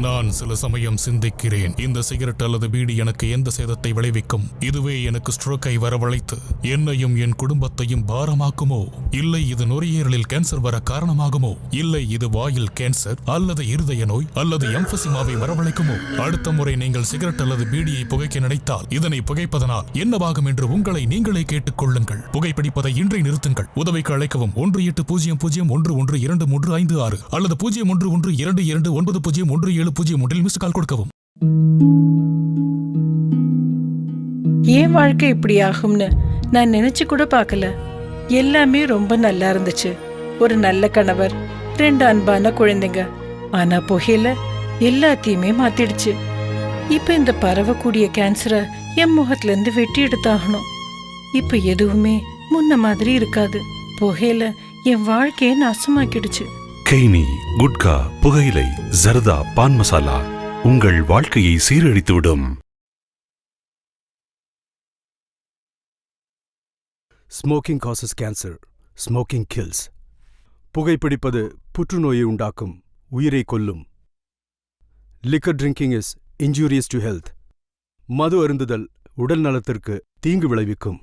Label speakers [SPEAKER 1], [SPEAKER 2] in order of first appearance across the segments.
[SPEAKER 1] நான் சில சமயம் சிந்திக்கிறேன், இந்த சிகரெட் அல்லது பீடி எனக்கு எந்த சேதத்தை விளைவிக்கும்? இதுவே எனக்கு ஸ்ட்ரோக்கை வரவழைத்து என்னையும் என் குடும்பத்தையும் பாரமாக்குமோ? இல்லை இது நுரையீரலில் கேன்சர் வர காரணமாகுமோ? இல்லை இது வாயில் கேன்சர் அல்லது இருதய நோய் அல்லது எம்பசிமாவை வரவழைக்குமோ? அடுத்த முறை நீங்கள் சிகரெட் அல்லது பீடியை புகைக்க நினைத்தால் இதனை புகைப்பதனால் என்னவாகும் என்று உங்களை நீங்களே கேட்டுக் கொள்ளுங்கள். புகைப்பிடிப்பதை இன்றை நிறுத்துங்கள். உதவிக்கு அழைக்கவும் 1800-112356 அல்லது 0112299017 மிஸ் கால் கொடுக்கவும்.
[SPEAKER 2] ஏன் வாழ்க்கை இப்படி ஆகும்னு நான் நினைச்சு கூட பார்க்கல. எல்லாமே ரொம்ப நல்லா இருந்துச்சு. ஒரு நல்ல கணவர், 2 அன்பான குழந்தைங்க. ஆனா புகையில எல்லாத்தையுமே மாத்திடுச்சு. இப்ப இந்த பரவக்கூடிய கேன்சரை என் முகத்துல இருந்து வெட்டி எடுத்தாகணும். இப்ப எதுவுமே முன்ன மாதிரி இருக்காது. புகையில என் வாழ்க்கையை நாசமாக்கிடுச்சு.
[SPEAKER 3] கெய்னி, குட்கா, புகையிலை, ஜர்தா, பான் மசாலா உங்கள் வாழ்க்கையை சீரழித்துவிடும்.
[SPEAKER 4] Smoking causes cancer. Smoking kills. புகைப்பிடிப்பது புற்றுநோயை உண்டாக்கும், உயிரை கொல்லும். Liquor drinking is injurious to health. மது அருந்துதல் உடல் நலத்திற்கு தீங்கு விளைவிக்கும்.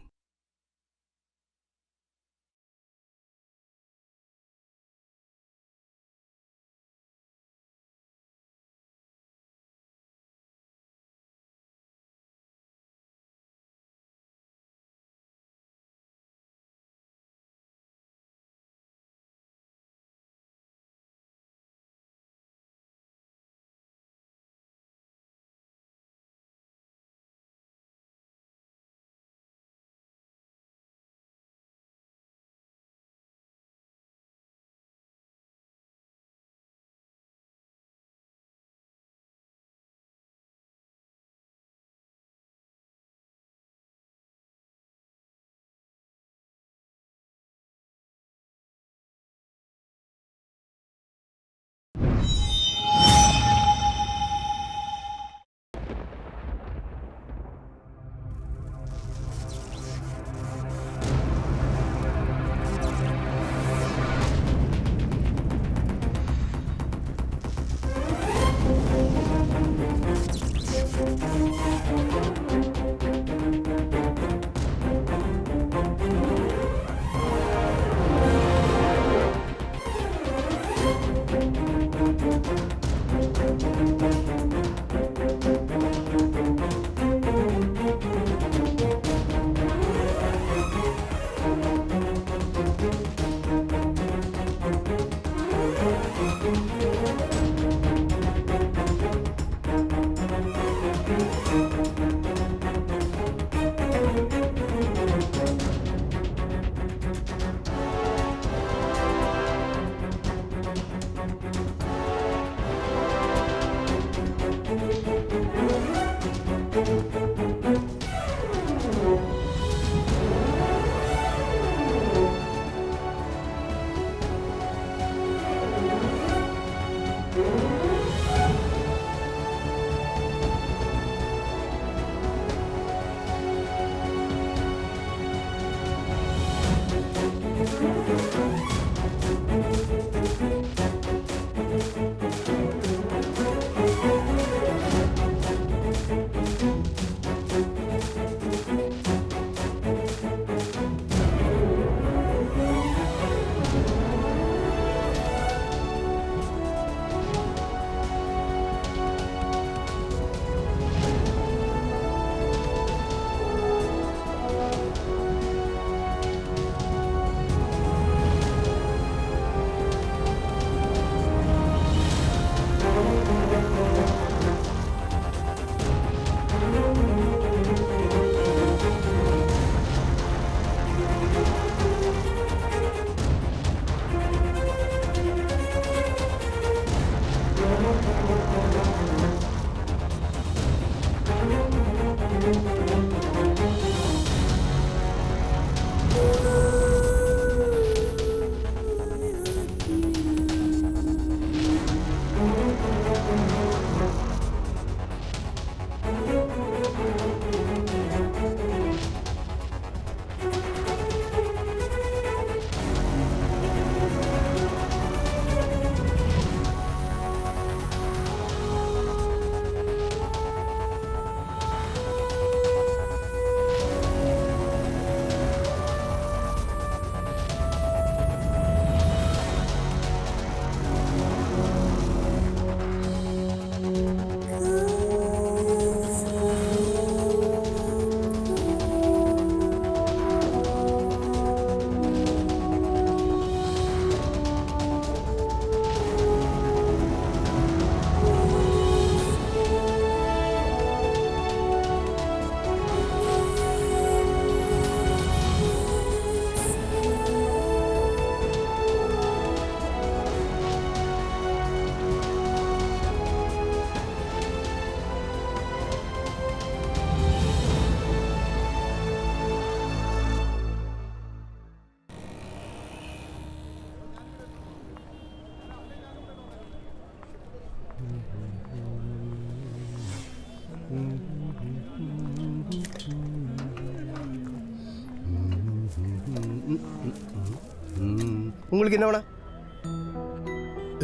[SPEAKER 5] உங்களுக்கு என்ன வேணும்?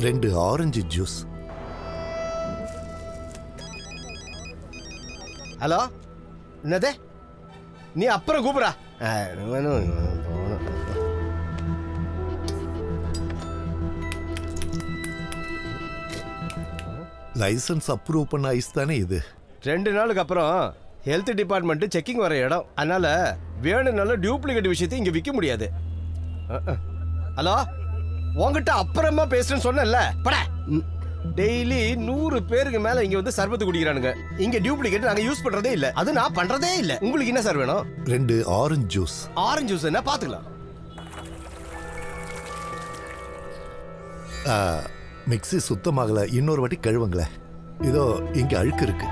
[SPEAKER 6] 2 ஆரஞ்சு ஜூஸ்.
[SPEAKER 5] ஹலோ, என்னது? நீ அப்புறம் கூப்பிடா.
[SPEAKER 6] லைசன்ஸ் அப்ரூவ் பண்ண ஐஸ் தானே இது?
[SPEAKER 5] 2 நாளுக்கு அப்புறம் ஹெல்த் டிபார்ட்மெண்ட் செக்கிங் வர இடம். அதனால வேணும்னால டூப்ளிகேட் விஷயத்தை இங்க விற்க முடியாது. ஹலோ, உங்ககிட்ட அப்புறமா பேசுறேன்னு சொன்னேன்ல, பட. டெய்லி 100 பேருக்கு மேல இங்க வந்து சர்பத்து குடிக்கிறானுங்க. இங்க டூப்ளிகேட் நாங்க யூஸ் பண்றதே இல்ல. அது நான் பண்றதே இல்ல. உங்களுக்கு என்ன சார் வேணும்?
[SPEAKER 6] 2 ஆரஞ்சு ஜூஸ்.
[SPEAKER 5] ஆரஞ்சு ஜூஸ் என்ன பாத்துக்கலாம்.
[SPEAKER 6] மிக்ஸி சுத்தமாகல, இன்னொரு வாட்டி கழுவுங்களேன். இதோ இங்க அழுக்கு இருக்கு.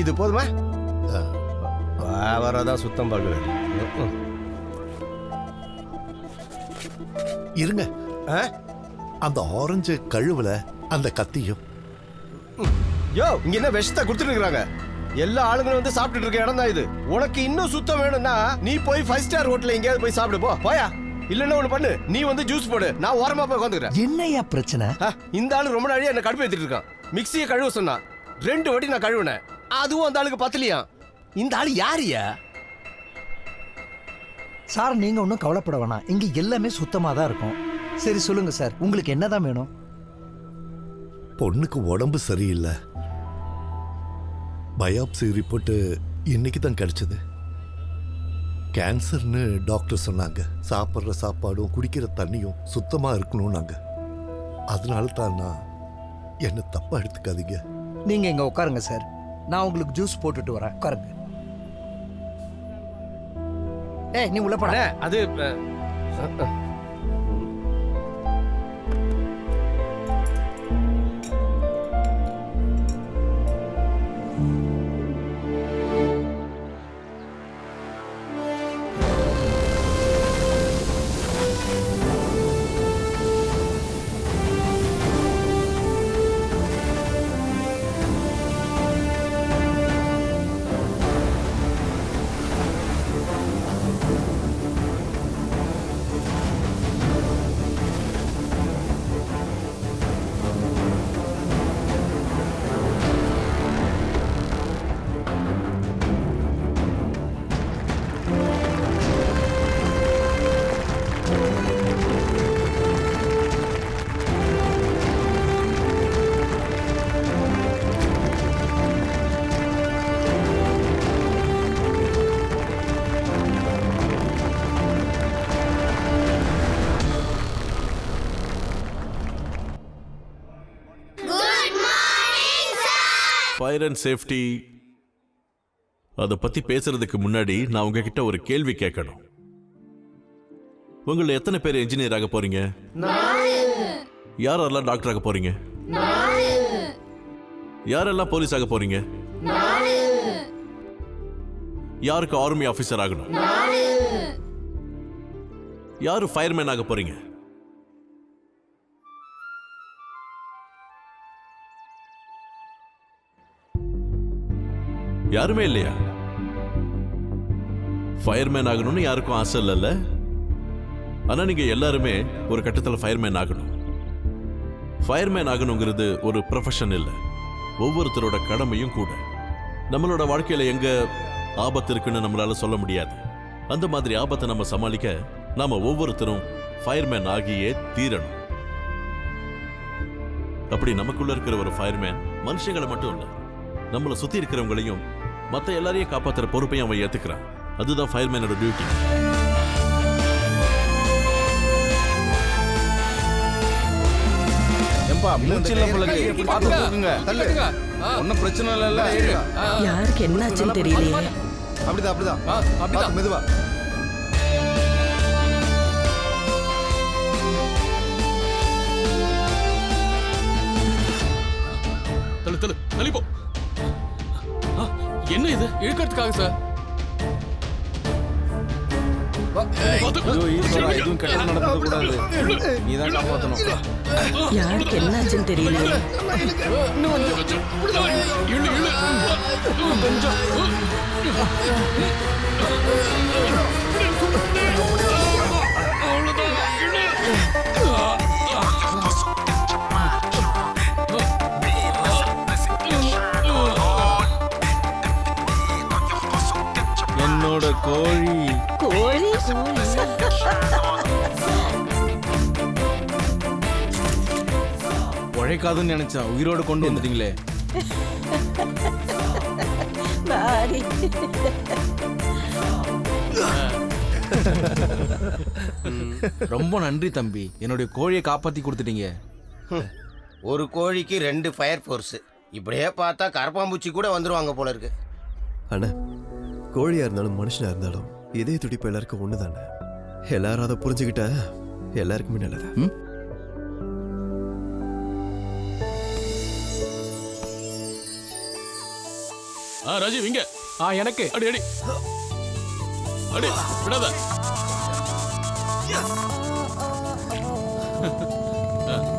[SPEAKER 5] இது போதுமா? வரதான் சுத்தம் பார்க்கல.
[SPEAKER 6] இருங்க, அந்த ஆரஞ்சு கழுவுல அந்த கத்தியும்.
[SPEAKER 5] யோ, இங்க என்ன விஷத்தை கொடுத்துட்டு இருக்காங்க? எல்லா ஆளுங்களும் வந்து சாப்பிட்டுட்டு இருக்க இடம் தான் இது. உனக்கு இன்னும் சுத்தம் வேணும்னா நீ போய் 5 ஸ்டார் ஹோட்டல்ல எங்கேயாவது போய் சாப்பிடு போ. போயா. இல்லன்னா ஒண்ணு பண்ணு, நீ வந்து ஜூஸ் போடு, நான் ஓரமா போய் உட்காந்துக்கிறேன்.
[SPEAKER 7] என்னையா பிரச்சனை?
[SPEAKER 5] இந்த ஆளு ரொம்ப நாளையா என்ன கடுப்பு ஏத்திட்டு இருக்கான். மிக்ஸியை கழுவ சொன்னா 2 வாட்டி நான் கழுவுனேன். அதுவும் அந்த ஆளுக்கு பத்தலையா. இந்த ஆளு யாரியா?
[SPEAKER 7] சார், நீங்க ஒன்றும் கவலைப்பட வேணாம், இங்க எல்லாமே சுத்தமா தான் இருக்கும். சரி சொல்லுங்க சார், உங்களுக்கு என்னதான் வேணும்?
[SPEAKER 6] பொண்ணுக்கு உடம்பு சரியில்லை. பயாப்சி ரிப்போர்ட் இன்னைக்கு தான் கிடைச்சது. கேன்சர்னு டாக்டர் சொன்னாங்க. சாப்பிட்ற சாப்பாடும் குடிக்கிற தண்ணியும் சுத்தமா இருக்கணும்னாங்க. அதனால தான் நான், என்ன தப்பா எடுத்துக்காதீங்க.
[SPEAKER 7] நீங்க இங்க உட்காருங்க சார், நான் உங்களுக்கு ஜூஸ் போட்டுட்டு வரேன். உட்காருங்க. ஏய், நீ உள்ள போட.
[SPEAKER 5] அது
[SPEAKER 8] ஃபயர் அண்ட் சேஃப்டி அதை பத்தி பேசுறதுக்கு முன்னாடி நான் உங்ககிட்ட ஒரு கேள்வி கேட்கணும். உங்களை எத்தனை பேர் இன்ஜினியர் ஆக போறீங்க? யாரெல்லாம் டாக்டர் ஆக போறீங்க? யாரெல்லாம் போலீஸ் ஆக போறீங்க? யாருக்கு ஆர்மி ஆபீசர் ஆகணும்? யாரு ஃபயர்மேன் ஆக போறீங்க? யாருமே இல்லையா? ஃபயர்மேன் ஆகணும்னு யாருக்கும் ஆசை இல்லைல்ல? ஆனா நீங்க எல்லாருமே ஒரு கட்டத்தில் ஃபயர்மேன் ஆகணும். ஃபயர்மேன் ஆகணுங்கிறது ஒரு ப்ரொஃபஷன் இல்லை, ஒவ்வொருத்தரோட கடமையும் கூட. நம்மளோட வாழ்க்கையில எங்க ஆபத்து இருக்குன்னு நம்மளால சொல்ல முடியாது. அந்த மாதிரி ஆபத்தை நம்ம சமாளிக்க நாம ஒவ்வொருத்தரும் ஃபயர்மேன் ஆகியே தீரணும். அப்படி நமக்குள்ள இருக்கிற ஒரு ஃபயர்மேன் மனுஷங்களை மட்டும் இல்ல, நம்மளை சுத்தி இருக்கிறவங்களையும் மற்ற எல்லாரையும் காப்பாற்றுற பொறுப்பையும் அவன் ஏத்துக்கிறான். அதுதான் ஃபயர்மேனோட டியூட்டி.
[SPEAKER 9] ஒன்னும் பிரச்சனை இல்ல.
[SPEAKER 10] யாருக்கு என்னாச்சுன்னு தெரியலையே.
[SPEAKER 9] அப்படிதான் அப்படிதான் மெதுவா.
[SPEAKER 1] தள்ளிப்போ. என்ன இது?
[SPEAKER 9] இழுக்கிறதுக்காக சார். ஐயோ ஈஸ்வரா எதுவும் கெட்டது நடந்துட கூடாது. நீ தான் காப்பாற்றணும்.
[SPEAKER 10] யாருக்கு என்னாச்சுன்னு தெரியலையே.
[SPEAKER 9] என்னோட கோழி
[SPEAKER 10] கோழி
[SPEAKER 9] உழைக்காதுன்னு நினைச்சேன், உயிரோடு கொண்டு வந்துட்டீங்களே.
[SPEAKER 10] பாரி.
[SPEAKER 9] ரொம்ப நன்றி தம்பி, என்னுடைய கோழியை காப்பாத்தி கொடுத்துட்டீங்க.
[SPEAKER 5] ஒரு கோழிக்கு 2 ஃபயர் ஃபோர்ஸ். இப்படியே பார்த்தா கரப்பாம்பூச்சி கூட வந்துருவாங்க போல இருக்கு.
[SPEAKER 11] அண்ணா, கோழியா இருந்தாலும் மனுஷனா இருந்தாலும் இதே துடிப்பு எல்லாருக்கும் ஒண்ணுதானே. எல்லாரும் அதை புரிஞ்சுக்கிட்டா எல்லாருக்குமே நல்லது.
[SPEAKER 1] ராஜீவ் இங்க.
[SPEAKER 9] எனக்கு
[SPEAKER 1] அடி அடி அடி விடாத.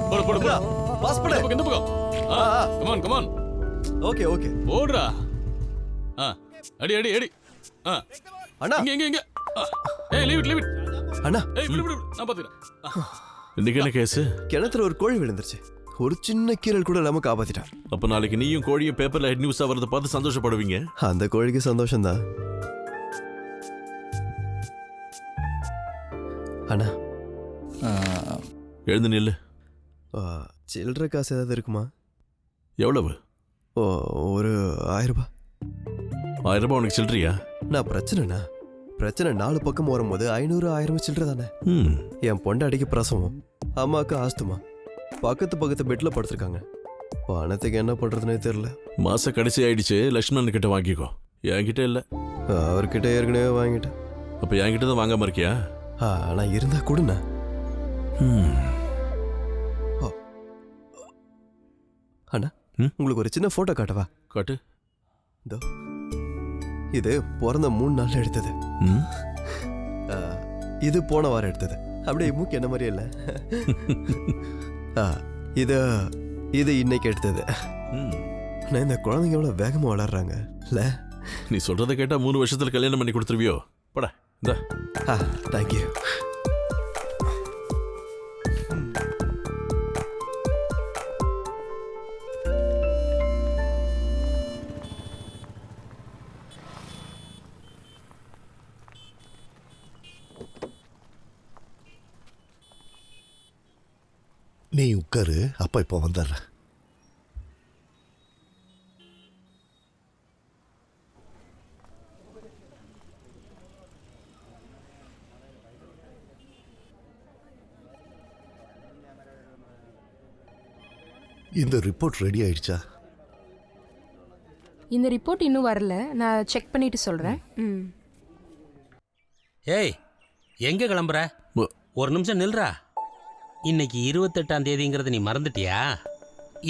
[SPEAKER 1] போடு போடு போடு.
[SPEAKER 11] பாஸ் பண்ணு.
[SPEAKER 1] இந்த பக்கம். Come on come on.
[SPEAKER 11] Okay okay.
[SPEAKER 1] ஓடுறா. அடி அடி அடி.
[SPEAKER 11] அண்ணா
[SPEAKER 1] இங்க இங்க இங்க. ஏய் லீவ் இட்.
[SPEAKER 11] அண்ணா
[SPEAKER 1] ஏய் விடு விடு. நான் பாத்துக்கிறேன்.
[SPEAKER 8] இன்னைக்கு என்ன கேஸ்?
[SPEAKER 11] கிணத்துல ஒரு கோழி விழுந்துருச்சு. ஒரு சின்ன கீரல் கூட இல்லாம காப்பாத்திட்டான்.
[SPEAKER 8] அப்ப நாளைக்கு நீயும் கோழியும் பேப்பர்ல ஹெட் நியூஸா வரத பார்த்து சந்தோஷப்படுவீங்க.
[SPEAKER 11] அந்த கோழிக்கு சந்தோஷம்தான். அண்ணா
[SPEAKER 8] எழுந்து நில்லு.
[SPEAKER 11] சில்லற காசு ஏதாவது இருக்குமா?
[SPEAKER 8] எவ்வளவு?
[SPEAKER 11] ஒரு 1000 ரூபாய்.
[SPEAKER 8] 1000 ரூபாய் உனக்கு சில்லறியா?
[SPEAKER 11] நான் பிரச்சனை 4 பக்கம் வரும்போது 500 1000 சில்லற தானே. என் பொண்டாட்டிக்கு பிரசவம், அம்மாவுக்கு ஆஸ்துமா, பக்கத்து பெட்ல படுத்திருக்காங்க. பணத்துக்கு என்ன பண்றதுனே தெரியல.
[SPEAKER 8] மாச கடைசி ஆயிடுச்சு. லட்சுமணன் கிட்ட வாங்கிக்கோ. என்கிட்ட இல்ல.
[SPEAKER 11] அவர்கிட்ட ஏற்கனவே வாங்கிட்டேன்.
[SPEAKER 8] அப்ப என்கிட்ட தான் வாங்காம இருக்கியா?
[SPEAKER 11] ஆனா இருந்தா கொடுண்ணா. அண்ணா உங்களுக்கு ஒரு சின்ன போட்டோ காட்டவா?
[SPEAKER 8] காட்டு.
[SPEAKER 11] இதோ இது பிறந்த 3 நாள்ல எடுத்தது. இது போன வாரம் எடுத்தது. அப்படியே மூக்கு என்ன மாதிரியே இல்ல. இது இன்னைக்கு எடுத்தது. நான் இந்த குழந்தைங்க எவ்வளவு வேகமா வளர்றாங்க இல்ல?
[SPEAKER 8] நீ சொல்றதை கேட்டா 3 வருஷத்துல கல்யாணம் பண்ணி கொடுத்துருவியோ? பட இந்த.
[SPEAKER 11] தேங்க்யூ.
[SPEAKER 6] நீ உட்காரு, அப்பா இப்போ வந்துடுறேன். இந்த ரிப்போர்ட் ரெடி ஆயிடுச்சா?
[SPEAKER 12] இந்த ரிப்போர்ட் இன்னும் வரல, நான் செக் பண்ணிட்டு சொல்றேன்.
[SPEAKER 13] ஏய் எங்க கிளம்புற? ஒரு நிமிஷம் நில்றா. இன்னைக்கு 28ஆம் தேதிங்கிறது நீ மறந்துட்டியா?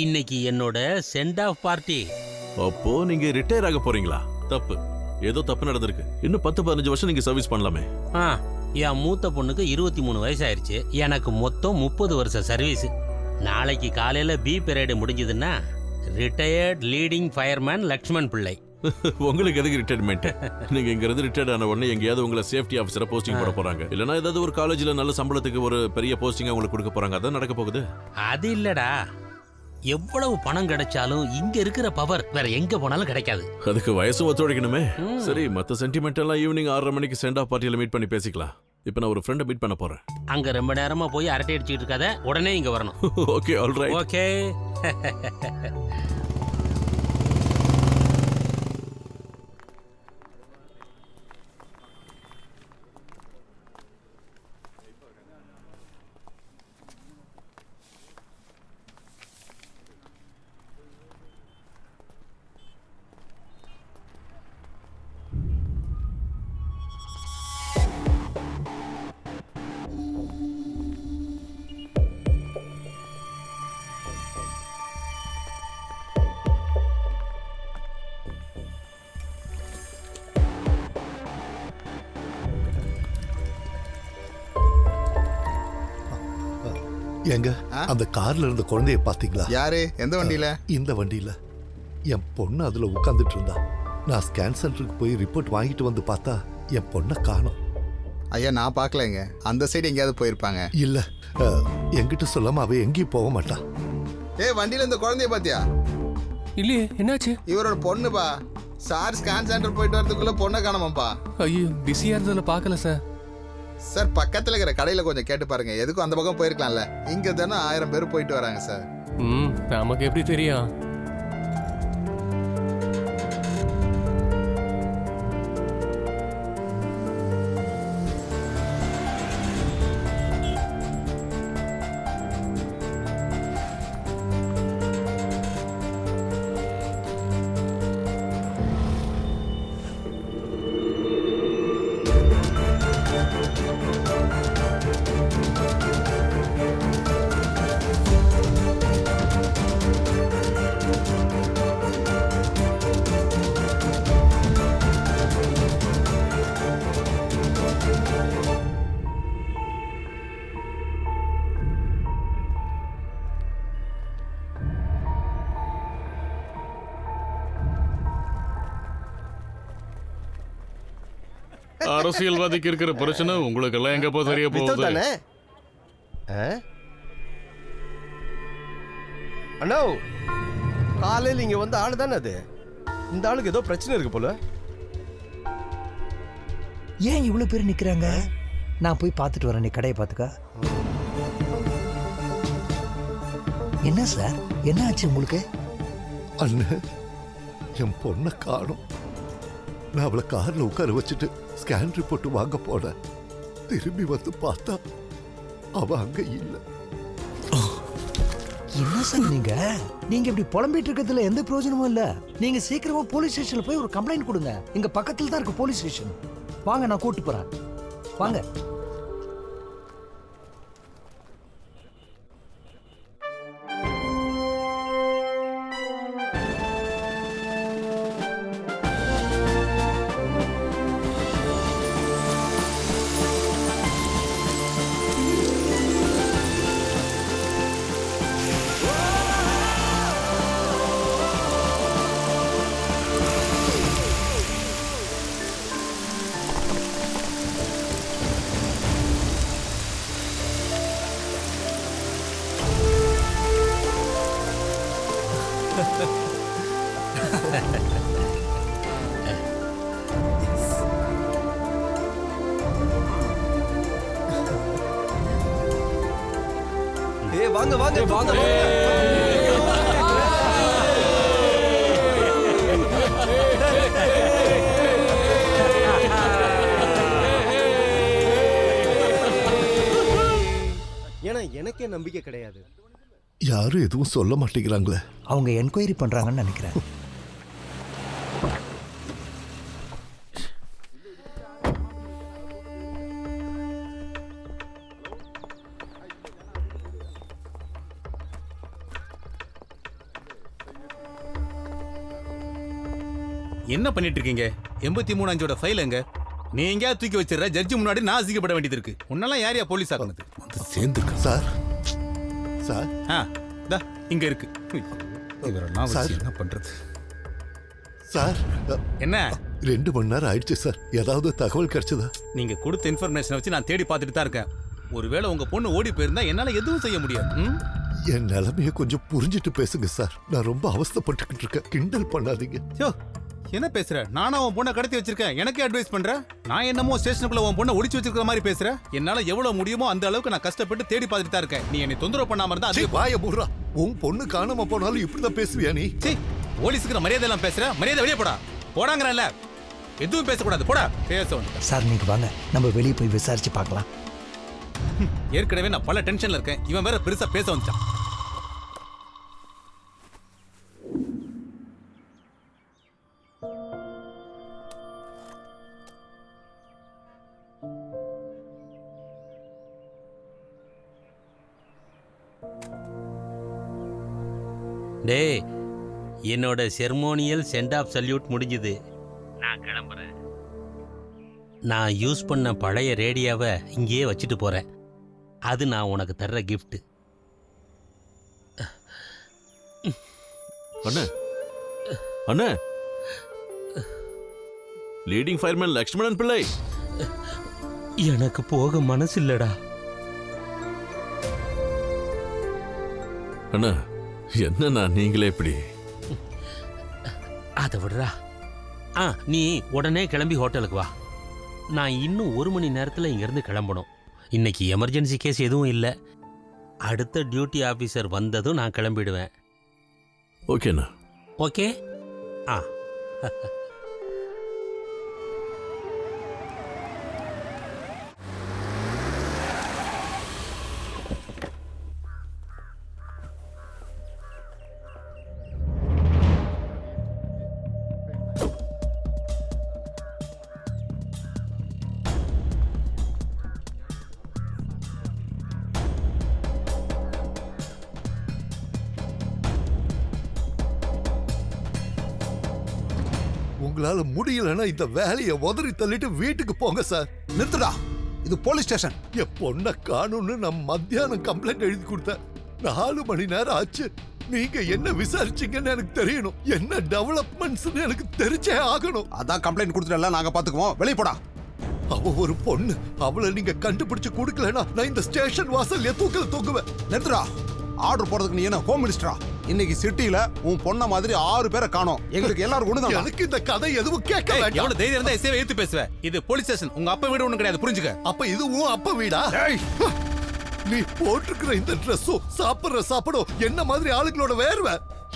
[SPEAKER 13] இன்னைக்கு என்னோட சென்ட் ஆஃப் பார்ட்டி.
[SPEAKER 8] அப்போ நீங்க ரிட்டையர் ஆக போறீங்களா? தப்பு, ஏதோ தப்பு நடந்திருக்கு. இன்னும் 10-15 வருஷம் நீங்க சர்வீஸ் பண்ணலாமே.
[SPEAKER 13] என் மூத்த பொண்ணுக்கு 23 வயசாயிருச்சு. எனக்கு மொத்தம் 30 வருஷம் சர்வீஸ். நாளைக்கு காலையில பி பீரியட் முடிஞ்சதுன்னா ரிட்டையர்ட் லீடிங் ஃபயர்மேன் லக்ஷ்மண் பிள்ளை.
[SPEAKER 8] உங்களுக்கு எதுக்கு ரிட்டையர்மெண்ட்? நீங்க இங்க இருந்து ரிட்டையர்ட் ஆன உடனே எங்கேயாவது உங்களை சேஃப்டி ஆஃபீஸரா போஸ்டிங் போட போறாங்க. இல்லனா ஏதாவது ஒரு காலேஜ்ல நல்ல சம்பளத்துக்கு ஒரு பெரிய போஸ்டிங் உங்களுக்கு கொடுக்க போறாங்க. அதான் நடக்க போகுது.
[SPEAKER 13] அது இல்லடா, எவ்வளவு பணம் கிடைச்சாலும் இங்க இருக்கிற பவர் வேற எங்க போனாலும் கிடைக்காது.
[SPEAKER 8] அதுக்கு வயசும் ஒத்துழைக்கணுமே. சரி, மத்த சென்டிமெண்ட் எல்லாம் ஈவினிங் 6:30 மணிக்கு சென்ட் ஆஃப் பார்ட்டியில மீட் பண்ணி பேசிக்கலாம். இப்போ நான் ஒரு ஃப்ரெண்டை மீட் பண்ண போறேன்.
[SPEAKER 13] அங்க ரொம்ப நேரமா போய் அரட்டை அடிச்சிட்டு இருக்காத, உடனே இங்க வரணும்.
[SPEAKER 8] Okay, all right.
[SPEAKER 13] ஓகே.
[SPEAKER 6] எங்க அந்த கார்ல இருந்த குழந்தைய பாத்தீங்களா?
[SPEAKER 14] யாரு? எந்த வண்டியில?
[SPEAKER 6] இந்த வண்டியில. என் பொண்ணு அதுல உட்கார்ந்துட்டு இருந்தா. நான் ஸ்கேன் சென்டருக்கு போய் ரிப்போர்ட் வாங்கிட்டு வந்து பார்த்தா என் பொண்ணை காணோம்.
[SPEAKER 14] ஐயா நான் பார்க்கலங்க. அந்த சைடு எங்கேயாவது போயிருப்பாங்க.
[SPEAKER 6] இல்ல, என்கிட்ட சொல்லாம அவ எங்கேயும் போக மாட்டா.
[SPEAKER 14] வண்டியில இந்த குழந்தைய பாத்தியா?
[SPEAKER 15] இல்லையே, என்னாச்சு?
[SPEAKER 14] இவரோட பொண்ணுப்பா. சார் ஸ்கேன் சென்டர் போயிட்டு வரதுக்குள்ள பொண்ணை காணோமாப்பா.
[SPEAKER 15] ஐயோ, பிஸியா இருந்ததுல பார்க்கல சார்.
[SPEAKER 14] சார் பக்கத்துல இருக்கிற கடையில கொஞ்சம் கேட்டு பாருங்க. எதுக்கும் அந்த பக்கம் போயிருக்கலாம்ல. இங்க தானே 1000 பேர் போயிட்டு வராங்க சார்.
[SPEAKER 15] நமக்கு எப்படி தெரியும்?
[SPEAKER 1] அரசியல்வாதிக்கு இருக்கிற பிரச்சனை உங்களுக்கு எல்லாம் எங்க போய் தெரிய போகுது?
[SPEAKER 5] அண்ணா, காலையில் இங்க வந்த ஆளு தானே அது? இந்த ஆளுக்கு ஏதோ பிரச்சனை இருக்கு போல.
[SPEAKER 7] ஏன் இவ்வளவு பேர் நிக்கிறாங்க? நான் போய் பார்த்துட்டு வரேன், நீ கடையை பார்த்துக்க. என்ன சார், என்ன ஆச்சு உங்களுக்கு?
[SPEAKER 6] அண்ணன், என் பொண்ணை காணோம். நான் அவளை கார்ல உட்கார வச்சுட்டு ஸ்கேன் ரிப்போர்ட் வாங்க போனேன். திரும்பி வந்து பார்த்தா அவ அங்க இல்ல.
[SPEAKER 7] என்ன சார் நீங்க இப்படி புலம்பிட்டு இருக்கிறதுல எந்த பிரயோஜனமும் இல்ல. நீங்க சீக்கிரமா போலீஸ் ஸ்டேஷன்ல போய் ஒரு கம்ப்ளைண்ட் கொடுங்க. இங்க பக்கத்துல தான் இருக்கு போலீஸ் ஸ்டேஷன். வாங்க, நான் கூட்டு போறேன். வாங்க.
[SPEAKER 5] வாங்க வாங்க வாங்க. ஏன்னா எனக்கே நம்பிக்கை கிடையாது.
[SPEAKER 6] யாரும் எதுவும் சொல்ல மாட்டேங்கிறாங்களே.
[SPEAKER 7] அவங்க என்கொயரி பண்றாங்கன்னு நினைக்கிறேன்.
[SPEAKER 9] என்ன பண்ணிட்டு இருக்கீங்க? 83 அஞ்சோட ஃபைல் எங்க? நீ எங்கேயாவது தூக்கி வச்சிடற. ஜட்ஜி முன்னாடி நான் அசிங்கப்பட வேண்டியது இருக்கு. உன்னெல்லாம் யாரையா போலீஸ் ஆக்குனது? வந்து சேர்ந்துருக்க
[SPEAKER 6] சார். சார்
[SPEAKER 9] இங்க இருக்கு. இவரெல்லாம் வச்சு என்ன பண்றது?
[SPEAKER 6] சார்,
[SPEAKER 9] என்ன
[SPEAKER 6] 2 மணி நேரம் ஆயிடுச்சு சார். ஏதாவது தகவல் கிடைச்சதா?
[SPEAKER 9] நீங்க கொடுத்த இன்ஃபர்மேஷனை வச்சு நான் தேடி பார்த்துட்டு தான் இருக்கேன். ஒருவேளை உங்க பொண்ணு ஓடி போயிருந்தா என்னால எதுவும் செய்ய முடியாது.
[SPEAKER 6] என் நிலைமைய கொஞ்சம் புரிஞ்சிட்டு பேசுங்க சார். நான் ரொம்ப அவஸ்தைப்பட்டுக்கிட்டு இருக்கேன். கிண்டல் பண்ணாதீங்க.
[SPEAKER 9] என்ன பேசுற? நானும் உன் பொண்ணை கடத்தி வச்சிருக்கேன். எனக்கே அட்வைஸ் பண்ற? நான் என்னமோ ஸ்டேஷனுக்குள்ள உன் பொண்ணை ஒளிச்சு வச்சிருக்கிற மாதிரி பேசுற? என்னால எவ்வளவு முடியுமோ அந்த அளவுக்கு நான் கஷ்டப்பட்டு தேடி பார்த்துட்டு தான் இருக்கேன். நீ என்னை தொந்தரவு பண்ணாம இருந்தா அது
[SPEAKER 6] வாய மூடுறா. உன் பொண்ணு காணாம போனாலும் இப்படிதான் பேசுவியா நீ?
[SPEAKER 9] போலீஸுக்கு மரியாதை எல்லாம் பேசுற? மரியாதை வெளியே போடா. போடாங்கறல்ல. எதுவும் பேசக்கூடாது. போடா. பேச வந்து
[SPEAKER 7] சார், நீங்க வாங்க, நம்ம வெளியே போய் விசாரிச்சு பார்க்கலாம்.
[SPEAKER 9] ஏற்கனவே நான் பல டென்ஷன்ல இருக்கேன். இவன் வேற பெருசா பேச வந்துட்டான்.
[SPEAKER 13] டேய், என்னோட செர்மோனியல் சென்ட் ஆஃப் சல்யூட் முடிஞ்சுது. நான் கிளம்புறேன். நான் யூஸ் பண்ண பழைய ரேடியோவை இங்கேயே வச்சுட்டு போகிறேன். அது நான் உனக்கு தர்ற கிஃப்ட்.
[SPEAKER 8] அண்ணே அண்ணே லீடிங் ஃபயர்மேன் லக்ஷ்மணன் பிள்ளை.
[SPEAKER 13] எனக்கு போக மனசு இல்லடா.
[SPEAKER 8] அண்ணா என்னண்ணா நீங்களே இப்படி?
[SPEAKER 13] அதை விடுறா. நீ உடனே கிளம்பி ஹோட்டலுக்கு வா. நான் இன்னும் 1 மணி நேரத்தில் இங்கேருந்து கிளம்பணும். இன்னைக்கு எமர்ஜென்சி கேஸ் எதுவும் இல்லை. அடுத்த டியூட்டி ஆஃபீஸர் வந்ததும் நான் கிளம்பிடுவேன்.
[SPEAKER 8] ஓகேண்ணா.
[SPEAKER 13] ஓகே.
[SPEAKER 6] உங்களால முடியலன்னா இந்த வேலையை உதறி தள்ளிட்டு வீட்டுக்கு போங்க சார்.
[SPEAKER 14] நிறுத்துடா, இது போலீஸ் ஸ்டேஷன்.
[SPEAKER 6] என் பொண்ணை காணும்னு நான் மத்தியானம் கம்ப்ளைண்ட் எழுதி கொடுத்தேன். 4 மணி நேரம் ஆச்சு. நீங்க என்ன விசாரிச்சீங்கன்னு எனக்கு தெரியணும். என்ன டெவலப்மெண்ட்ஸ்னு எனக்கு தெரிஞ்சே ஆகணும்.
[SPEAKER 14] அதான் கம்ப்ளைண்ட் கொடுத்துட்டல, நாங்க பாத்துக்குவோம். வெளிய போடா.
[SPEAKER 6] அவ ஒரு பொண்ணு. அவளை நீங்க கண்டுபிடிச்சு கொடுக்கலனா நான் இந்த ஸ்டேஷன் வாசல்ல தூக்கல தூக்குவேன்.
[SPEAKER 14] நிறுத்துடா. ஆர்டர் போறதுக்கு நீ என்ன ஹோம் மினிஸ்டரா? இன்னைக்கு சிட்டில உன் பொண்ண மாதிரி 6 பேரை காணோம். எங்களுக்கு எல்லாரும் ஒண்ணுதான்.
[SPEAKER 6] எனக்கு இந்த கதை எதுவும் கேட்க வேண்டாம்.
[SPEAKER 9] எவ்வளவு தைரியம் இருந்தா எஸ்ஏவை ஏத்து பேசுவ? இது போலீஸ் ஸ்டேஷன். உங்க அப்பா வீடு ஒண்ணு கிடையாது, புரிஞ்சுக்க.
[SPEAKER 6] அப்ப இது உன் அப்பா வீடா? நீ போட்டுக்கிற இந்த ட்ரெஸ்ஸும் சாப்பிடுற சாப்பிடும் என்ன மாதிரி ஆளுங்களோட வேர்வை.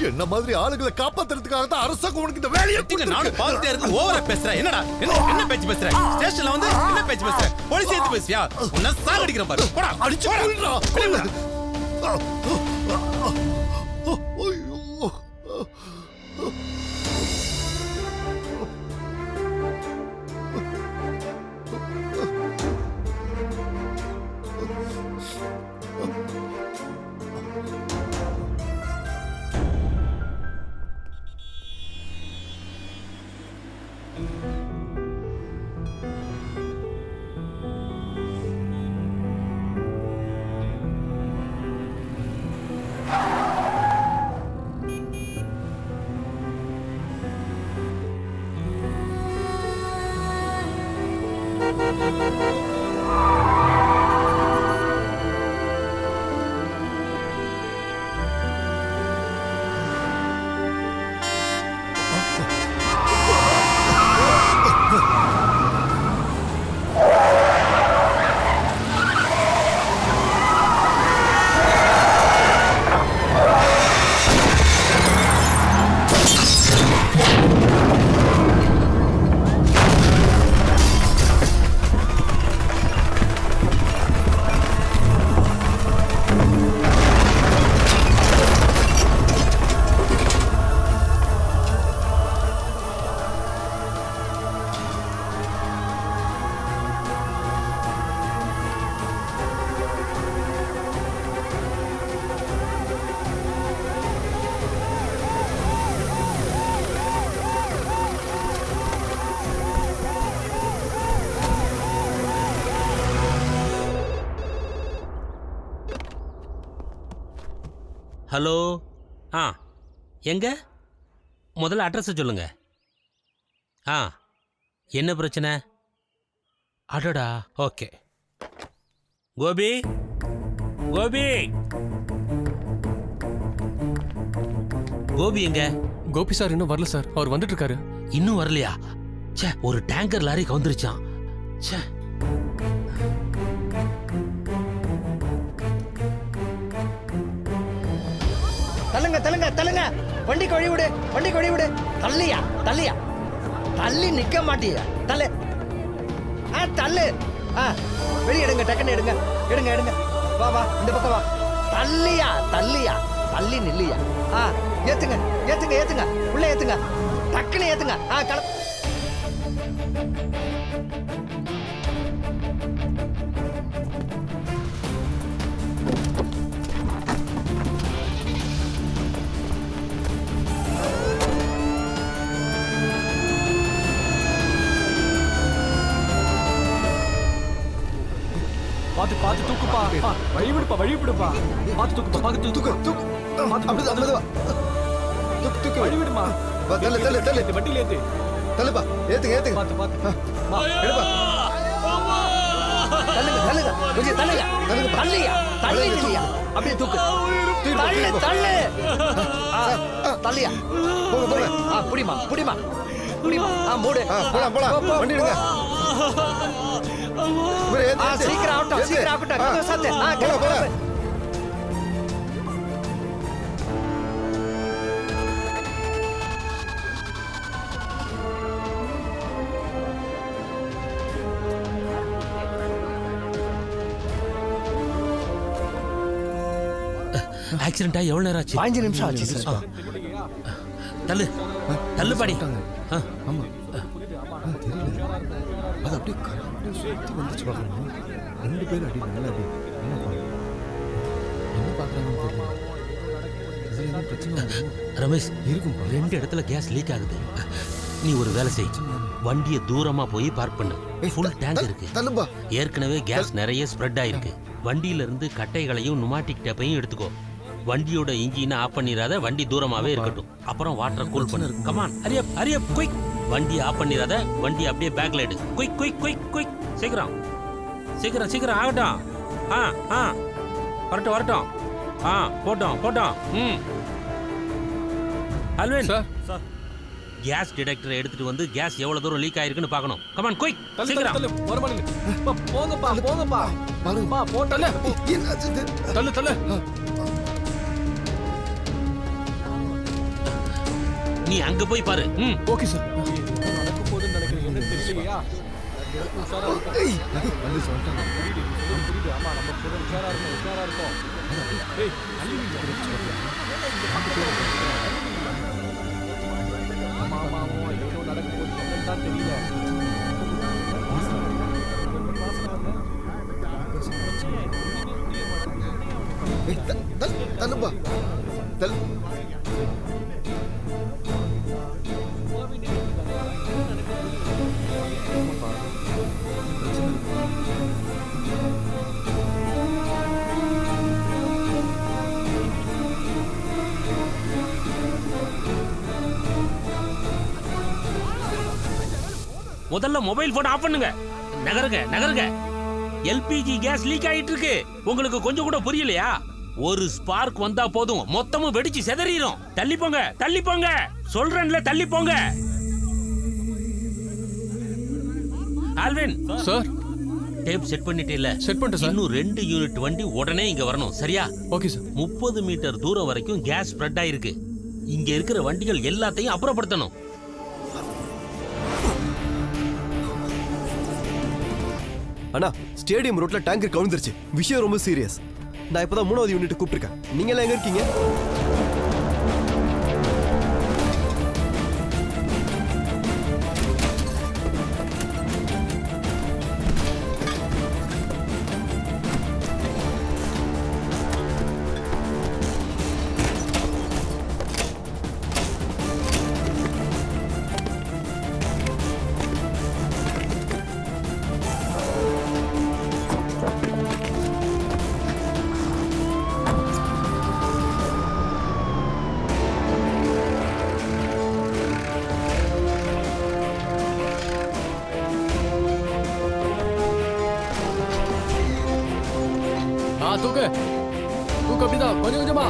[SPEAKER 6] என்ன மாதிரி ஆளுங்களை காப்பாத்துறதுக்காக தான் அரசாங்கம் உனக்கு இந்த வேலையை கொடுத்திருக்கு.
[SPEAKER 9] நானும் பார்த்துட்டே இருக்கு. ஓவரா பேசுற. என்னடா என்ன பேச்சு பேசுற? ஸ்டேஷன்ல வந்து என்ன பேச்சு பேசுற? போலீஸ் ஏத்து பேசுறியா? உன்ன சாகடிக்கிற பாரு. போடா,
[SPEAKER 6] அடிச்சு போடுறா.
[SPEAKER 13] ஹலோ. எங்க? முதல்ல அட்ரஸை சொல்லுங்க. என்ன பிரச்சனை? அடடா. ஓகே. கோபி, கோபி, கோபி எங்க?
[SPEAKER 15] கோபி சார் இன்னும் வரல சார். அவர் வந்துட்டு இருக்காரு.
[SPEAKER 13] இன்னும் வரலையா? ச்சே, ஒரு டேங்கர் லாரி கவுந்துருச்சான். ச்சே.
[SPEAKER 5] தள்ளுங்க தள்ளுங்க தள்ளுங்க. வண்டிக்கு வழி விடு, வண்டிக்கு வழி விடு. தள்ளியா தள்ளியா. தள்ளி நிக்க மாட்டியா? தள்ளு. தள்ளு. வெளியே எடுங்க, டக்குன்னு எடுங்க. எடுங்க எடுங்க. வா வா, இந்த பக்கம் வா. தள்ளியா தள்ளியா. தள்ளி நில்லியா. ஏத்துங்க ஏத்துங்க ஏத்துங்க. உள்ள ஏத்துங்க. டக்குன்னு ஏத்துங்க.
[SPEAKER 16] பாத்து பாத்து தூக்குப்பா. வழி விடுப்பா, வழி விடுப்பா. பாத்து தூக்குப்பா, பாத்து தூக்கு தூக்கு. அப்படிதான் அப்படிதான்.
[SPEAKER 5] தூக்கு தூக்கு
[SPEAKER 16] வழி விடுமா.
[SPEAKER 5] வா, தள்ளு தள்ளு தள்ளு
[SPEAKER 16] இந்த வண்டியில ஏத்து.
[SPEAKER 5] தள்ளுப்பா ஏத்துங்க ஏத்துங்க
[SPEAKER 16] பாத்து பாத்து.
[SPEAKER 5] எடுப்பா
[SPEAKER 7] தள்ளுங்க தள்ளுங்க கொஞ்சம் தள்ளுங்க
[SPEAKER 5] தள்ளுங்கப்பா.
[SPEAKER 7] தள்ளியா தள்ளியா அப்படியே தூக்கு தள்ளு தள்ளு தள்ளியா
[SPEAKER 5] போங்க போங்க
[SPEAKER 7] புடிமா புடிமா புடிமா மூடு
[SPEAKER 5] போலாம் போலாம் வண்டி எடுங்க இவரை ஏத்து, ஏத்து.
[SPEAKER 7] சீக்கிரம் ஆகட்டும்
[SPEAKER 5] ஏத்து.
[SPEAKER 7] சீக்கிரம் ஆகட்டும் கதவை சாத்து.
[SPEAKER 5] போலாம், போலாம்.
[SPEAKER 13] ஆக்சிடென்ட் ஆகி எவ்வளவு நேரம் ஆச்சு?
[SPEAKER 7] 15 நிமிஷம் ஆச்சு சார்.
[SPEAKER 13] தள்ளு தள்ளு பாடி.
[SPEAKER 5] ஆமா தெரியல அது அப்படியே சுத்தி வந்துச்சு பார்க்கணும் 2 பேர் அடி நல்லா அடி என்ன பார்க்கறாங்கன்னு தெரியல இதுல என்ன பிரச்சனை வருமோ?
[SPEAKER 13] ரமேஷ் இருக்கும் 2 இடத்துல கேஸ் லீக் ஆகுது. நீ ஒரு வேலை செய், வண்டியை தூரமா போய் பார்க் பண்ணு. ஃபுல் டேங்க் இருக்கு.
[SPEAKER 5] தள்ளுப்பா.
[SPEAKER 13] ஏற்கனவே கேஸ் நிறைய ஸ்ப்ரெட் ஆயிருக்கு. வண்டியில இருந்து கட்டைகளையும் நுமாட்டிக் டேப்பையும் எடுத்துக்கோ. வண்டியோட இன்ஜினை ஆஃப் பண்ணிராத, வண்டி தூரமாவே இருக்கட்டும். அப்புறம் வாட்டரை கூல் பண்ணு. Come on ஹரியப் ஹரியப் quick. வண்டி ஆஃப் பண்ணிராத, வண்டி அப்படியே பேக்ல எடு. Quick quick quick quick. சீக்கிரம் சீக்கிரம் சீக்கிரம் ஆகட்டும். வரட்டும் வரட்டும். போட்டோம் போட்டோம். அல்வின்
[SPEAKER 16] சார்
[SPEAKER 13] கேஸ் டிடெக்டரை எடுத்துட்டு வந்து கேஸ் எவ்வளவு தூரம் லீக் ஆயிருக்குன்னு பார்க்கணும். கமான் குயிக் சீக்கிரம்.
[SPEAKER 16] தள்ளு ஒரு மணி. போங்கப்பா போங்கப்பா. பாருங்கப்பா போட்டல.
[SPEAKER 5] என்னாச்சு
[SPEAKER 16] தள்ளு தள்ளு.
[SPEAKER 13] நீ அங்க போய் பாரு.
[SPEAKER 16] Okay sir. நடக்க போகுதுன்னு நினைக்கிறேன். என்ன தெரியலையா? உஷாரா இருக்கும். வந்து சொல்லிட்டாங்க. புரியுது. ஆமா நம்ம கூட உஷாரா இருக்கும். ஏய் அள்ளி ஆமா ஏதோ நடக்க போகுது. என்னன்னு தான் தெரியல.
[SPEAKER 5] தள்ளுப்பா தள்ளு
[SPEAKER 13] முதல்ல மொபைல் போன் ஆஃப் பண்ணுங்க. நகருங்க நகருங்க. எல்பிஜி கேஸ் லீக் ஆயிட்டு இருக்கு. உங்களுக்கு கொஞ்சம் கூட புரியலையா? ஒரு ஸ்பார்க் வந்தா போதும், மொத்தமும் வெடிச்சு சிதறிடும். தள்ளி போங்க தள்ளி போங்க சொல்றேன்ல, தள்ளி போங்க. ஆல்வின்
[SPEAKER 16] சார்
[SPEAKER 13] டேப் செட் பண்ணிட்டீல்ல?
[SPEAKER 16] செட் பண்ணிட்டேன் சார்.
[SPEAKER 13] இன்னும் 2 யூனிட் வண்டி உடனே இங்க வரணும். சரியா?
[SPEAKER 16] Okay sir.
[SPEAKER 13] 30 மீட்டர் தூரம் வரைக்கும் கேஸ் ஸ்ப்ரெட் ஆயிருக்கு. இங்க இருக்கிற வண்டிகள் எல்லாத்தையும் அப்புறப்படுத்தணும்.
[SPEAKER 11] அண்ணா ஸ்டேடியம் ரோட்ல டேங்கர் கவுந்துருச்சு. விஷயம் ரொம்ப சீரியஸ். நான் இப்பதான் 3வது யூனிட் கூப்பிட்டுருக்கேன். நீங்க எல்லாம் எங்க இருக்கீங்க?
[SPEAKER 16] தூக்கு தூக்கு. அப்படிதான் கொஞ்சம் கொஞ்சமா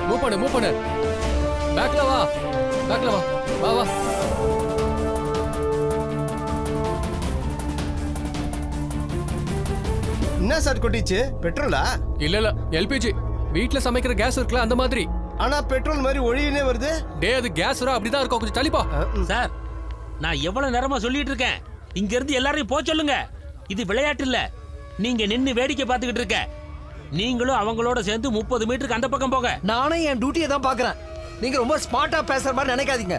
[SPEAKER 16] மூவ் பண்ணு. பேக்ல வா வா வா.
[SPEAKER 5] என்ன சார் கொட்டிச்சு? பெட்ரோலா?
[SPEAKER 16] இல்ல எல்பிஜி. வீட்ல சமைக்கிற கேஸ் இருக்குல்ல அந்த மாதிரி.
[SPEAKER 5] ஆனா பெட்ரோல் மாதிரி ஒளியினே வருது.
[SPEAKER 16] டேய் அது கேஸ் அப்படிதான் இருக்கும். கொஞ்சம் தள்ளிப்பா.
[SPEAKER 13] சார் நான் எவ்வளவு நேரமா சொல்லிட்டு இருக்கேன், இங்க இருந்து எல்லாரையும் போக சொல்லுங்க. இது விளையாட்டு இல்ல. நீங்க நின்னு வேடிக்கை பார்த்துக்கிட்டு இருக்க. நீங்களும் அவங்களோட சேர்ந்து 30 மீட்டருக்கு அந்த பக்கம் போக.
[SPEAKER 7] நானும் என் டியூட்டியை தான் பாக்குறேன். நீங்க ரொம்ப ஸ்மார்ட்டா பேசுற மாதிரி நினைக்காதீங்க.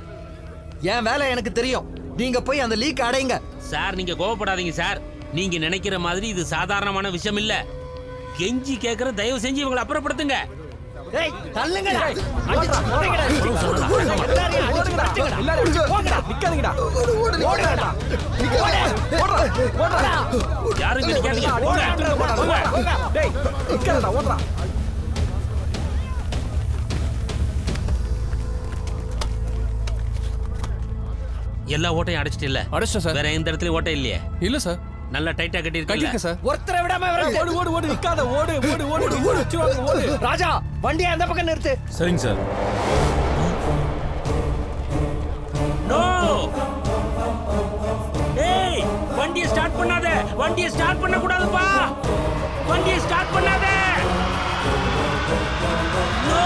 [SPEAKER 7] என் வேலை எனக்கு தெரியும். நீங்க போய் அந்த லீக் அடைங்க.
[SPEAKER 13] சார் நீங்க கோவப்படாதீங்க சார். நீங்க நினைக்கிற மாதிரி இது சாதாரணமான விஷயம் இல்ல. கெஞ்சி கேக்குற, தயவு செஞ்சு இவங்களை அப்புறப்படுத்துங்க.
[SPEAKER 7] ஏய் தள்ளுங்க.
[SPEAKER 13] யாரும் நிக்காதீங்க. எல்லா ஓட்டையும் அடைச்சிட்டு இல்ல?
[SPEAKER 15] அடைச்சிட்டேன் சார்.
[SPEAKER 13] வேற எந்த இடத்துலயும் ஓட்டை இல்லையே?
[SPEAKER 15] இல்ல சார்.
[SPEAKER 13] நல்லா டைட்டா கட்டியிருக்கீங்க
[SPEAKER 15] சார்.
[SPEAKER 16] ஒருத்தரை விடாம ஓடு ஓடு ஓடு நிக்காத ஓடு ஓடு ஓடு ஓடு ஓடு. ராஜா வண்டியை அந்த பக்கம் நிறுத்து.
[SPEAKER 17] சரிங்க சார்.
[SPEAKER 13] நோ ஏய் வண்டியை ஸ்டார்ட் பண்ணாத. வண்டியை ஸ்டார்ட் பண்ண கூடாதுப்பா. வண்டியை ஸ்டார்ட் பண்ணாத. நோ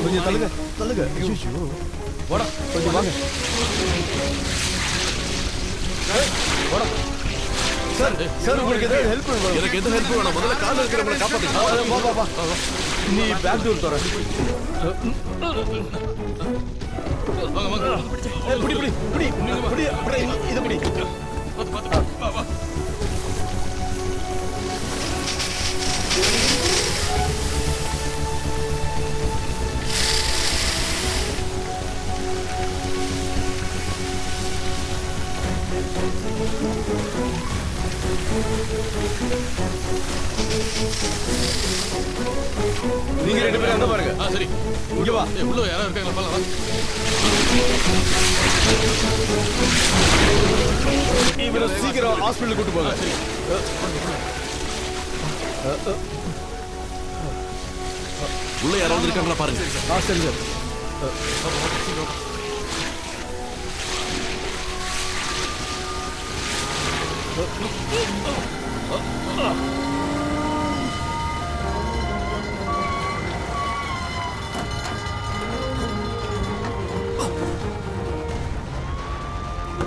[SPEAKER 5] கொஞ்சம் தள்ளுங்க தள்ளுங்க. போடா கொஞ்சம் வாங்க. சார் சார் உங்களுக்கு ஏதாவது ஹெல்ப் வேணும்?
[SPEAKER 8] எனக்கு எந்த ஹெல்ப் வேணும்? முதல்ல கால இருக்கிறவங்களை காப்பாத்துங்க.
[SPEAKER 5] வா வா வா. நீ பேக் டோர் தர.
[SPEAKER 1] வாங்க வாங்க.
[SPEAKER 5] புடி புடி புடி புடி புடி இது புடி.
[SPEAKER 1] வா வா.
[SPEAKER 5] நீங்க ரெண்டு பேரும் அங்க பாருங்க.
[SPEAKER 1] சரி
[SPEAKER 5] இங்க வா.
[SPEAKER 1] உள்ள யாரா இருக்காங்களா பாருங்க.
[SPEAKER 5] இவரை சீக்கிரம் ஹாஸ்பிடல் கூட்டி போங்க.
[SPEAKER 1] சரி.
[SPEAKER 8] உள்ள யாராவது இருக்காங்களா பாருங்க.
[SPEAKER 5] சரி sir.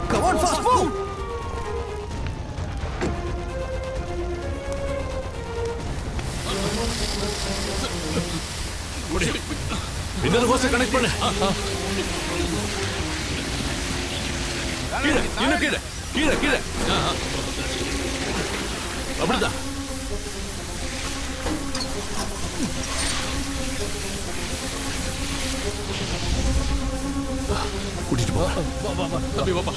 [SPEAKER 16] Come on, fast move.
[SPEAKER 8] இன்னொரு ஹோஸை கனெக்ட் பண்ணு. கீழே இன்னும் கீழே கீழே கீழே. அப்படிதான். கூட்டிட்டு போ.
[SPEAKER 1] வா வா வா. தம்பி வாப்பா.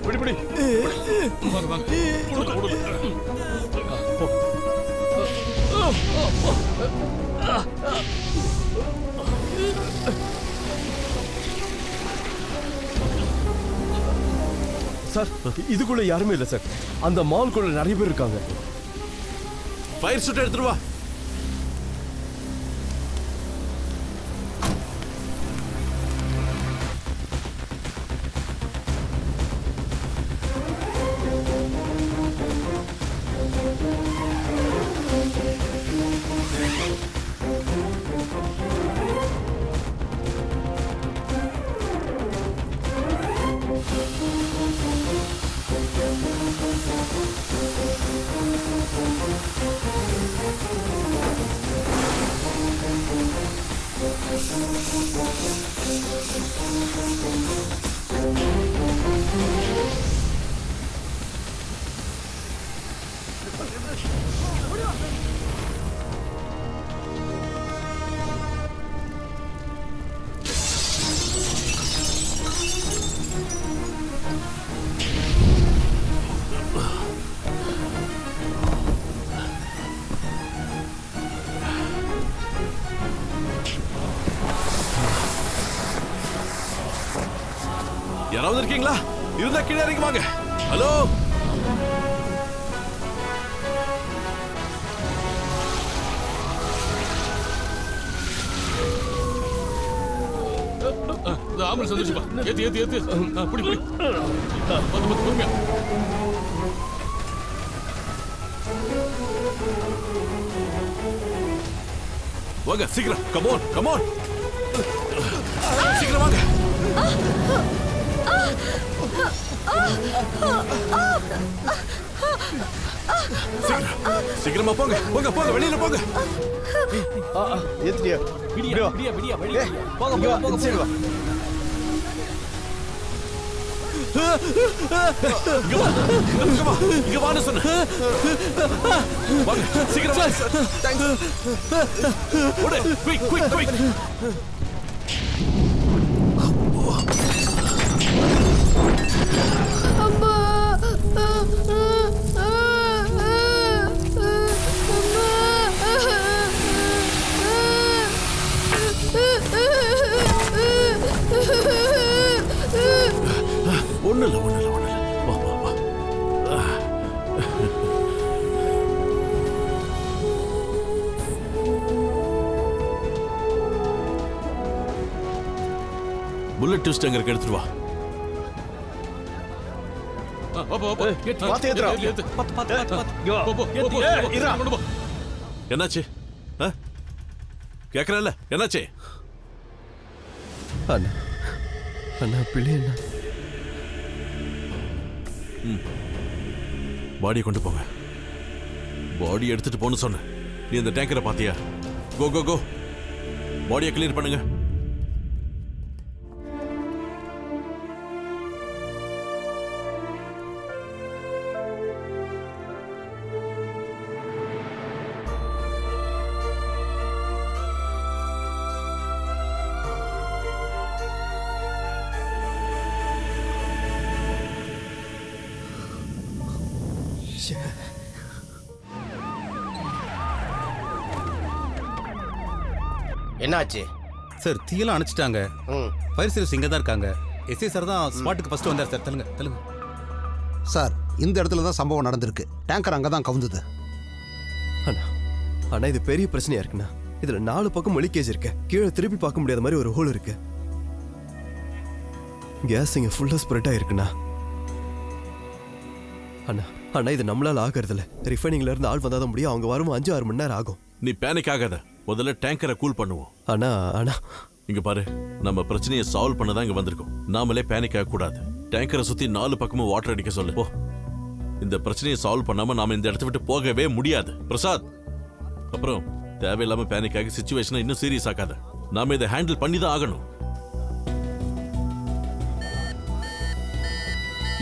[SPEAKER 5] பிடி பிடி
[SPEAKER 1] வாங்க வாங்க கொடுங்க கொடுங்க
[SPEAKER 5] சார் இதுக்குள்ள யாருமே இல்ல சார். அந்த மால்குள்ள நிறைய பேர் இருக்காங்க.
[SPEAKER 8] ஃபயர் சூட் எடுத்துட்டு வா. யாராவது இருக்கீங்களா? இருந்தா கீழே இறங்கி வாங்க. ஹலோ,
[SPEAKER 1] ஆம்புலன்ஸ் வந்துச்சுப்பா. ஏத்து ஏத்து ஏத்து. புடி புடி. வந்து வந்து பொறுமையா.
[SPEAKER 8] வாங்க சீக்கிரம். Come on come on. சீக்கிரம் வாங்க. சீக்கிரமா போங்க போங்க போங்க வெளியில போங்க.
[SPEAKER 5] ஏத்தியா
[SPEAKER 16] விடியா விடியா விடியா விடியா போங்க போங்க போங்க
[SPEAKER 5] சரி வா.
[SPEAKER 8] இங்க வான்னு சொன்னேன். வாங்க சீக்கிரம் வாங்க. தேங்க்ஸ். ஓடு குயிக் குயிக் குயிக்.
[SPEAKER 10] அம்மா
[SPEAKER 8] ஒண்ணு இல்ல ஒண்ணு இல்ல ஒண்ணு இல்ல. வா வா வா. புல்லட் ட்விஸ்ட் அங்க எடுத்துட்டு வா. என்னாச்சு? கேக்குறல என்னாச்சு?
[SPEAKER 11] அண்ணா அண்ணா பிள்ளை அண்ணா.
[SPEAKER 8] பாடியை கொண்டு போங்க. பாடி எடுத்துட்டு போன்னு சொன்ன. நீ இந்த டேங்கரை பாத்தியா? கோ கோ கோ. பாடியை கிளியர் பண்ணுங்க.
[SPEAKER 5] என்னாச்சு
[SPEAKER 9] சார்? தீயெல்லாம் அணைச்சிட்டாங்க. ஃபயர் சர்வீஸ் இங்கே தான் இருக்காங்க. எஸ்ஐ சார் தான் ஸ்பாட்டுக்கு ஃபர்ஸ்ட் வந்தார் சார். தள்ளுங்க தள்ளுங்க
[SPEAKER 14] சார். இந்த இடத்துல தான் சம்பவம் நடந்திருக்கு. டேங்கர் அங்கே தான் கவுந்தது.
[SPEAKER 11] அண்ணா அண்ணா இது பெரிய பிரச்சனையா இருக்குண்ணா. இதுல 4 பக்கம் லீக்கேஜ் இருக்கு. கீழே திருப்பி பார்க்க முடியாத மாதிரி ஒரு ஹோல் இருக்கு. கேஸ் இங்க ஃபுல்லா ஸ்ப்ரெட் ஆயிருக்குண்ணா. அண்ணா அண்ணா இது நம்மளால ஆகிறதுல. ரிஃபைனிங்ல இருந்து ஆள் வந்தாதான் முடியும். அவங்க வரும் 5-6 மணி நேரம் ஆகும்.
[SPEAKER 8] நீ பேனிக் ஆகாத. முதல்ல டேங்கரை கூல் பண்ணுவோம்.
[SPEAKER 11] அண்ணா அண்ணா
[SPEAKER 8] இங்க பாரு, நம்ம பிரச்சனையை சால்வ் பண்ண தான் இங்க வந்திருக்கோம். நாமளே பேனிக் ஆக கூடாது. டேங்கரை சுத்தி 4 பக்கமும் வாட்டர் அடிக்க சொல்லு. போ. இந்த பிரச்சனையை சால்வ் பண்ணாம நாம இந்த இடத்தை விட்டு போகவே முடியாது. பிரசாத், அப்புறம் தேவையில்லாம பேனிக் ஆகி சிச்சுவேஷனை இன்னும் சீரியஸ் ஆகாத. நாம இதை ஹேண்டில் பண்ணி தான் ஆகணும்.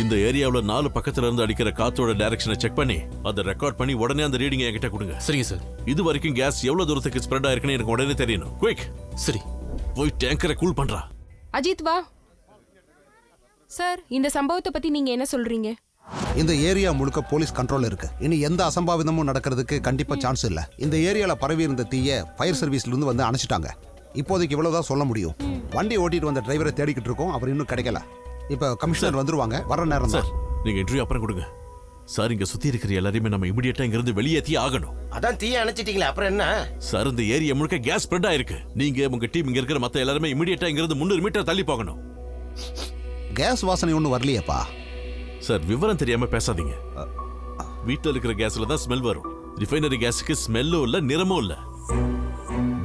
[SPEAKER 8] இந்த ஏரியாவில் 4 பக்கத்துல இருந்து அடிக்கிற காத்தோட டைரக்ஷனை செக் பண்ணி அதை ரெக்கார்ட் பண்ணி உடனே அந்த ரீடிங் என்கிட்ட கொடுங்க.
[SPEAKER 1] சரிங்க சார்.
[SPEAKER 8] இது வரைக்கும் கேஸ் எவ்வளவு தூரத்துக்கு ஸ்ப்ரெட் ஆயிருக்குன்னு எனக்கு உடனே தெரியணும். குயிக்.
[SPEAKER 1] சரி.
[SPEAKER 8] போய் டேங்கரை கூல் பண்றா.
[SPEAKER 12] அஜித் வா. சார், இந்த சம்பவத்தை பத்தி நீங்க என்ன சொல்றீங்க?
[SPEAKER 14] இந்த ஏரியா முழுக்க போலீஸ் கண்ட்ரோல் இருக்கு. இனி எந்த அசம்பாவிதமும் நடக்கிறதுக்கு கண்டிப்பா சான்ஸ் இல்ல. இந்த ஏரியால பரவி இருந்த தீய ஃபயர் சர்வீஸ்ல இருந்து வந்து அணைச்சிட்டாங்க. இப்போதைக்கு இவ்வளவுதான் சொல்ல முடியும். வண்டி ஓட்டிட்டு வந்த டிரைவரை தேடிக்கிட்டு இருக்கோம். அவர் இன்னும் கிடைக்கல. இப்ப கமிஷனர் வந்துருவாங்க. வர நேரம்
[SPEAKER 8] சார், நீங்க இன்டர்வியூ அப்புறம் கொடுங்க. சார், இங்க சுத்தி இருக்கிற எல்லாரையுமே நம்ம இமிடியேட்டா இங்க இருந்து வெளியேத்தி ஆகணும்.
[SPEAKER 5] அதான் தீய அணைச்சிட்டீங்களா, அப்புறம் என்ன?
[SPEAKER 8] சார், இந்த ஏரியா முழுக்க கேஸ் ஸ்ப்ரெட் ஆயிருக்கு. நீங்க உங்க டீம் இங்க இருக்கிற மத்த எல்லாருமே இமிடியேட்டா இங்க இருந்து 300 மீட்டர் தள்ளி போகணும்.
[SPEAKER 14] கேஸ் வாசனை ஒன்றும் வரலையேப்பா.
[SPEAKER 8] சார், விவரம் தெரியாம பேசாதீங்க. வீட்டில் இருக்கிற கேஸ்ல தான் ஸ்மெல் வரும். ரிஃபைனரி கேஸுக்கு ஸ்மெல்லும் இல்ல, நிறமும் இல்ல.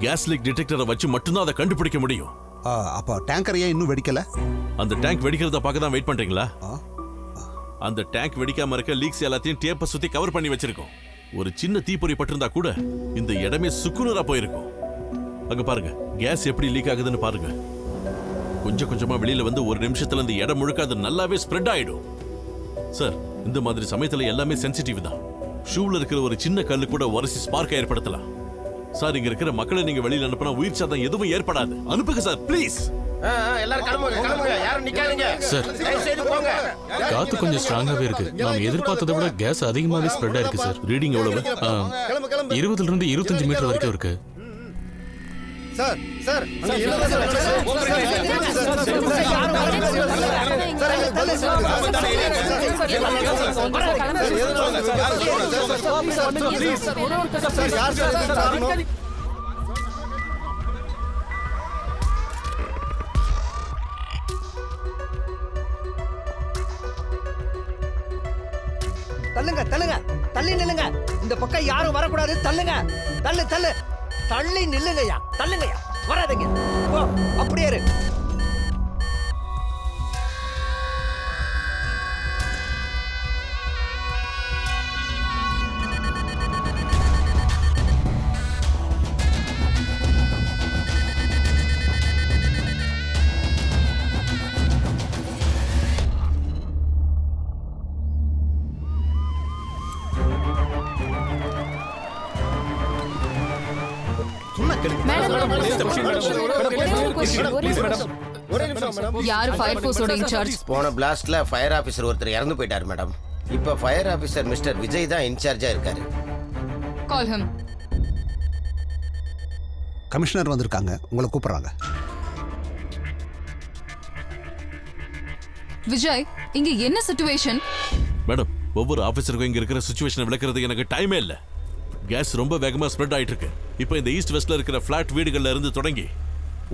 [SPEAKER 8] கேஸ் லீக் டிடெக்டரை வச்சு மட்டும்தான் அதை கண்டுபிடிக்க முடியும்.
[SPEAKER 14] அப்ப டேங்கர் ஏன் இன்னும் வெடிக்கல?
[SPEAKER 8] அந்த டேங்க் வெடிக்கிறத பார்க்க தான் வெயிட் பண்றீங்களா? அந்த டேங்க் வெடிக்காம இருக்க லீக்ஸ் எல்லாத்தையும் டேப்பை சுத்தி கவர் பண்ணி வச்சிருக்கோம். ஒரு சின்ன தீப்பொறி பட்டிருந்தா கூட இந்த இடமே சுக்குநூறா போயிருக்கும். அங்க பாருங்க, கேஸ் எப்படி லீக் ஆகுதுன்னு பாருங்க. கொஞ்சம் கொஞ்சமா வெளியில வந்து ஒரு நிமிஷத்துல இந்த இடம் முழுக்க அது நல்லாவே ஸ்ப்ரெட் ஆயிடும். சார், இந்த மாதிரி சமயத்துல எல்லாமே சென்சிட்டிவ் தான். ஷூல இருக்கிற ஒரு சின்ன கல்லு கூட உரசி ஸ்பார்க் ஏற்படுத்தலாம். சார், இங்க இருக்கிற மக்களை நீங்க வெளியில அனுப்புனா உயிர் சேதம் எதுவும் ஏற்படாது. அனுப்புங்க சார், ப்ளீஸ்.
[SPEAKER 5] எல்லாரும் கிளம்புங்க, யாரும் நிக்காதீங்க
[SPEAKER 1] சார்,
[SPEAKER 5] போங்க.
[SPEAKER 1] காத்து கொஞ்சம் ஸ்ட்ராங்காவே இருக்கு. நாம் எதிர்பார்த்ததை விட கேஸ் அதிகமாவே ஸ்ப்ரெட் ஆயிருக்கு சார்.
[SPEAKER 8] ரீடிங் எவ்வளவு?
[SPEAKER 1] 20 ல இருந்து 25 மீட்டர் வரைக்கும் இருக்கு.
[SPEAKER 5] சார் சார்
[SPEAKER 7] தள்ளுங்க தள்ளுங்க, தள்ளி நில்லுங்க. இந்த பக்கம் யாரும் வரக்கூடாது. தள்ளுங்க, தள்ளு தள்ளு, தள்ளி நில்லுங்கய்யா, தள்ளுங்கய்யா, வராதீங்க. ஓ, அப்படியே இரு.
[SPEAKER 17] யாரு ஃபயர் ஃபோர்ஸோட இன்சார்ஜ்?
[SPEAKER 5] போன பிளாஸ்ட்ல ஃபயர் ஆபீசர் ஒருத்தர் இறந்து போயிட்டார் மேடம். இப்ப ஃபயர் ஆபீசர் மிஸ்டர் விஜய் தான் இன்சார்ஜா இருக்காரு.
[SPEAKER 17] Call him.
[SPEAKER 14] கமிஷனர் வந்திருக்காங்க, உங்களை கூப்பிடுறாங்க.
[SPEAKER 17] விஜய், இங்க என்ன சிச்சுவேஷன்?
[SPEAKER 8] மேடம், ஒவ்வொரு ஆபீசருக்கும் இங்க இருக்கிற சிச்சுவேஷனை விளக்குறதுக்கு எனக்கு டைமே இல்ல. கேஸ் ரொம்ப வேகமா ஸ்ப்ரெட் ஆயிட்டு இருக்கு. இப்போ இந்த ஈஸ்ட் வெஸ்ட்ல இருக்கிற பிளாட் வீடுகள்ல இருந்து தொடங்கி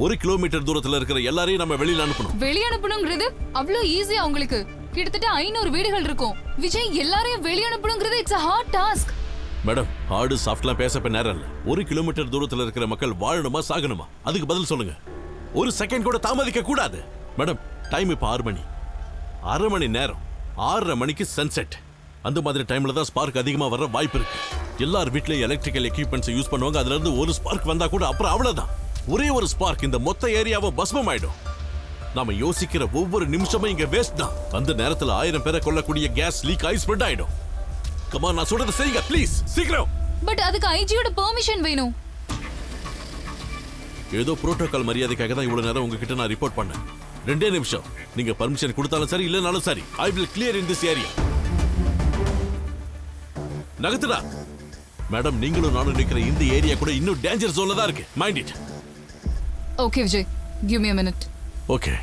[SPEAKER 8] 1 கிலோமீட்டர் தூரத்துல இருக்கிற எல்லாரையும் நம்ம வெளியில அனுப்பணும்.
[SPEAKER 17] வெளிய அனுப்பணும்ங்கிறது அவ்வளவு ஈஸியா உங்களுக்கு? கிட்டத்தட்ட 500 வீடுகள் இருக்கும். விஜய், எல்லாரையும் வெளிய அனுப்பணும்ங்கிறது it's a hard task.
[SPEAKER 8] Madam, hard சாஃப்ட்லாம் பேசப்ப நேரம் இல்ல. 1 கிலோமீட்டர் தூரத்துல இருக்கிற மக்கள் வாழணுமா சாகணுமா, அதுக்கு பதில் சொல்லுங்க. ஒரு செகண்ட் கூட தாமதிக்க கூடாது. மேடம், டைம் இப்ப 6 மணி. 1/2 மணி நேரம், 6:30 மணிக்கு சன்செட். அந்த மாதிரி டைம்ல தான் ஸ்பார்க் அதிகமா வர வாய்ப்பு இருக்கு. எல்லார் வீட்லயும் எலக்ட்ரிக்கல் எக்யூப்மெண்ட்ஸ் யூஸ் பண்ணுவாங்க. அதுல இருந்து ஒரு ஸ்பார்க் வந்தா கூட அப்புறம் அவ்வளவுதான். ஒரே ஒரு ஸ்பார்க் இந்த மொத்த ஏரியாவை பஸ்மம் ஆயிடும். நாம யோசிக்கிற ஒவ்வொரு நிமிஷமும் இங்க வேஸ்ட் தான். அந்த நேரத்துல 1000 பேரை கொல்லக்கூடிய கேஸ் லீக் ஆகி ஸ்ப்ரெட் ஆயிடும். கமா, நான் சொல்றத செய்யுங்க ப்ளீஸ், சீக்கிரம்.
[SPEAKER 17] பட் அதுக்கு ஐஜியோட பெர்மிஷன் வேணும்.
[SPEAKER 8] ஏதோ புரோட்டோகால் மரியாதைக்காக தான் இவ்வளவு நேரம் உங்ககிட்ட நான் ரிப்போர்ட் பண்ணேன். 2 நிமிஷம். நீங்க பர்மிஷன் கொடுத்தாலும் சரி, இல்லனாலும் சரி, I will clear in this area. நகத்துடா. மேடம், நீங்களும் நானும் நிக்கிற இந்த ஏரியா கூட இன்னும் டேஞ்சர் ஜோன்ல தான் இருக்கு. Mind it.
[SPEAKER 17] Okay Vijay, give me a minute.
[SPEAKER 8] Okay.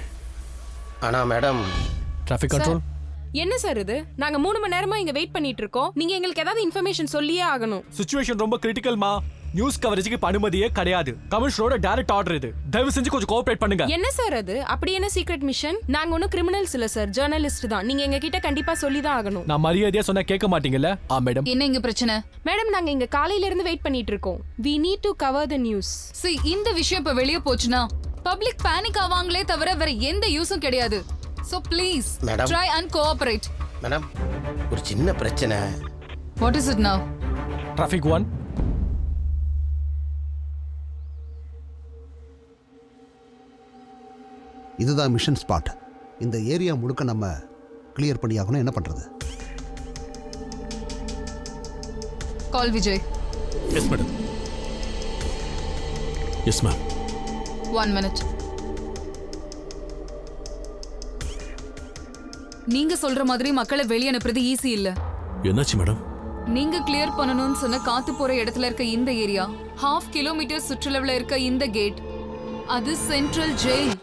[SPEAKER 5] ஆனா மேடம்,
[SPEAKER 15] டிராஃபிக் கண்ட்ரோல்.
[SPEAKER 12] என்ன சார் இது? நாங்க 3 மணி நேரமா இங்க வெயிட் பண்ணிட்டு இருக்கோம். நீங்க எங்களுக்கு ஏதாவது இன்ஃபர்மேஷன் சொல்லியே ஆகணும்.
[SPEAKER 15] சிச்சுவேஷன் ரொம்ப கிரிட்டிக்கல்மா. நியூஸ் கவரேஜ்க்கு அனுமதியே கிடையாது. கமிஷனரோட டைரக்ட் ஆர்டர் இது. தயவு செஞ்சு கொஞ்சம் கோஆபரேட் பண்ணுங்க.
[SPEAKER 12] என்ன சார் அது? அப்படி என்ன சீக்ரெட் மிஷன்? நாங்க ஒன்னும் கிரிமினல்ஸ் இல்ல சார், ஜர்னலிஸ்ட் தான். நீங்க எங்க கிட்ட கண்டிப்பா சொல்லி தான் ஆகணும்.
[SPEAKER 15] நான் மரியாதையா சொன்னா கேட்க மாட்டீங்கல்ல? மேடம்.
[SPEAKER 17] என்ன இங்க பிரச்சனை?
[SPEAKER 12] மேடம், நாங்க இங்க காலையில இருந்து வெயிட் பண்ணிட்டு இருக்கோம். we need to cover the news.
[SPEAKER 17] See, இந்த விஷயம் இப்ப வெளிய போச்சுனா பப்ளிக் பேனிக் ஆவாங்களே தவிர வேற எந்த யூஸும் கிடையாது. So please
[SPEAKER 5] Madam.
[SPEAKER 17] try and cooperate.
[SPEAKER 5] Madam, ஒரு சின்ன பிரச்சனை.
[SPEAKER 17] What is it now?
[SPEAKER 15] Traffic 1.
[SPEAKER 14] இதுதான் மிஷன் ஸ்பாட். இந்த ஏரியா முழுக்க நம்ம கிளியர் பண்ணி ஆகணும். என்ன பண்றது?
[SPEAKER 17] Call Vijay.
[SPEAKER 8] Yes madam. Yes ma'am.
[SPEAKER 17] 1 minute. நீங்க சொல்ற மாதிரி மக்களை வெளியே அனுப்புறது ஈஸி இல்ல.
[SPEAKER 8] என்னாச்சு மேடம்?
[SPEAKER 17] நீங்க கிளியர் பண்ணணும்னு சொன்ன காத்து போற இடத்துல இருக்க இந்த ஏரியா, 1/2 கிலோமீட்டர் சுற்றளவுல இருக்க இந்த கேட், அது சென்ட்ரல் ஜெயில்.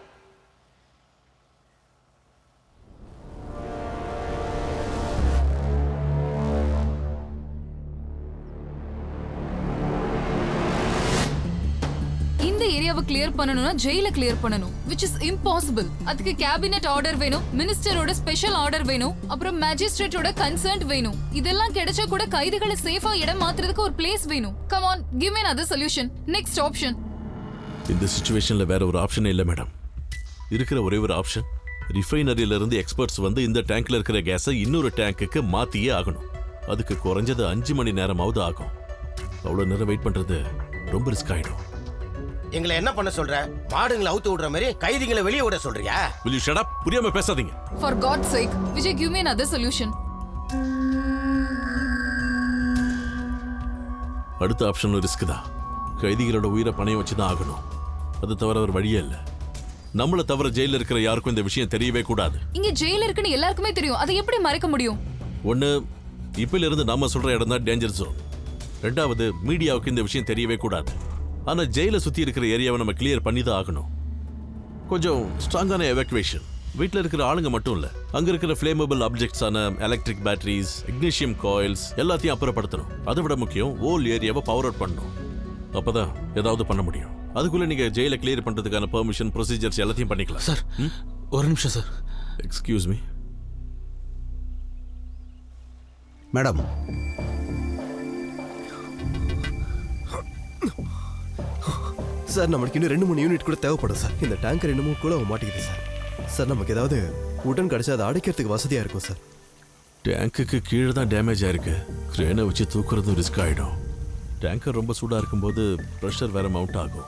[SPEAKER 17] இந்த ஏரியாவை கிளியர் பண்ணனும்னா ஜெயில கிளியர் பண்ணனும், which is impossible. அதுக்கு கேபினட் ஆர்டர் வேணும், மினிஸ்டரோட ஸ்பெஷல் ஆர்டர் வேணும், அப்புறம் மேஜிஸ்ட்ரேட்டோட கன்சர்ன் வேணும். இதெல்லாம் கிடைச்சா கூட கைதிகளை சேஃபா இடம் மாத்துறதுக்கு ஒரு பிளேஸ் வேணும். Come on, give me another solution. Next option.
[SPEAKER 8] இந்த சிச்சுவேஷன்ல வேற ஒரு ஆப்ஷனே இல்ல மேடம். இருக்கிற ஒரே ஒரு ஆப்ஷன், ரிஃபைனரியில இருந்து எக்ஸ்பர்ட்ஸ் வந்து இந்த டேங்க்ல இருக்கிற கேஸை இன்னொரு டேங்குக்கு மாத்தியே ஆகணும். அதுக்கு குறைஞ்சது 5 மணி நேரமாவது ஆகும். அவ்வளவு நேரம் வெயிட் பண்றது ரொம்ப ரிஸ்க் ஆயிடும்.
[SPEAKER 5] எங்களை என்ன பண்ண சொல்ற? மாடுங்களை அவுத்து விடுற மாதிரி கைதிகளை வெளியே விட சொல்றியா?
[SPEAKER 8] Will you shut up? புரியாம பேசாதீங்க.
[SPEAKER 17] For God's sake, Vijay, give me another solution.
[SPEAKER 8] அடுத்த ஆப்ஷனும் ரிஸ்க் தான். கைதிகளோட உயிரை பணையம் வச்சு தான் ஆகணும். அது தவிர ஒரு வழியே இல்லை. நம்மளை தவிர ஜெயில இருக்கிற யாருக்கும் இந்த விஷயம் தெரியவே கூடாது.
[SPEAKER 17] இங்க ஜெயில இருக்குன்னு எல்லாருக்குமே தெரியும். அதை எப்படி மறைக்க முடியும்?
[SPEAKER 8] ஒண்ணு, இப்பல இருந்து நாம சொல்ற இடம் தான் டேஞ்சர் ஜோன். ரெண்டாவது, மீடியாவுக்கு இந்த விஷயம் தெரியவே கூடாது. ஆனா ஜெயில சுத்தி இருக்கிற ஏரியாவை நம்ம கிளியர் பண்ணி தான் ஆகணும். கொஞ்சம் ஸ்ட்ராங்கான எவாக்குவேஷன். வீட்டில் இருக்கிற ஆளுங்க மட்டும் இல்ல, அங்க இருக்கிற ஃபிளேமபிள் ஆப்ஜெக்ட்ஸான எலக்ட்ரிக் பேட்டரிஸ், இக்னிஷியம் காயில்ஸ் எல்லாத்தையும் அப்புறப்படுத்தணும். அதை விட முக்கியம், ஓல் ஏரியாவை பவர் அவுட் பண்ணணும். அப்பதான் ஏதாவது பண்ண முடியும். அதுக்குள்ள நீங்க ஜெயில கிளியர் பண்றதுக்கான பெர்மிஷன், ப்ரொசீஜர்ஸ் எல்லாத்தையும் பண்ணிக்கலாம்.
[SPEAKER 1] சார், ஒரு நிமிஷம் sir.
[SPEAKER 8] Excuse me
[SPEAKER 14] madam.
[SPEAKER 11] Sir, நமக்கு இன்னும் 2-3 யூனிட் கூட தேவைப்படும் சார். இந்த டேங்கர் இன்னமும் கூட மாட்டேங்குது சார். சார், நமக்கு ஏதாவது உடன் கிடைச்சா அதை அடைக்கிறதுக்கு வசதியா இருக்கும் சார்.
[SPEAKER 8] டேங்குக்கு கீழே தான் டேமேஜ் ஆயிருக்கு. கிரேனை வச்சு தூக்குறதும் ரிஸ்க் ஆயிடும். டேங்கர் ரொம்ப சூடா இருக்கும்போது ப்ரெஷர் வேற மவுண்ட் ஆகும்.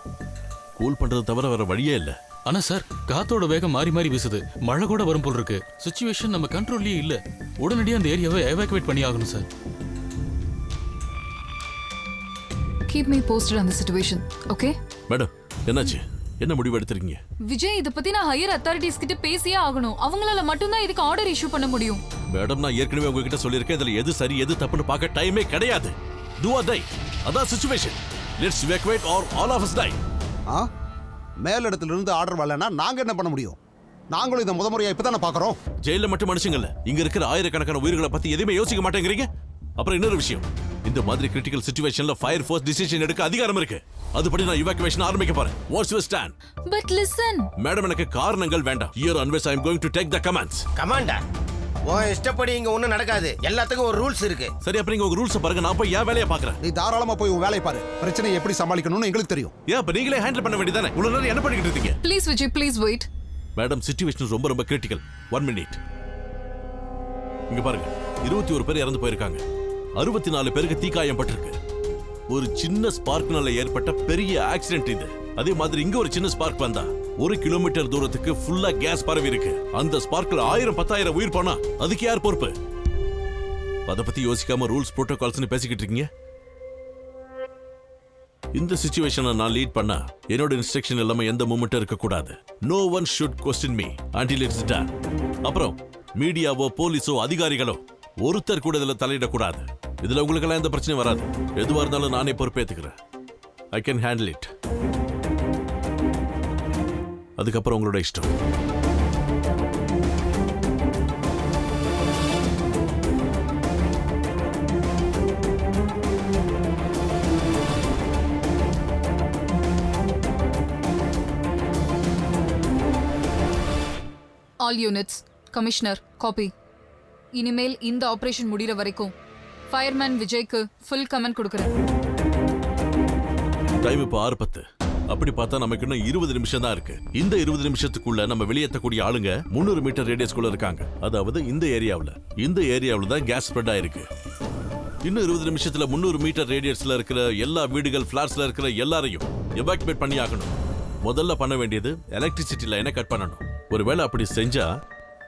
[SPEAKER 8] கூல் பண்றது தவிர வேற வழியே இல்லை.
[SPEAKER 1] ஆனா சார், காத்தோட வேகம் மாறி மாறி வீசுது. மழை கூட வரும் போல் இருக்கு. சிச்சுவேஷன் நம்ம கண்ட்ரோல்லயே இல்ல. உடனடியாக அந்த ஏரியாவை எவாக்குவேட் பண்ணி ஆகணும் sir.
[SPEAKER 17] Keep me posted on the situation, okay?
[SPEAKER 8] Madam, என்னாச்சு? என்ன முடிவு எடுத்துறீங்க?
[SPEAKER 17] விஜய், இத பத்தி நான் ஹையர் அத்தாரிட்டிஸ் கிட்ட பேசியே ஆகணும். அவங்களால மட்டும் தான் இதுக்கு ஆர்டர் இஷ்யூ பண்ண முடியும்.
[SPEAKER 8] மேடம், நான் ஏற்கனவே உங்ககிட்ட சொல்லியிருக்கேன், இதுல எது சரி எது தப்புன்னு பார்க்க டைமே கிடையாது. Do or die. அதான் situation. Let's evacuate or all of us die.
[SPEAKER 14] மேலிடத்துல இருந்து ஆர்டர் வரலன்னா நாங்க என்ன பண்ண முடியும்? நாங்களும் இதை முறையா இப்பதானே பாக்குறோம்.
[SPEAKER 8] ஜெயில மட்டும் மனுஷங்கல்ல, இங்க இருக்கிற ஆயிரக்கணக்கான உயிர்களை பத்தி எதுவுமே யோசிக்க மாட்டேங்கிறீங்க. அப்புறம் இன்னொரு விஷயம், இந்த மாதிரி கிரிட்டிக்கல் சிச்சுவேஷன்ல ஃபயர் ஃபோர்ஸ் டிசிஷன் எடுக்க அதிகாரம் இருக்கு. அதுபடி நான் இவாக்குவேஷன் ஆரம்பிக்க போறேன். What's your stand?
[SPEAKER 17] But listen.
[SPEAKER 8] Madam, எனக்கு காரணங்கள் வேண்டாம். Here unless I am going to take the commands.
[SPEAKER 5] Commander, உன் இஷ்டப்படி இங்க ஒண்ணும் நடக்காது. எல்லாத்துக்கும் ஒரு ரூல்ஸ் இருக்கு.
[SPEAKER 8] சரி, அப்ப நீங்க உங்க ரூல்ஸ் பாருங்க. நான் போய் என் வேலையை பாக்குறேன்.
[SPEAKER 14] நீ தாராளமா போய் உன் வேலையை பாரு. பிரச்சனையை எப்படி சமாளிக்கணும்னு எங்களுக்கு தெரியும்.
[SPEAKER 8] ஏன் அப்ப நீங்களே ஹேண்டில் பண்ண வேண்டியதானே? இவ்வளவு நேரம் என்ன பண்ணிக்கிட்டு இருக்கீங்க?
[SPEAKER 17] Please Vijay, please wait.
[SPEAKER 8] Madam, situation ரொம்ப ரொம்ப கிரிட்டிக்கல். 1 minute. இங்க பாருங்க, 21 பேர் இறந்து போயிருக்காங்க. 64 பேருக்கு தீக்காயம் பட்டிருக்கு. ஒரு சின்ன ஸ்பார்க்னால ஏற்பட்ட பெரிய ஆக்சிடென்ட் இது. அதே மாதிரி இங்க ஒரு சின்ன ஸ்பார்க் வந்தா 1 கிலோமீட்டர் தூரத்துக்கு ஃபுல்லா கேஸ் பரவி இருக்கு. அந்த ஸ்பார்க்ல 1000-10,000 உயிர் போனா அதுக்கு யார் பொறுப்பு? அத பத்தி யோசிக்காம ரூல்ஸ் புரோட்டோகால்ஸ்னு பேசிக்கிட்டு இருக்கீங்க. இந்த சிச்சுவேஷனை நான் லீட் பண்ணா என்னோட இன்ஸ்ட்ரக்ஷன் எல்லாமே எந்த மூமெண்ட்டும் இருக்க கூடாது. No one should question me until it's done. அப்புறம் மீடியாவோ போலீஸோ அதிகாரிகளோ ஒருத்தர் கூட இதுல தலையிடக்கூடாது. இதுல உங்களுக்கு எல்லாம் எந்த பிரச்சனையும் வராது. எதுவா இருந்தாலும் நானே பொறுப்பேத்துக்கிறேன். I can handle it. அதுக்கப்புறம் உங்களோட இஷ்டம்.
[SPEAKER 17] All units, Commissioner, copy. இனிமேல் இந்த ஆபரேஷன் முடிகிற வரைக்கும் ஃபயர்மேன் விஜய்க்கு ஃபுல் கமெண்ட் கொடுக்குறேன்.
[SPEAKER 8] டைம் இப்போ 6:10. அப்படி பார்த்தா நமக்கு இன்னும் 20 நிமிஷம் தான் இருக்கு. இந்த 20 நிமிஷத்துக்குள்ள நம்ம வெளியேற்றக்கூடிய ஆளுங்க 300 மீட்டர் ரேடியஸ்குள்ள இருக்காங்க. அதாவது இந்த ஏரியாவுல தான் கேஸ் ஸ்ப்ரெட் ஆயிருக்கு. இன்னும் 20 நிமிஷத்துல 300 மீட்டர் ரேடியஸ்ல இருக்கிற எல்லா வீடுகள், ஃபிளாட்ஸ்ல இருக்கிற எல்லாரையும் எவாக்குவேட் பண்ணி ஆகணும். முதல்ல பண்ண வேண்டியது எலக்ட்ரிசிட்டி லைனை கட் பண்ணணும். ஒருவேளை அப்படி செஞ்சா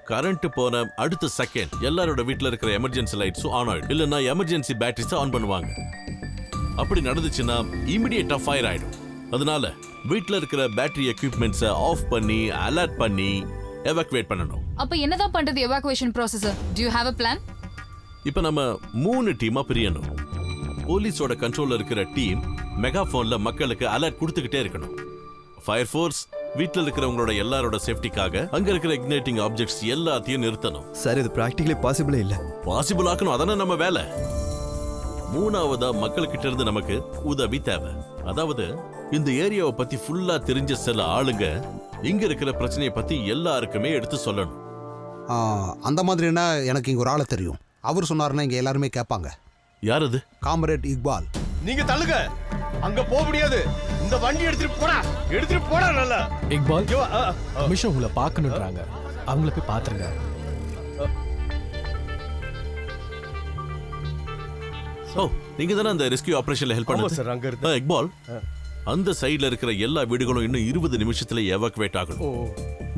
[SPEAKER 8] கரண்ட் போன அடுத்த செகண்ட் எல்லாரோட வீட்டில் இருக்கிற எமர்ஜென்சி லைட்ஸும் ஆன் ஆயிடும். இல்லைன்னா எமர்ஜென்சி பேட்டரிஸை ஆன் பண்ணுவாங்க. அப்படி நடந்துச்சுன்னா இமிடியேட்டா ஃபயர் ஆயிடும். அதனால வீட்டில் இருக்கிற பேட்டரி எக்யூப்மெண்ட்ஸை ஆஃப் பண்ணி அலர்ட் பண்ணி எவாக்குவேட் பண்ணணும்.
[SPEAKER 17] அப்ப என்னதான் பண்றது evacuation process? To you have a plan?
[SPEAKER 8] இப்ப நம்ம 3 டீமா பிரியணும். போலீஸோட கண்ட்ரோல்ல இருக்கிற டீம் மெகாஃபோன்ல மக்களுக்கு அலர்ட் கொடுத்துக்கிட்டே இருக்கணும். ஃபயர் ஃபோர்ஸ் வீட்ல இருக்கிறவங்களோட எல்லாரோட சேஃப்டிக்காக அங்க இருக்கிற இக்னைட்டிங் ஆப்ஜெக்ட்ஸ் எல்லாத்தையும் நிறுத்தணும்.
[SPEAKER 11] சார் இது பிராக்டிகலி பாசிபிளே இல்ல.
[SPEAKER 8] பாசிபிள் ஆக்கணும், அதானே நம்ம வேலை. மூணாவதா மக்கள்கிட்ட இருந்து நமக்கு உதவி தேவை. அதாவது இந்த ஏரியாவை பத்தி ஃபுல்லா தெரிஞ்ச சில ஆளுங்க இங்க இருக்கிற பிரச்சனையை பத்தி எல்லாருக்குமே எடுத்து சொல்லணும்.
[SPEAKER 14] அந்த மாதிரினா எனக்கு இங்க ஒரு ஆளை தெரியும். அவர் சொன்னாருன்னா இங்க எல்லாருமே கேட்பாங்க.
[SPEAKER 8] யார் அது?
[SPEAKER 14] காம்ரேட் இக்பால்.
[SPEAKER 5] நீங்க தள்ளுங்க, அங்க போக முடியாது. இந்த வண்டி எடுத்துட்டு போடா நல்லா.
[SPEAKER 15] இக்பால் மிஷன் உங்களை பார்க்கணுன்றாங்க, அவங்கள போய் பாத்துருங்க.
[SPEAKER 8] ஓ, நீங்க தானே அந்த ரெஸ்கியூ ஆபரேஷன்ல ஹெல்ப் பண்ணது?
[SPEAKER 5] சார் அங்க இருந்து.
[SPEAKER 8] இக்பால், அந்த சைடுல இருக்கிற எல்லா வீடுகளும் இன்னும் 20 நிமிஷத்துல எவாக்குவேட் ஆகணும்.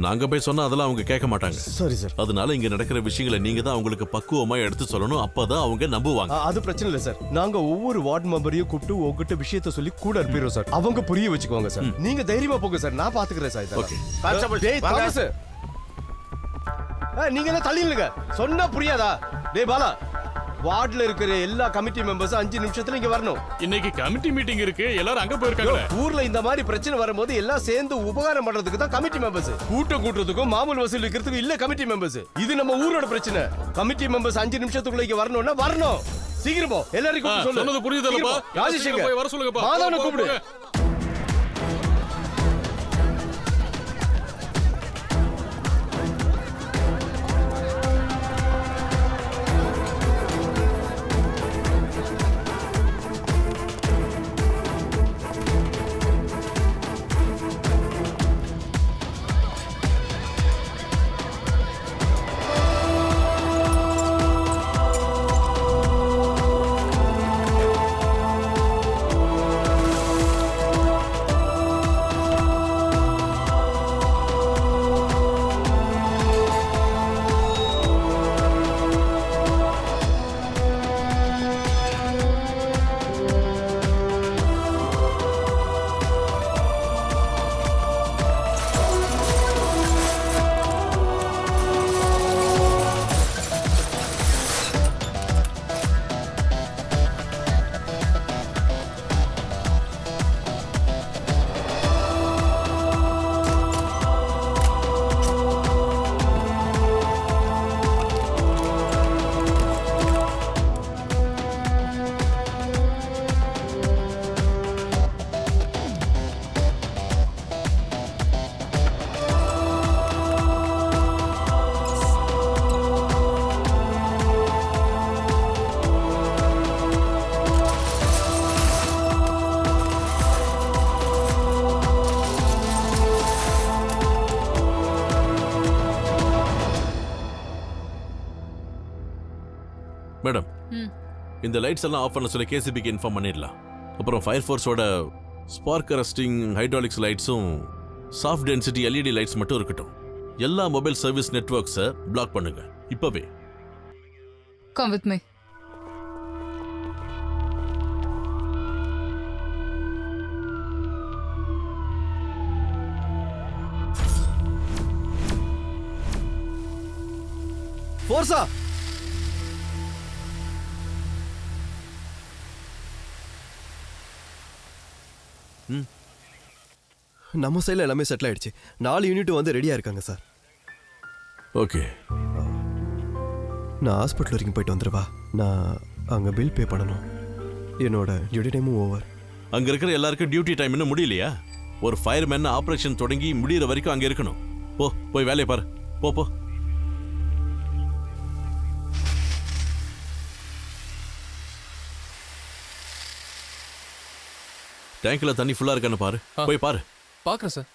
[SPEAKER 8] நாங்க போய் சொன்னா அதெல்லாம் அவங்க கேட்க மாட்டாங்க.
[SPEAKER 5] சரி சார்.
[SPEAKER 8] அதனால இங்க நடக்கிற விஷயங்களை நீங்க தான் அவங்களுக்கு பக்குவமா எடுத்து சொல்லணும். அப்பதான் அவங்க நம்புவாங்க.
[SPEAKER 5] அது பிரச்சனை இல்ல சார். நாங்க ஒவ்வொரு வார்டு மெம்பரையும் கூப்பிட்டு உங்ககிட்ட விஷயத்தை சொல்லி கூட அனுப்பிடுறோம் சார். அவங்க புரிய வச்சுக்குவாங்க சார். நீங்க தைரியமா போங்க சார், நான் பாத்துக்கிறேன் சார்.
[SPEAKER 8] ஓகே.
[SPEAKER 5] நீங்க என்ன தள்ளிடுங்க, சொன்னா புரியாதா? டேய் பாலா, வார்டுல இருக்கிற எல்லா கமிட்டி மெம்பர்ஸ் 5 நிமிஷத்துல இங்க வரணும்.
[SPEAKER 1] இன்னைக்கு கமிட்டி மீட்டிங் இருக்கு, எல்லாரும் அங்க போயிருக்காங்க.
[SPEAKER 5] ஊர்ல இந்த மாதிரி பிரச்சனை வரும்போது எல்லாம் சேர்ந்து உபகாரம் பண்றதுக்கு தான் கமிட்டி மெம்பர்ஸ். கூட்டுறதுக்கும் மாமூல் வசூல் இருக்கிறதுக்கும் இல்ல கமிட்டி மெம்பர்ஸ். இது நம்ம ஊரோட பிரச்சனை. கமிட்டி மெம்பர்ஸ் 5 நிமிஷத்துக்குள்ள இங்க வரணும்னா வரணும். சீக்கிரமா எல்லாரையும் கூப்பிட்டு சொல்லு.
[SPEAKER 1] சொன்னது புரியுதுலப்பா?
[SPEAKER 5] ராஜேஷ்
[SPEAKER 1] போய் வர சொல்லுங்கப்பா.
[SPEAKER 5] மாதவனை கூப்பிடு.
[SPEAKER 8] மேடம், இந்த லைட்ஸ் எல்லாம் ஆஃப் பண்ண சொல்லி கேசிபிக்கு இன்ஃபார்ம் பண்ணிடலாம். அப்புறம் ஃபயர் ஃபோர்ஸோட ஸ்பார்க் அரெஸ்டிங் ஹைட்ராலிக்ஸ் லைட்ஸும் சாஃப்ட் டென்சிட்டி எல்இடி லைட்ஸ் மட்டும் இருக்கட்டும். எல்லா மொபைல் சர்வீஸ் நெட்வொர்க்ஸை பிளாக் பண்ணுங்க இப்பவே.
[SPEAKER 17] Come with me.
[SPEAKER 5] போர்ஸா,
[SPEAKER 11] நம்ம சைடில் எல்லாமே செட்டில் ஆயிடுச்சு. 4 யூனிட் வந்து ரெடியாக இருக்காங்க சார்.
[SPEAKER 8] ஓகே,
[SPEAKER 11] நான் ஹாஸ்பிட்டல் வரைக்கும் போயிட்டு வந்துடுவா. நான் அங்கே பில் பே பண்ணணும். என்னோட டியூட்டி டைமும் ஓவர்.
[SPEAKER 8] அங்கே இருக்கிற எல்லாருக்கும் டியூட்டி டைம் இன்னும் முடியலையா? ஒரு ஃபயர்மேன் ஆப்ரேஷன் தொடங்கி முடிகிற வரைக்கும் அங்கே இருக்கணும். போய் வேலையை பாரு. போ. டேங்க்ல தண்ணி ஃபுல்லா இருக்கான்னு பாரு. போய் பாரு.
[SPEAKER 16] பாக்குறேன் சார்.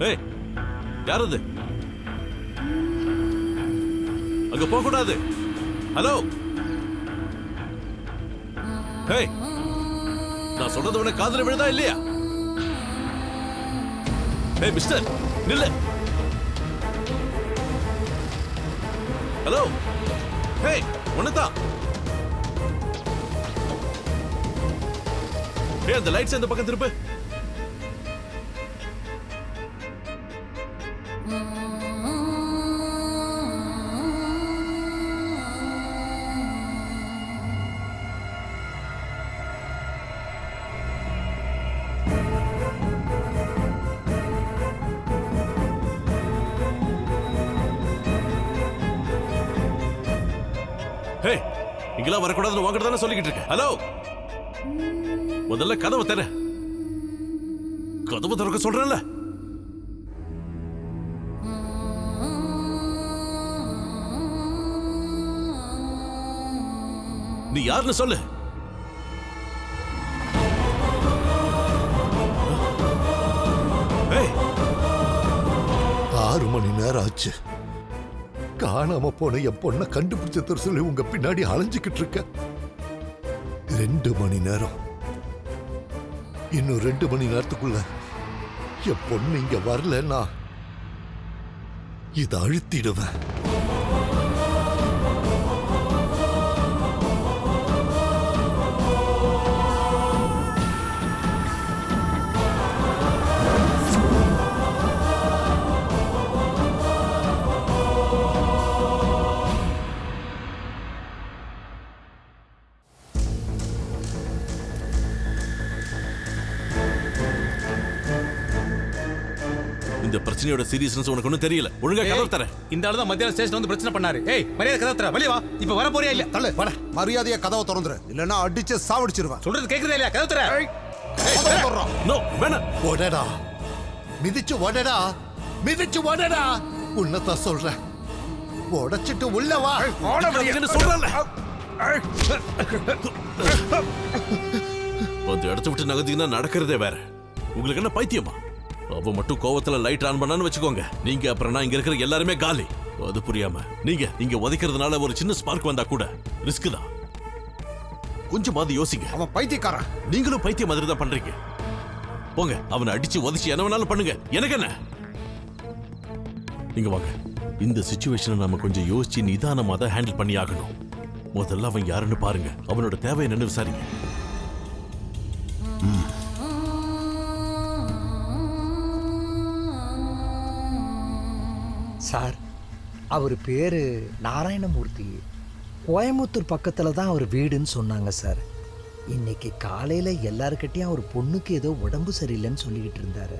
[SPEAKER 8] ஏய், யார் அது? அங்க போக கூடாது. ஹலோ, ஏய், நான் சொல்றது உனக்கு காதுல விழுதா இல்லையா? ஏய் மிஸ்டர், நில்லு. ஹலோ, ஏய், உனதான். ஏய், அந்த லைட்ஸ் அந்த பக்கம் திருப்பு. ஹே, இங்கெல்லாம் வரக்கூடாதுன்னு உங்ககிட்ட தானே சொல்லிக்கிட்டு இருக்கேன். ஹலோ, முதல்ல கதவை தர. கதவை திறக்க சொல்றேன்ல. நீ யாருன்னு சொல்லு.
[SPEAKER 6] ஏய், 6 மணி நேரம் ஆச்சு. காணாம போன என் பொண்ணை கண்டுபிடிச்ச சொல்லி உங்க பின்னாடி அலைஞ்சுக்கிட்டு இருக்க. 2 மணி நேரம். இன்னும் 2 மணி நேரத்துக்குள்ள என் பொண்ணு இங்க வரலன்னா இதை அழுத்திடுவேன்.
[SPEAKER 8] இந்த பிரச்சனையோட சீரியஸ்னஸ் உனக்கு ஒன்றும் தெரியல. ஒழுங்கா கதவு தர.
[SPEAKER 9] இந்த ஆளு தான் மத்தியான ஸ்டேஷன் வந்து பிரச்சனை பண்ணாரு. ஏய், மரியாதை கதவு தர. வெளிய வா. இப்ப வர போறியா இல்ல?
[SPEAKER 14] தள்ளு வாடா. மரியாதையா கதவை திறந்துரு, இல்லன்னா அடிச்சு சாவடிச்சிருவேன்.
[SPEAKER 9] சொல்றது கேக்குதா இல்லையா? கதவு தர.
[SPEAKER 8] நோ, வேணாம்.
[SPEAKER 6] ஓடடா, மிதிச்சு ஓடடா, மிதிச்சு ஓடடா. உன்னதான் சொல்றேன். உடைச்சிட்டு உள்ள வா.
[SPEAKER 8] சொல்றல. அந்த இடத்த விட்டு நகர்ந்தீங்கன்னா நடக்கிறதே வேற. உங்களுக்கு என்ன பைத்தியமா? அவ மட்டும் கோவத்துல லைட் ஆன் பண்ணான்னு வச்சுக்கோங்க, நீங்க அப்புறம் நான் இங்க இருக்கிற எல்லாருமே காலி. அது புரியாம நீங்க இங்க உதைக்கிறதுனால ஒரு சின்ன ஸ்பார்க் வந்தா கூட ரிஸ்க் தான். கொஞ்சமாவது யோசிங்க.
[SPEAKER 14] அவன் பைத்தியக்காரன்.
[SPEAKER 8] நீங்களும் பைத்திய மாதிரி தான் பண்றீங்க. போங்க, அவனை அடிச்சு உதைச்சு என்ன வேணாலும் பண்ணுங்க, எனக்கு என்ன. நீங்க வாங்க. இந்த சிச்சுவேஷனை நாம கொஞ்சம் யோசிச்சு நிதானமா தான் ஹேண்டில் பண்ணி ஆகணும். முதல்ல அவன் யாருன்னு பாருங்க, அவனோட தேவை என்னன்னு விசாரிங்க.
[SPEAKER 7] சார், அவர் பேர் நாராயணமூர்த்தி. கோயம்புத்தூர் பக்கத்தில் தான் அவர் வீடுன்னு சொன்னாங்க சார். இன்னைக்கு காலையில் எல்லாருக்கிட்டையும் அவர் பொண்ணுக்கு ஏதோ உடம்பு சரியில்லைன்னு சொல்லிக்கிட்டு இருந்தார்.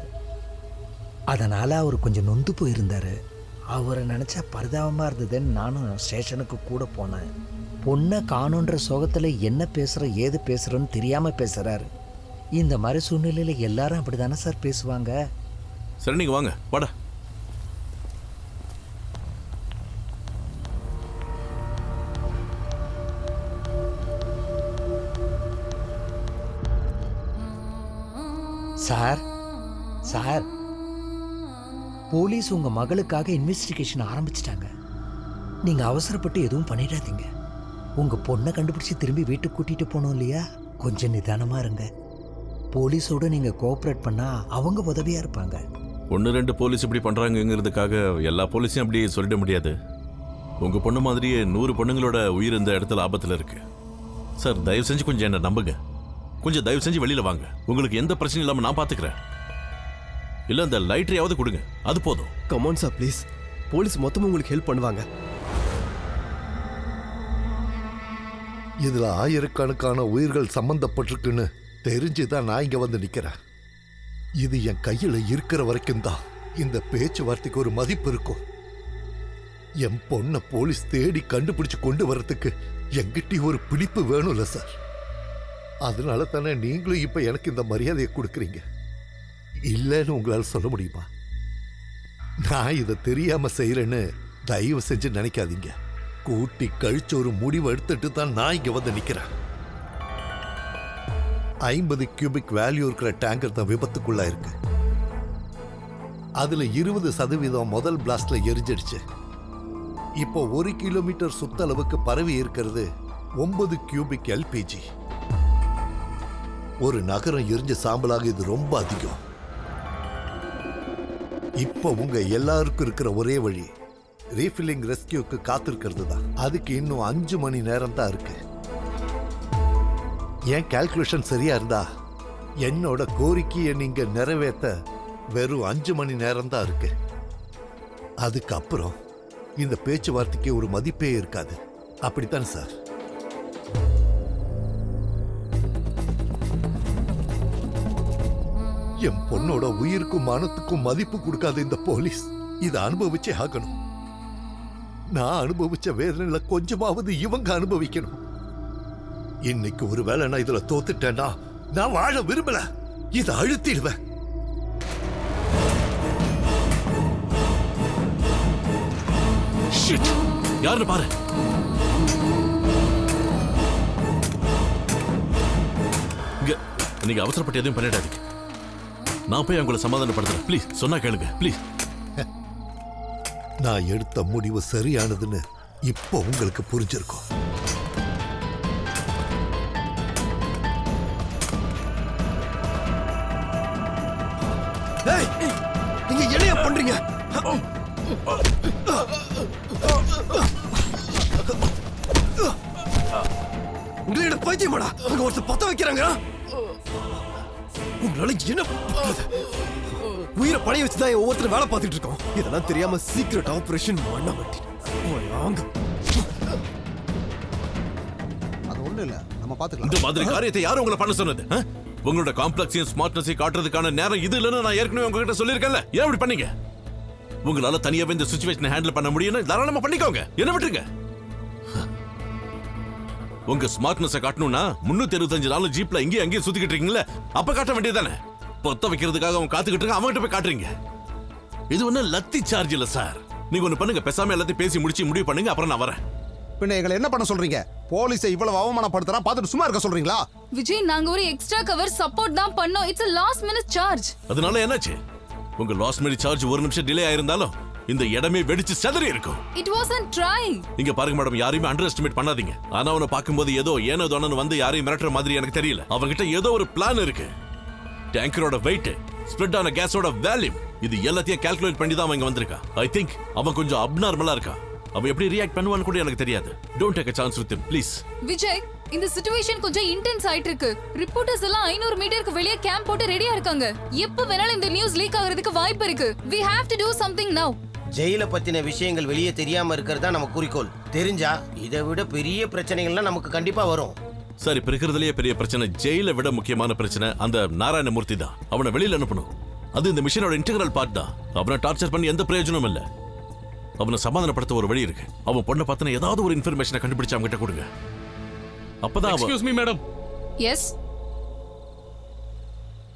[SPEAKER 7] அதனால் அவர் கொஞ்சம் நொந்து போயிருந்தார். அவரை நினச்சா பரிதாபமாக இருந்ததுன்னு நானும் ஸ்டேஷனுக்கு கூட போனேன். பொண்ணை காணுன்ற சோகத்தில் என்ன பேசுகிற ஏது பேசுகிறோன்னு தெரியாமல் பேசுகிறாரு. இந்த மாதிரி சூழ்நிலையில் எல்லாரும் அப்படி தானே சார் பேசுவாங்க.
[SPEAKER 8] சரி, நீங்க வாங்க. வாடா.
[SPEAKER 7] சார், சார், போலீஸ் உங்க மகளுக்காக இன்வெஸ்டிகேஷன் ஆரம்பிச்சிட்டாங்க. நீங்க அவசரப்பட்டு எதுவும் பண்ணிடாதீங்க. உங்க பொண்ணை கண்டுபிடிச்சு திரும்பி வீட்டுக்கு கூட்டிட்டு போனோம் இல்லையா, கொஞ்சம் நிதானமா இருங்க. போலீஸோட நீங்க கோஆபரேட் பண்ணா அவங்க உதவியா இருப்பாங்க.
[SPEAKER 8] 1-2 போலீஸ் இப்படி பண்றாங்கிறதுக்காக எல்லா போலீஸையும் அப்படி சொல்லிட முடியாது. உங்க பொண்ணு மாதிரியே 100 பொண்ணுங்களோட உயிர் இந்த இடத்துல ஆபத்துல இருக்கு. சார், தயவு செஞ்சு கொஞ்சம் என்ன நம்புங்க. கொஞ்சம் தயவு செஞ்சு வெளியில வாங்க. உங்களுக்கு எந்த பிரச்சனையும் இல்லாம நான் பாத்துக்கிறேன். இல்ல அந்த லைட்டரையாவது கொடுங்க, அது போதும்.
[SPEAKER 11] Come on sir, please. போலீஸ் மொத்தமும் உங்களுக்கு ஹெல்ப் பண்ணுவாங்க.
[SPEAKER 6] இதுல ஆயிரக்கணக்கான உயிர்கள் சம்பந்தப்பட்டிருக்குன்னு தெரிஞ்சுதான் நான் இங்க வந்து நிக்கிறேன். இது என் கையில இருக்கிற வரைக்கும் தான் இந்த பேச்சுவார்த்தைக்கு ஒரு மதிப்பு இருக்கும். என் பொண்ணை போலீஸ் தேடி கண்டுபிடிச்சு கொண்டு வர்றதுக்கு எங்கிட்ட ஒரு பிடிப்பு வேணும்ல சார். அதனால தானே நீங்களும் இப்ப எனக்கு இந்த மரியாதையை கொடுக்குறீங்க. இல்லைன்னு உங்களால சொல்ல முடியுமா? நான் இதை தெரியாம செய்யறேன்னு தயவு செஞ்சு நினைக்காதீங்க. கூட்டி கழிச்சு ஒரு முடிவு எடுத்துட்டு தான் நான் இங்க வந்து நிக்கிறேன். 50 கியூபிக் வேல்யூ இருக்கிற டேங்கர் தான் விபத்துக்குள்ளா இருக்கு. அதுல 20% முதல் பிளாஸ்ட்ல எரிஞ்சிடுச்சு. இப்போ 1 கிலோமீட்டர் சுத்தளவுக்கு பரவி இருக்கிறது 9 கியூபிக் எல்பிஜி. ஒரு நகரம் எரிஞ்ச சாம்பலாக இது ரொம்ப அதிகம். இப்போ உங்க எல்லாருக்கும் இருக்கிற ஒரே வழி ரீஃபில்லிங் ரெஸ்கியூக்கு காத்திருக்கிறது தான். அதுக்கு இன்னும் 5 மணி நேரம் தான் இருக்கு. என் கால்குலேஷன் சரியா இருந்தா என்னோட கோரிக்கையை நீங்க நிறைவேற்ற வெறும் 5 மணி நேரம் தான் இருக்கு. அதுக்கப்புறம் இந்த பேச்சுவார்த்தைக்கு ஒரு மதிப்பே இருக்காது. அப்படித்தான் சார்? என் பொண்ணோட உயிருக்கும் மனத்துக்கும் மதிப்பு கொடுக்காத இந்த போலீஸ் இதை அனுபவிச்சே ஆகணும். நான் அனுபவிச்ச வேதனையில கொஞ்சமாவது இவங்க அனுபவிக்கணும். இன்னைக்கு ஒருவேளை நான் இதுல தோத்துட்டேன்னா நான் வாழ விரும்பல, இதை அழுத்திடுவேன்.
[SPEAKER 8] யாருன்னு பாரு. நீங்க அவசரப்பட்டு எதுவும் பண்ணிடாதீங்க. நான் போய் அவங்களை சமாதானப்படுத்துறேன். ப்ளீஸ் சொன்னா கேளுங்க ப்ளீஸ்.
[SPEAKER 6] நான் எடுத்த முடிவு சரியானதுன்னு இப்போ உங்களுக்கு புரிஞ்சிருக்கும்.
[SPEAKER 11] நீங்க என்னைய பண்றீங்க? உங்களோட பைத்தியமாடா, அங்க ஒருத்தர் பத்த வைக்கிறாங்க. உங்களால என்ன உயிரை பழைய வச்சுதான் ஒவ்வொருத்தரும் வேலை பார்த்துட்டு இருக்கோம். இதெல்லாம் தெரியாம சீக்ரெட் ஆபரேஷன் பண்ண மாட்டேன்.
[SPEAKER 14] அது ஒண்ணு இல்ல, நம்ம பாத்துக்கலாம்.
[SPEAKER 8] இந்த மாதிரி காரியத்தை யாரும் உங்களை பண்ண சொன்னது? உங்களோட காம்ப்ளெக்ஸையும் ஸ்மார்ட்னஸையும் காட்டுறதுக்கான நேரம் இது இல்லைன்னு நான் ஏற்கனவே உங்ககிட்ட சொல்லியிருக்கேன்ல. ஏன் இப்படி பண்ணீங்க? உங்களால தனியாவே இந்த சிச்சுவேஷனை ஹேண்டில் பண்ண முடியும்னு தாராளமா பண்ணிக்கோங்க. என்ன விட்டுருங்க. உங்க ஸ்மார்ட்னஸை காட்டணும்னா 365 நாள் ஜீப்ல இங்கேயும் அங்கேயும் சுத்திக்கிட்டு இருக்கீங்களே, அப்ப காட்ட வேண்டியதானே? பொத்த வைக்கிறதுக்காக அவன் காத்துக்கிட்டு இருக்க, அவன்கிட்ட போய் காட்டுறீங்க. இது ஒண்ணு லத்தி சார்ஜ் இல்ல சார். நீங்க ஒண்ணு பண்ணுங்க, பேசாம எல்லாத்தையும் பேசி முடிச்சு முடிவு பண்ணுங்க, அப்புறம் நான் வரேன்.
[SPEAKER 14] பின்ன எங்களை என்ன பண்ண சொல்றீங்க? போலீஸை இவ்வளவு அவமானப்படுத்துறா பார்த்துட்டு சும்மா இருக்க சொல்றீங்களா?
[SPEAKER 17] விஜய், நாங்க ஒரு எக்ஸ்ட்ரா கவர் சப்போர்ட் தான் பண்ணோம். It's a last minute charge.
[SPEAKER 8] அதனால என்னாச்சு? உங்க லாஸ்ட் மினிட் சார்ஜ் ஒரு நிமிஷம் டிலே ஆயிருந்தாலும் இந்த இடமே வெடிச்சு செதறி இருக்கும்.
[SPEAKER 17] It wasn't try.
[SPEAKER 8] இங்க பாருங்க மேடம், யாரையுமே அண்டர் எஸ்டிமேட் பண்ணாதீங்க. ஆனா அவனை பார்க்கும்போது ஏதோ ஏனோ தானு வந்து யாரையும் மிரட்டுற மாதிரி எனக்கு தெரியல. அவன்கிட்ட ஏதோ ஒரு பிளான் இருக்கு. டேங்கரோட வெயிட், ஸ்ப்ரெட் ஆன கேஸோட வேல்யூம், இது எல்லாத்தையும் கால்குலேட் பண்ணி தான் அவன் வந்திருக்கா. ஐ திங்க் அவன் கொஞ்சம் அப்நார்மலா இருக்கா. அவன் எப்படி ரியாக்ட் பண்ணுவான்னு கூட எனக்கு தெரியாது. Don't take a chance with him please.
[SPEAKER 17] Vijay, இந்த சிச்சுவேஷன் கொஞ்சம் இன்டென்ஸ் ஆயிட்டு இருக்கு. ரிப்போர்ட்டர்ஸ் எல்லாம் 500 மீட்டருக்கு வெளியே கேம்ப் போட்டு ரெடியா இருக்காங்க. எப்ப வேணாலும் இந்த நியூஸ் லீக் ஆகிறதுக்கு வாய்ப்பு இருக்கு. We have to do something now.
[SPEAKER 18] ஜெயில பத்தின விஷயங்கள் வெளியே தெரியாம இருக்கிறது தான் நம்ம குறிக்கோள். தெரிஞ்சா இதை விட பெரிய பிரச்சனைகள்லாம் நமக்கு கண்டிப்பா வரும்.
[SPEAKER 8] சார், இப்ப இருக்கிறதுலயே பெரிய பிரச்சனை, ஜெயில விட முக்கியமான பிரச்சனை அந்த நாராயணமூர்த்தி தான். அவனை வெளியில அனுப்பணும். அது இந்த மிஷனோட இன்டெகிரல் பார்ட் தான். அவனை டார்ச்சர் பண்ணி எந்த பிரயோஜனமும் இல்ல. அவனை சமாதானப்படுத்த ஒரு வழி இருக்கு. அவன் பொண்ணை பத்தின ஏதாவது ஒரு இன்ஃபர்மேஷனை கண்டுபிடிச்சு அவங்க கிட்ட கொடுங்க. அப்பதான்
[SPEAKER 1] எக்ஸ்கியூஸ் மீ மேடம்.
[SPEAKER 17] எஸ்.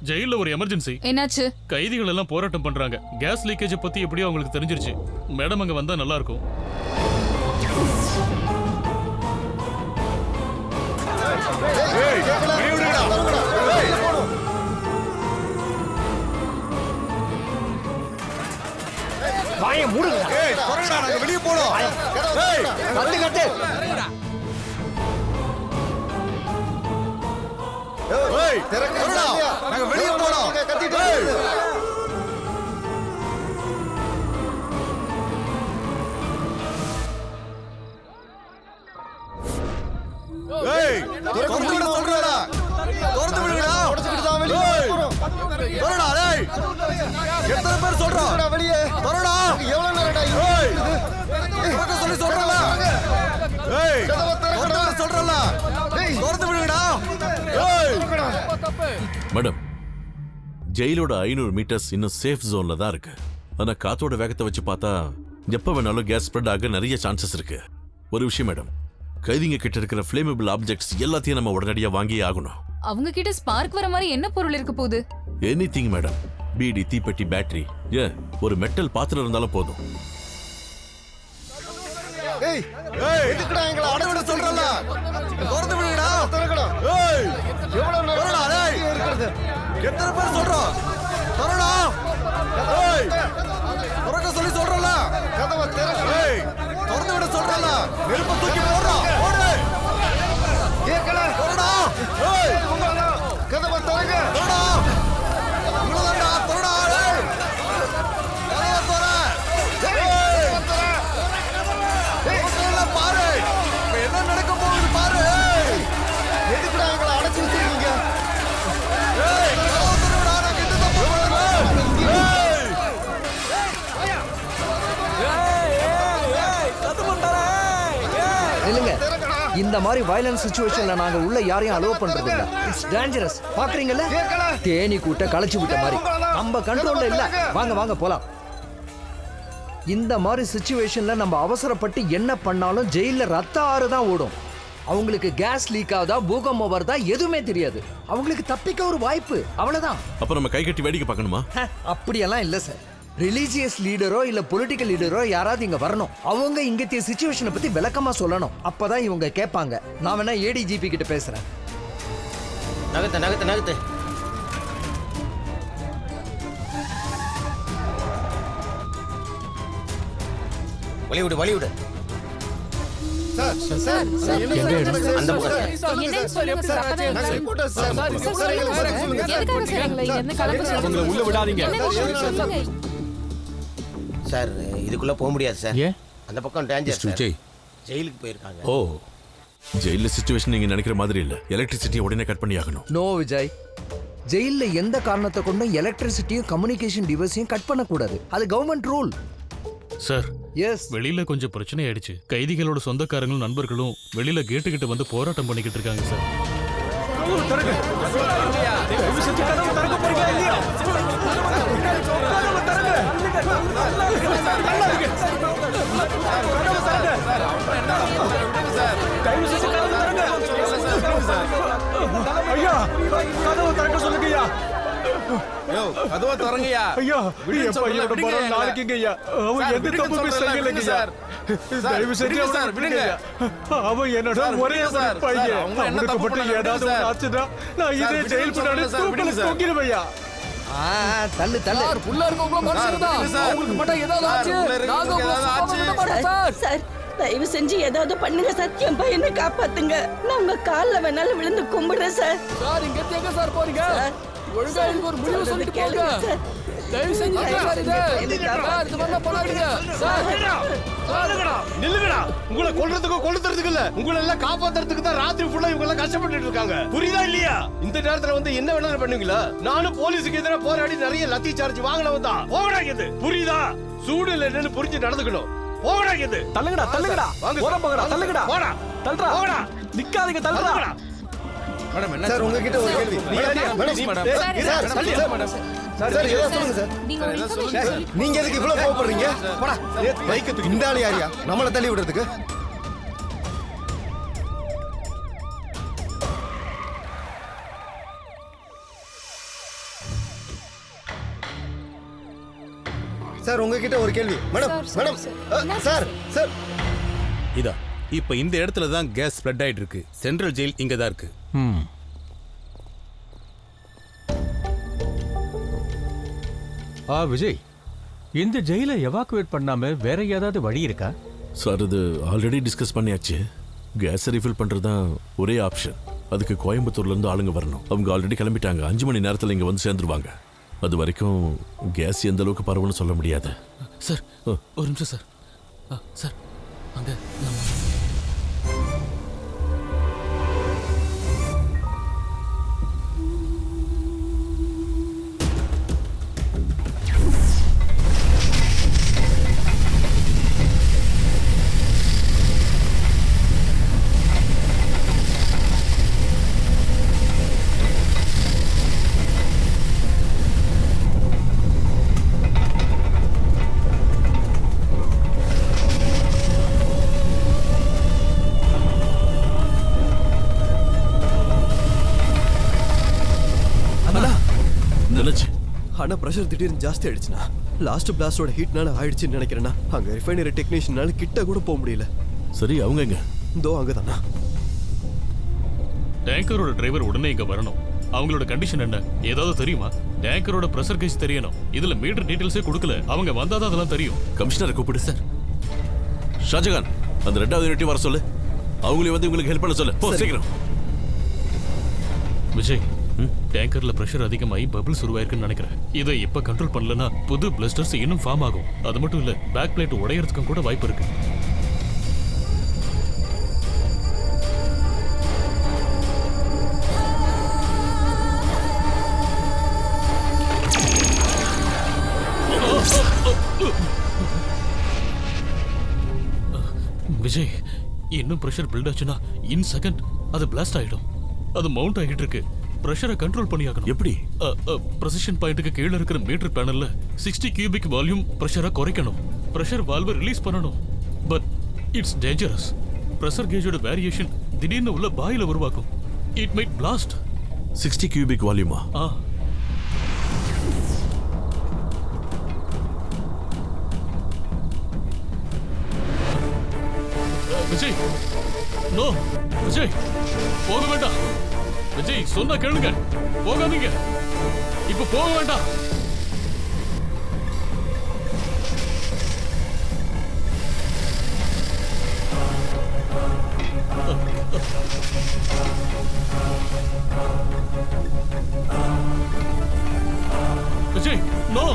[SPEAKER 1] ஜெயில ஒரு எமர்ஜென்சி.
[SPEAKER 17] என்னாச்சு?
[SPEAKER 1] கைதிகள் எல்லாம் போராட்டம் பண்றாங்க. கேஸ் லீக்கேஜ் பத்தி எப்படியோ அவங்களுக்கு தெரிஞ்சிருச்சு. மேடம் அங்க வந்தா நல்லா இருக்கும்.
[SPEAKER 11] வாய மூடுங்க.
[SPEAKER 16] ஏய், கொரடா, நாங்க வெளிய போறோம்.
[SPEAKER 11] ஏய், கட்டு கட்டு.
[SPEAKER 16] ஏய், கொரடா, நாங்க வெளிய போறோம். ஏய். ஏய், திறந்து விட சொல்றடா. திறந்து விடுடா. உடைச்சிட்டு தான் வெளிய போறோம். கொரடா, டேய். எத்தனை பேர் சொல்றோம்? வெளியே. கொரடா. எவ்வளவு நேரம்டா இங்க இருக்குது? திறக்க சொல்லி சொல்றல. ஏய். திறக்க சொல்றல. டேய், திறந்து விடுடா. ஏய்.
[SPEAKER 8] மேடம், ஜெயிலோட 500 மீட்டர்ஸ் இன்னும் சேஃப் ஜோன்ல தான் இருக்கு. ஆனா காத்தோட வேகத்தை வச்சு பார்த்தா எப்ப வேணாலும் கேஸ் ஸ்ப்ரெட் ஆக நிறைய சான்சஸ் இருக்கு. ஒரு விஷயம் மேடம், கைதிங்க கிட்ட இருக்கிற ஃப்ளேமபிள் ஆப்ஜெக்ட்ஸ் எல்லாத்தையும் நம்ம உடனடியா வாங்கியே ஆகணும்.
[SPEAKER 17] அவங்க கிட்ட ஸ்பார்க் வர மாதிரி என்ன பொருள் இருக்க போகுது?
[SPEAKER 8] Anything madam. பீடி, தீப்பெட்டி, பேட்டரி, ஒரு மெட்டல் பாத்திரம் இருந்தாலும் போதும்.
[SPEAKER 16] ஏய், ஏய், எதுக்குடா எங்களை அடவிட சொல்றல? திறந்து விடுடா. திறக்கடா. ஏய், எவ்வளவு நேரம் டேய் இருக்குது? எத்தனை பேர் சொல்றோம்? திறடா. ஏய், திறக்க சொல்லி சொல்றல. கதவை திறக்க. ஏய், திறந்து விட சொல்றல. நெருப்பு தூக்கி போடுறா. ஓடு. கேக்கல. திறடா. ஏய், கதவை திறங்க. திறடா. இவ்வளவுதான்டா. திறடா. ஏய். கதவை திற. ஏய், ஏய், பாரு. இப்ப என்ன நடக்க போகுது பாரு. எதுக்குடா எங்களை அடைச்சு வச்சிருக்கீங்க? ஏய், கதவை திறடா. நான் கிட்ட தான் போறேன். ஏய்.
[SPEAKER 7] இல்லைங்க, இந்த மாதிரி வயலன்ஸ் சிச்சுவேஷன்ல நாங்க உள்ள யாரையும் அலோவ் பண்றது இல்ல. It's dangerous. பாக்குறீங்கல்ல, தேனி கூட்ட களைச்சு விட்ட மாதிரி. நம்ம கண்ட்ரோல்ல இல்ல. வாங்க வாங்க போலாம். இந்த மாதிரி சுச்சுவேஷன்ல நம்ம அவசரப்பட்டு என்ன பண்ணாலும் ஜெயில ரத்த ஆறு தான் ஓடும். அவங்களுக்கு கேஸ் லீக் ஆகுதா பூகம்பம் வருதா எதுவுமே தெரியாது. அவங்களுக்கு தப்பிக்க ஒரு வாய்ப்பு, அவ்வளவுதான்.
[SPEAKER 8] அப்ப நம்ம கை கட்டி வேடிக்கை பார்க்கணுமா?
[SPEAKER 7] அப்படியெல்லாம் இல்ல சார். ரிலீஜியஸ் லீடரோ இல்ல பொலிட்டிக்கல் லீடரோ யாராவது இங்க வரணும். அவங்க இங்கத்திய சிச்சுவேஷனை பத்தி விளக்கமா சொல்லணும். அப்பதான் இவங்க கேட்பாங்க. நான் வேணா ஏடிஜிபி கிட்ட பேசுறேன்.
[SPEAKER 18] நகத்து நகத்து நகத்து. வழிவிடு வழிவிடு. அந்த
[SPEAKER 15] உள்ள விடாதீங்க
[SPEAKER 18] சார். இதுக்குள்ள போக முடியாது சார். அந்த பக்கம் டேஞ்சர் சார். ஜெயிலுக்கு போயிருக்காங்க.
[SPEAKER 8] ஓ, ஜெயில சிச்சுவேஷன் நீங்க நினைக்கிற மாதிரி இல்ல. எலக்ட்ரிசிட்டியை உடனே கட் பண்ணி ஆகணும்.
[SPEAKER 7] நோ விஜய், ஜெயில எந்த காரணத்தை கொண்டும் எலக்ட்ரிசிட்டியும் கம்யூனிகேஷன் டிவைஸையும் கட் பண்ணக்கூடாது. அது கவர்மெண்ட் ரூல்.
[SPEAKER 1] சார்,
[SPEAKER 7] எஸ்,
[SPEAKER 1] வெளியில கொஞ்சம் பிரச்சனை ஆயிடுச்சு. கைதிகளோட சொந்தக்காரங்களும் நண்பர்களும் வெளியில கேட்டு கிட்ட வந்து போராட்டம் பண்ணிக்கிட்டு இருக்காங்க சார்.
[SPEAKER 16] ஐயா, கதவை திறக்க சொல்லுங்கய்யா. கதவை திறங்கய்யா. ஐயா, என் பையனோட படம் நாளைக்குங்கய்யா. அவன் எந்த தப்புமே செய்யலைங்கய்யா. தயவு செஞ்சு அவனை விடுங்க. அவன் என்னோட ஒரே ஒரு பையன். அவனுக்கு மட்டும் ஏதாவது ஒன்று ஆச்சுன்னா நான் இதே ஜெயில் பின்னாடி தூக்கில தொங்கிடுவையா.
[SPEAKER 7] தள்ளு தள்ளு.
[SPEAKER 15] உள்ள இருக்கவங்க மனுஷன்தான். உங்களுக்கு மட்டும் ஏதாவது ஆச்சு நாங்க உங்களை விட மாட்டோம் சார்.
[SPEAKER 10] சார், தயவு செஞ்சு ஏதாவது பண்ணுங்க சார். என் பையனை காப்பாத்துங்க. நான் உங்க கால்ல வேணாலும் விழுந்து கும்பிடுறேன் சார்.
[SPEAKER 15] சார், இங்க எங்க சார் போறீங்க? ஒழுங்கா எனக்கு ஒரு முடிவு சொல்லிட்டு போங்க. தயவு செஞ்சு சார் இது மாதிரி பண்ணாதீங்க சார்.
[SPEAKER 5] நில்லுங்கடா. உங்களை கொல்றதுக்கு இல்ல, உங்களை எல்லாம் காப்பாத்துறதுக்கு தான் ராத்திரி ஃபுல்லா இவங்க எல்லாம் கஷ்டப்பட்டுட்டு இருக்காங்க. புரியுதா இல்லையா? இந்த நேரத்துல வந்து என்ன வேணாலும் பண்ணுவீங்களா? நானும் போலீஸுக்கு எதிராக போராடி நிறைய லத்தி சார்ஜ் வாங்கினவன் தான். போகடாது. புரியுதா? சூடு இல்லைன்னு புரிஞ்சு நடந்துக்கணும். போகடாது.
[SPEAKER 15] தள்ளுங்கடா தள்ளுங்கடா. ஓரம் போங்கடா. தள்ளுங்கடா.
[SPEAKER 5] போடா.
[SPEAKER 15] தள்ளுடா.
[SPEAKER 5] போடா.
[SPEAKER 15] நிக்காதீங்க. தள்ளுடா.
[SPEAKER 16] மேடம், என்ன சார் உங்ககிட்ட ஒரு கேள்வி. நீங்க எதுக்கு இவ்வளவு கோவப்படுறீங்க? போடா. பைக்க தூக்கி இந்த ஆளு யாரியா நம்மள தள்ளி விடுறதுக்கு? சார் உங்ககிட்ட ஒரு கேள்வி. Madam madam sir sir.
[SPEAKER 9] இதா இப்ப இந்த இடத்துல தான் கேஸ் ஸ்ப்ரெட் ஆயிட்டு இருக்கு. சென்ட்ரல் ஜெயில் இங்க தான் இருக்கு.
[SPEAKER 15] விஜய், இந்த ஜெயிலை எவாக்குவேட் பண்ணாம வேற ஏதாவது வழி இருக்கா?
[SPEAKER 8] சார், இது ஆல்ரெடி டிஸ்கஸ் பண்ணியாச்சு. கேஸ் ரீஃபில் பண்றதுதான் ஒரே ஆப்ஷன். அதுக்கு கோயம்புத்தூர்ல இருந்து ஆளுங்க வரணும். அவங்க ஆல்ரெடி கிளம்பிட்டாங்க. 5 மணி நேரத்துல இங்க வந்து சேர்ந்துருவாங்க. அது வரைக்கும் கேஸ் எந்த அளவுக்கு பரவுன்னு சொல்ல முடியாது.
[SPEAKER 1] சார், ஒரு நிமிஷம் சார். சார், அங்க
[SPEAKER 11] ஆனா பிரஷர் திடீர்னு ஜாஸ்தி ஆயிடுச்சுனா லாஸ்ட் பிளாஸ்டோட ஹீட்னால ஆயிடுச்சுன்னு நினைக்கிறேன்னா அங்க ரிஃபைனரி டெக்னீஷியனால கிட்ட கூட போக முடியல.
[SPEAKER 8] சரி, அவங்க எங்க?
[SPEAKER 11] இதோ அங்கதானா.
[SPEAKER 1] டேங்கரோட டிரைவர் உடனே இங்க வரணும். அவங்களோட கண்டிஷன் என்ன ஏதாவது தெரியுமா? டேங்கரோட பிரஷர் கேஸ் தெரியணும். இதுல மீட்டர் டீடைல்ஸே கொடுக்கல. அவங்க வந்தாதான் அதெல்லாம் தெரியும்.
[SPEAKER 8] கமிஷனரை கூப்பிடு சார். ஷாஜகான், அந்த 2வது யூனிட்டி வர சொல்லு. அவங்களே வந்து உங்களுக்கு ஹெல்ப் பண்ண சொல்லு. போ சீக்கிரம்.
[SPEAKER 1] விஜய், டேங்கர்ல பிரஷர் அதிகமாகி பபிள்ஸ் உருவாயிருக்குன்னு நினைக்கிறேன். இதை இப்ப கண்ட்ரோல் பண்ணலன்னா புது பிளஸ்டர்ஸ் இன்னும் ஃபார்ம் ஆகும். அது மட்டும் இல்ல, பேக் பிளேட் உடையறதுக்கும் கூட வாய்ப்பு இருக்கு. விஜய், இன்னும் பிரஷர் பில்ட் ஆச்சுன்னா இன் செகண்ட் அது பிளாஸ்ட் ஆயிடும். அது மவுண்ட் ஆகிட்டு இருக்கு. பிரஷரை கண்ட்ரோல் பண்ணியாகணும்.
[SPEAKER 8] எப்படி?
[SPEAKER 1] ப்ரெசிஷன் பாயிண்ட்டுக்கு கீழே இருக்கிற மீட்டர் பேனல்ல 60 கியூபிக் வால்யூம் பிரஷரை குறைக்கணும். பிரஷர் வால்வை ரிலீஸ் பண்ணணும். But it's dangerous. பிரஷர் கேஜோட வேரியேஷன் திடீர்னு உள்ள பாயில உருவாக்கும். It might blast.
[SPEAKER 8] 60 கியூபிக் வால்யூமா?
[SPEAKER 1] விஜய், நோ விஜய், போக வேண்டாம். விஜய் சொன்னா கேளுங்க, போகாதீங்க. இப்ப போக வேண்டாம். விஜய், நோ.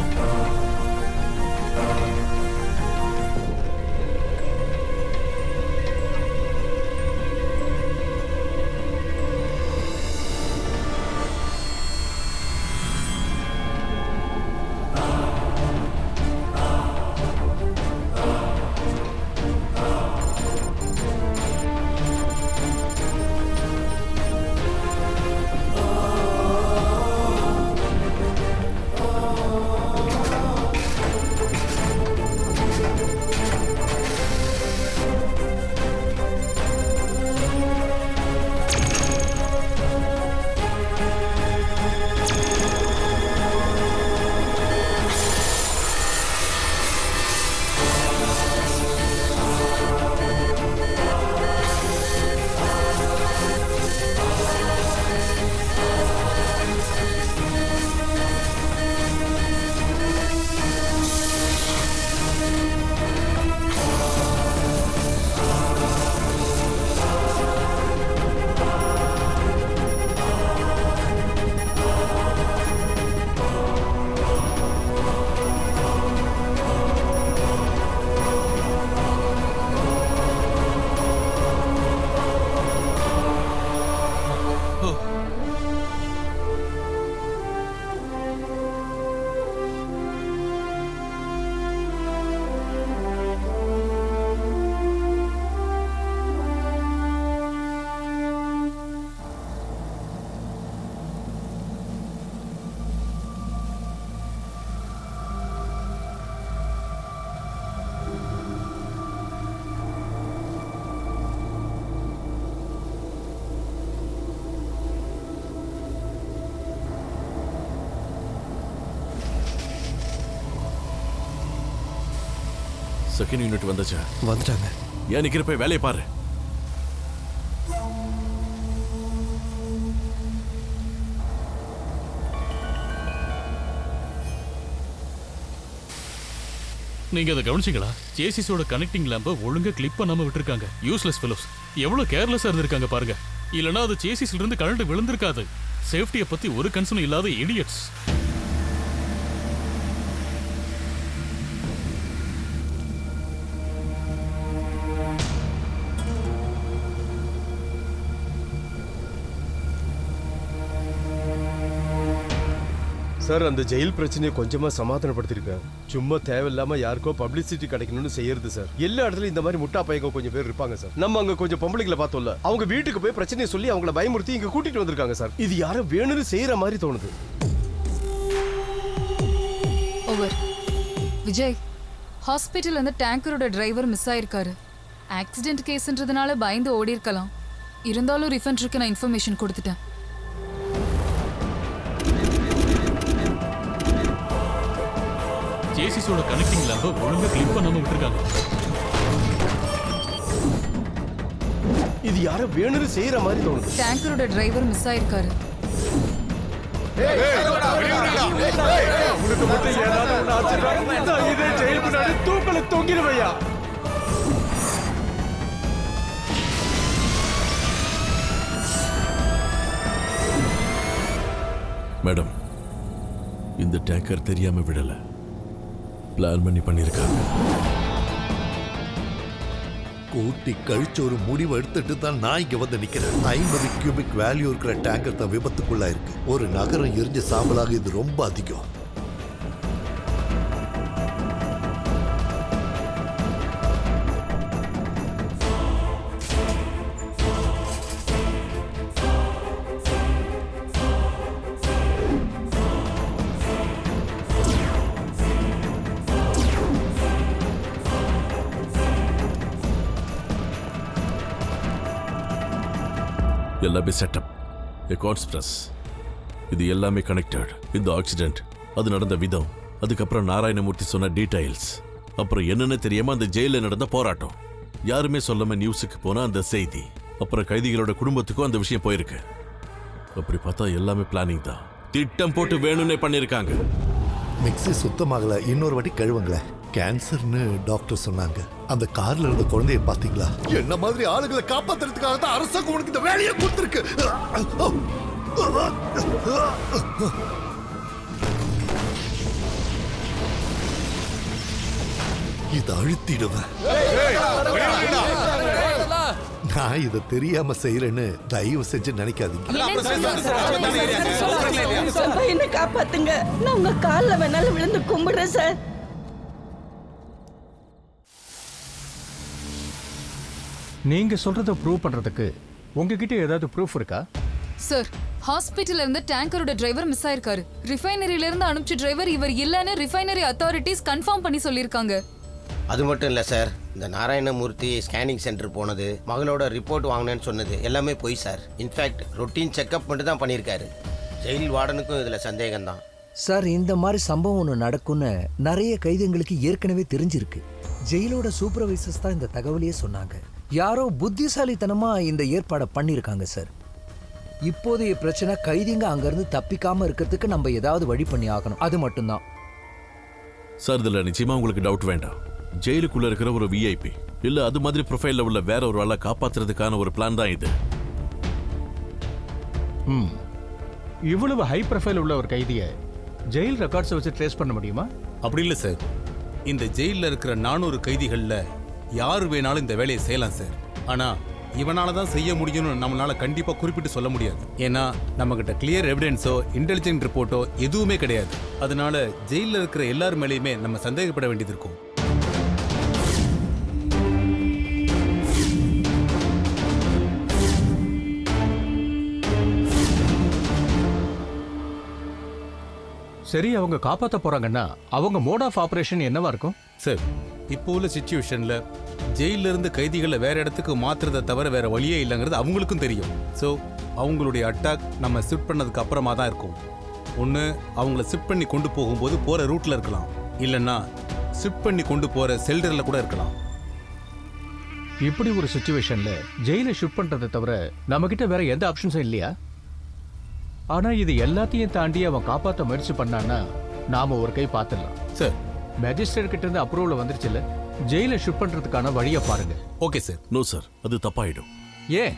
[SPEAKER 8] செகண்ட் யூனிட் வந்துச்சா?
[SPEAKER 11] வந்துட்டாங்க.
[SPEAKER 8] ஏன் நிக்கிற, போய் வேலையை பாரு.
[SPEAKER 1] நீங்க அதை கவனிச்சீங்களா? சேசிஸோட கனெக்டிங் லேம்பை ஒழுங்கா கிளிப் பண்ணாம விட்டுருக்காங்க. Useless fellows. எவ்வளவு கேர்லெஸ்ஸா இருந்திருக்காங்க பாருங்க. இல்லனா அது சேசிஸ்ல இருந்து கழண்டு விழுந்திருக்காது. சேஃப்டியை பத்தி ஒரு கன்சர்னும் இல்லாத இடியட்ஸ்.
[SPEAKER 5] சார், அந்த ஜெயில் பிரச்சனையை கொஞ்சமா சமாதானப்படுத்திருக்கேன். சும்மா தேவையில்லாம யாருக்கோ பப்ளிசிட்டி கிடைக்கணும்னு செய்யறது சார். எல்லா இடத்துலயும் இந்த மாதிரி முட்டா பையங்க கொஞ்சம் பேர் இருப்பாங்க சார். நம்ம அங்க கொஞ்சம் பொம்பளைங்களை பார்த்தோம்ல, அவங்க வீட்டுக்கு போய் பிரச்சனையை சொல்லி அவங்கள பயமுறுத்தி இங்க கூட்டிட்டு வந்திருக்காங்க சார். இது யாரும் வேணும்னு செய்யற மாதிரி தோணுது.
[SPEAKER 17] ஓவர். விஜய், ஹாஸ்பிட்டல் அந்த டேங்கரோட டிரைவர் மிஸ் ஆயிருக்காரு. ஆக்சிடென்ட் கேஸ்ன்றதுனால பயந்து ஓடி இருக்கலாம். இருந்தாலும் ரிஃபண்டருக்கு நான் இன்ஃபர்மேஷன் கொடுத்துட்டேன்.
[SPEAKER 1] சேசிஸோட கனெக்டிங் லேம்பை ஒழுங்கா கிளிப் பண்ணாம விட்டுருக்காங்க.
[SPEAKER 5] இது யாரும் வேணும்னு செய்யற மாதிரி தோணுது.
[SPEAKER 17] டேங்கரோட டிரைவர் மிஸ் ஆயிருக்காரு.
[SPEAKER 5] உனக்கு மட்டும் ஏதாவது ஒண்ணு ஆச்சுன்னா இதே ஜெயில் முன்னாடி தூக்கல தொங்கிடுவையா?
[SPEAKER 8] மேடம், இந்த டேங்கர் தெரியாம விடல, பிளான் பண்ணிருக்காங்க.
[SPEAKER 6] கூட்டி கழிச்சு ஒரு முடிவு எடுத்துட்டு தான் நான் இங்க வந்து நிக்கிறேன். 50 கியூபிக் வேல்யூ இருக்கிற டேங்கர் தான் விபத்துக்குள்ளா இருக்கு. ஒரு நகரம் எரிஞ்ச சாம்பலாக இது ரொம்ப அதிகம்.
[SPEAKER 8] எல்லாமே செட்டப், எ கான்ஸ்பிரஸ். இது எல்லாமே கனெக்டட். இந்த ஆக்சிடென்ட், அது நடந்த விதம், அதுக்கப்புறம் நாராயணமூர்த்தி சொன்ன டீடைல்ஸ், அப்புறம் என்னன்னு தெரியாம அந்த ஜெயில நடந்த போராட்டம், யாருமே சொல்லாம நியூஸுக்கு போன அந்த செய்தி, அப்புறம் கைதிகளோட குடும்பத்துக்கும் அந்த விஷயம் போயிருக்கு. அப்படி பார்த்தா எல்லாமே பிளானிங் தான். திட்டம் போட்டு வேணும்னே பண்ணிருக்காங்க.
[SPEAKER 6] மிக்ஸி சுத்தமாகல, இன்னொரு வாட்டி கழுவுங்களேன். கேன்சர்னு டாக்டர் சொன்னாங்க. அந்த கார்ல இருந்த குழந்தைய பாத்தீங்களா? என்ன மாதிரி ஆளுகளை காப்பாத்துறதுக்காக தான் அரசாங்கம் உனக்கு இந்த வேலையை கொடுத்திருக்கு. இதை அழுத்திடுவேன். நான் இதை தெரியாம செய்யறேன்னு தயவு செஞ்சு நினைக்காதீங்க.
[SPEAKER 10] என்ன காப்பாத்துங்க, நான் உங்க கால்ல வேணாலும் விழுந்து கும்பிடுறேன் சார்.
[SPEAKER 19] நீங்க சொல்றத ப்ரூவ் பண்றதுக்கு உங்ககிட்ட ஏதாவது ப்ரூஃப் இருக்கா?
[SPEAKER 17] சார், ஹாஸ்பிட்டல்ல இருந்து டேங்கரோட டிரைவர் மிஸ் ஆயிருக்காரு. ரிஃபைனரியில இருந்து அனுப்பிச்ச டிரைவர் இவர் இல்லன்னு ரிஃபைனரி அத்தாரிட்டிஸ் கன்ஃபார்ம் பண்ணி சொல்லிருக்காங்க.
[SPEAKER 18] அது மட்டும் இல்லை சார், இந்த நாராயணமூர்த்தி ஸ்கேனிங் சென்டர் போனது, மகளோட ரிப்போர்ட் வாங்கினேன்னு சொன்னது எல்லாமே போய் சார். இன்ஃபேக்ட் ரொட்டீன் செக்அப் மட்டும் தான் பண்ணியிருக்காரு. ஜெயில் வார்டனுக்கும் இதில் சந்தேகம்தான்.
[SPEAKER 7] சார், இந்த மாதிரி சம்பவம் ஒன்று நடக்கும்னு நிறைய கைதிகளுக்கு ஏற்கனவே தெரிஞ்சிருக்கு. ஜெயிலோட சூப்பர்வைசர்ஸ் தான் இந்த தகவலையே சொன்னாங்க. யாரோ புத்திசாலித்தனமா இந்த ஏற்பாடை பண்ணியிருக்காங்க சார். இப்போதைய பிரச்சனை கைதிங்க அங்கிருந்து தப்பிக்காம இருக்கிறதுக்கு நம்ம ஏதாவது வழி பண்ணி ஆகணும், அது மட்டும்தான்.
[SPEAKER 8] சார், இதுல நிச்சயமா உங்களுக்கு டவுட் வேண்டாம். ஜெயிலுக்குள்ள இருக்கிற ஒரு விஐபி இல்ல அது மாதிரி ப்ரொஃபைல்ல உள்ள வேற ஒரு ஆளை காப்பாத்துறதுக்கான ஒரு பிளான் தான் இது.
[SPEAKER 19] இவ்வளவு ஹை ப்ரொஃபைல் உள்ள ஒரு கைதியை ஜெயில் ரெக்கார்ட்ஸை வச்சு ட்ரேஸ் பண்ண முடியுமா?
[SPEAKER 9] அப்படி இல்லை சார். இந்த ஜெயிலில் இருக்கிற 400 கைதிகளில் யார் வேணாலும் இந்த வேலையை செய்யலாம் சார். ஆனால் இவனால தான் செய்ய முடியும்னு நம்மளால கண்டிப்பாக குறிப்பிட்டு சொல்ல முடியாது. ஏன்னா நம்மகிட்ட கிளியர் எவிடன்ஸோ இன்டெலிஜென்ட் ரிப்போர்ட்டோ எதுவுமே கிடையாது. அதனால ஜெயிலில் இருக்கிற எல்லார் மேலேயுமே நம்ம சந்தேகப்பட வேண்டியது இருக்கும்.
[SPEAKER 19] சரி, அவங்க காப்பாற்ற போறாங்கன்னா அவங்க மோட் ஆஃப் ஆபரேஷன் என்னவா இருக்கும்?
[SPEAKER 9] சார், இப்போ உள்ள சிச்சுவேஷன்ல ஜெயில இருந்து கைதிகளை வேற இடத்துக்கு மாத்துறதை தவிர வேற வழியே இல்லைங்கிறது அவங்களுக்கும் தெரியும். ஸோ அவங்களுடைய அட்டாக் நம்ம ஷிஃப்ட் பண்ணதுக்கு அப்புறமா தான் இருக்கும். ஒன்று அவங்கள ஷிஃப்ட் பண்ணி கொண்டு போகும்போது போகிற ரூட்டில் இருக்கலாம், இல்லைன்னா ஷிஃப்ட் பண்ணி கொண்டு போகிற செல்டரில் கூட இருக்கலாம்.
[SPEAKER 19] இப்படி ஒரு சிச்சுவேஷன்ல ஜெயிலை ஷிஃப்ட் பண்றதை தவிர நம்ம கிட்ட வேற எந்த ஆப்ஷன்ஸும் இல்லையா? ஆனா இது எல்லாத்தையும் தாண்டி அவன் காப்பாற்ற முயற்சி பண்ணான்னா நாம ஒரு கை பார்த்துடலாம்.
[SPEAKER 9] சார்,
[SPEAKER 19] மேஜிஸ்ட்ரேட் கிட்ட இருந்து அப்ரூவல் வந்துருச்சுல, ஜெயிலை ஷிஃப்ட் பண்றதுக்கான வழியை பாருங்க.
[SPEAKER 9] Okay sir.
[SPEAKER 8] நோ சார், அது தப்பாயிடும்.
[SPEAKER 19] ஏன்?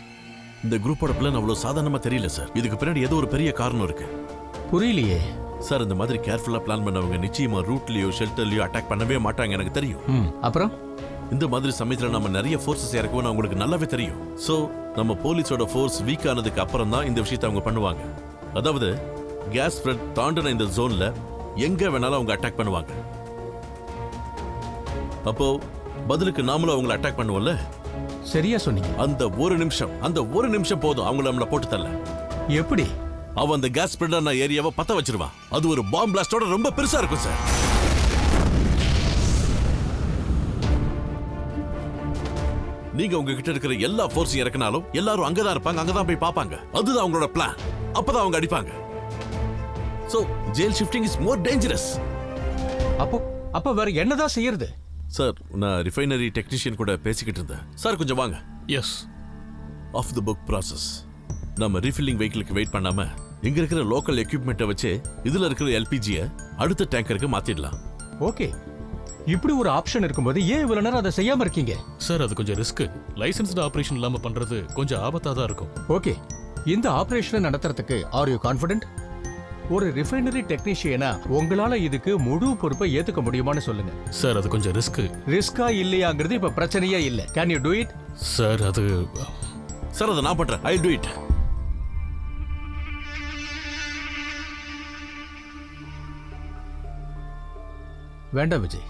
[SPEAKER 8] இந்த குரூப்போட பிளான் அவ்வளவு சாதாரணமா தெரியல சார். இதுக்கு பின்னாடி ஏதோ ஒரு பெரிய காரணம் இருக்கு.
[SPEAKER 19] புரியலையே
[SPEAKER 8] சார். இந்த மாதிரி கேர்ஃபுல்லா பிளான் பண்ணவங்க நிச்சயமா ரூட்லயோ ஷெல்டர்லயோ அட்டாக் பண்ணவே மாட்டாங்க, எனக்கு தெரியும்.
[SPEAKER 19] அப்புறம்
[SPEAKER 8] இந்த மாதிரி சமயத்துல நம்ம நிறைய ஃபோர்ஸஸ் இறக்குவோம், அவங்களுக்கு நல்லாவே தெரியும். சோ நம்ம போலீஸோட ஃபோர்ஸ் வீக் ஆனதுக்கு அப்புறம் தான் இந்த விஷயத்தை அவங்க பண்ணுவாங்க. அதாவது கேஸ் ஸ்ப்ரெட் தாண்டின இந்த ஜோன்ல எங்க வேணாலும் அவங்க அட்டாக் பண்ணுவாங்க. அப்போ பதிலுக்கு நாமளும் அவங்களை அட்டாக் பண்ணுவோம்ல.
[SPEAKER 19] சரியா சொன்னீங்க.
[SPEAKER 8] அந்த ஒரு நிமிஷம் போதும் அவங்கள நம்மள போட்டு தள்ள.
[SPEAKER 19] எப்படி?
[SPEAKER 8] அவன் அந்த கேஸ் ஸ்ப்ரெடான ஏரியாவை பத்த வச்சிருவான். அது ஒரு பாம் பிளாஸ்டோட ரொம்ப பெருசா இருக்கும் சார். நீங்க உங்ககிட்ட இருக்கிற எல்லா ஃபோர்ஸையும் இறக்கினாலும் எல்லாரும் அங்கதான் இருப்பாங்க, அங்கதான் போய் பார்ப்பாங்க. அதுதான் அவங்களோட பிளான். அப்பதான் அவங்க அடிப்பாங்க. So jail shifting is more dangerous.
[SPEAKER 19] அப்போ வேற என்னதான் செய்யறது?
[SPEAKER 8] சார், நான் ரிஃபைனரி டெக்னீஷியன் கூட பேசிக்கிட்டு இருந்தேன். சார் கொஞ்சம் வாங்க.
[SPEAKER 1] Yes.
[SPEAKER 8] Off the book process. நம்ம ரீஃபில்லிங் வெஹிக்கிளுக்கு வெயிட் பண்ணாம இங்க இருக்கிற லோக்கல் எக்யூப்மெண்ட்டை வச்சு இதுல இருக்கிற எல்பிஜியை அடுத்த டேங்கருக்கு மாத்திடலாம்.
[SPEAKER 19] ஓகே, இப்படி ஒரு ஆப்ஷன் இருக்கும்போது ஏன் இவ்வளவு நேரம் அதை செய்யாம இருக்கீங்க?
[SPEAKER 1] சார், அது கொஞ்சம் ரிஸ்க். லைசென்ஸ்டு ஆபரேஷன் இல்லாம பண்றது கொஞ்சம் ஆபத்தா தான் இருக்கும்.
[SPEAKER 19] ஓகே, இந்த ஆபரேஷனை நடத்துறதுக்கு ஆர் யூ கான்ஃபிடென்ட்? ஒரு ரிஃபைனரி டெக்னீஷியனா உங்களால இதுக்கு முழு பொறுப்பை ஏத்துக்க முடியுமான்னு சொல்லுங்க.
[SPEAKER 1] சார், அது கொஞ்சம்
[SPEAKER 19] ரிஸ்கா இல்லையாங்கிறது இப்ப பிரச்சனையே இல்ல. Can you to it?
[SPEAKER 1] Sir, அது
[SPEAKER 8] சார், அதை நான் பண்றேன். ஐ டு இட்.
[SPEAKER 19] வேண்டாம் விஜய்,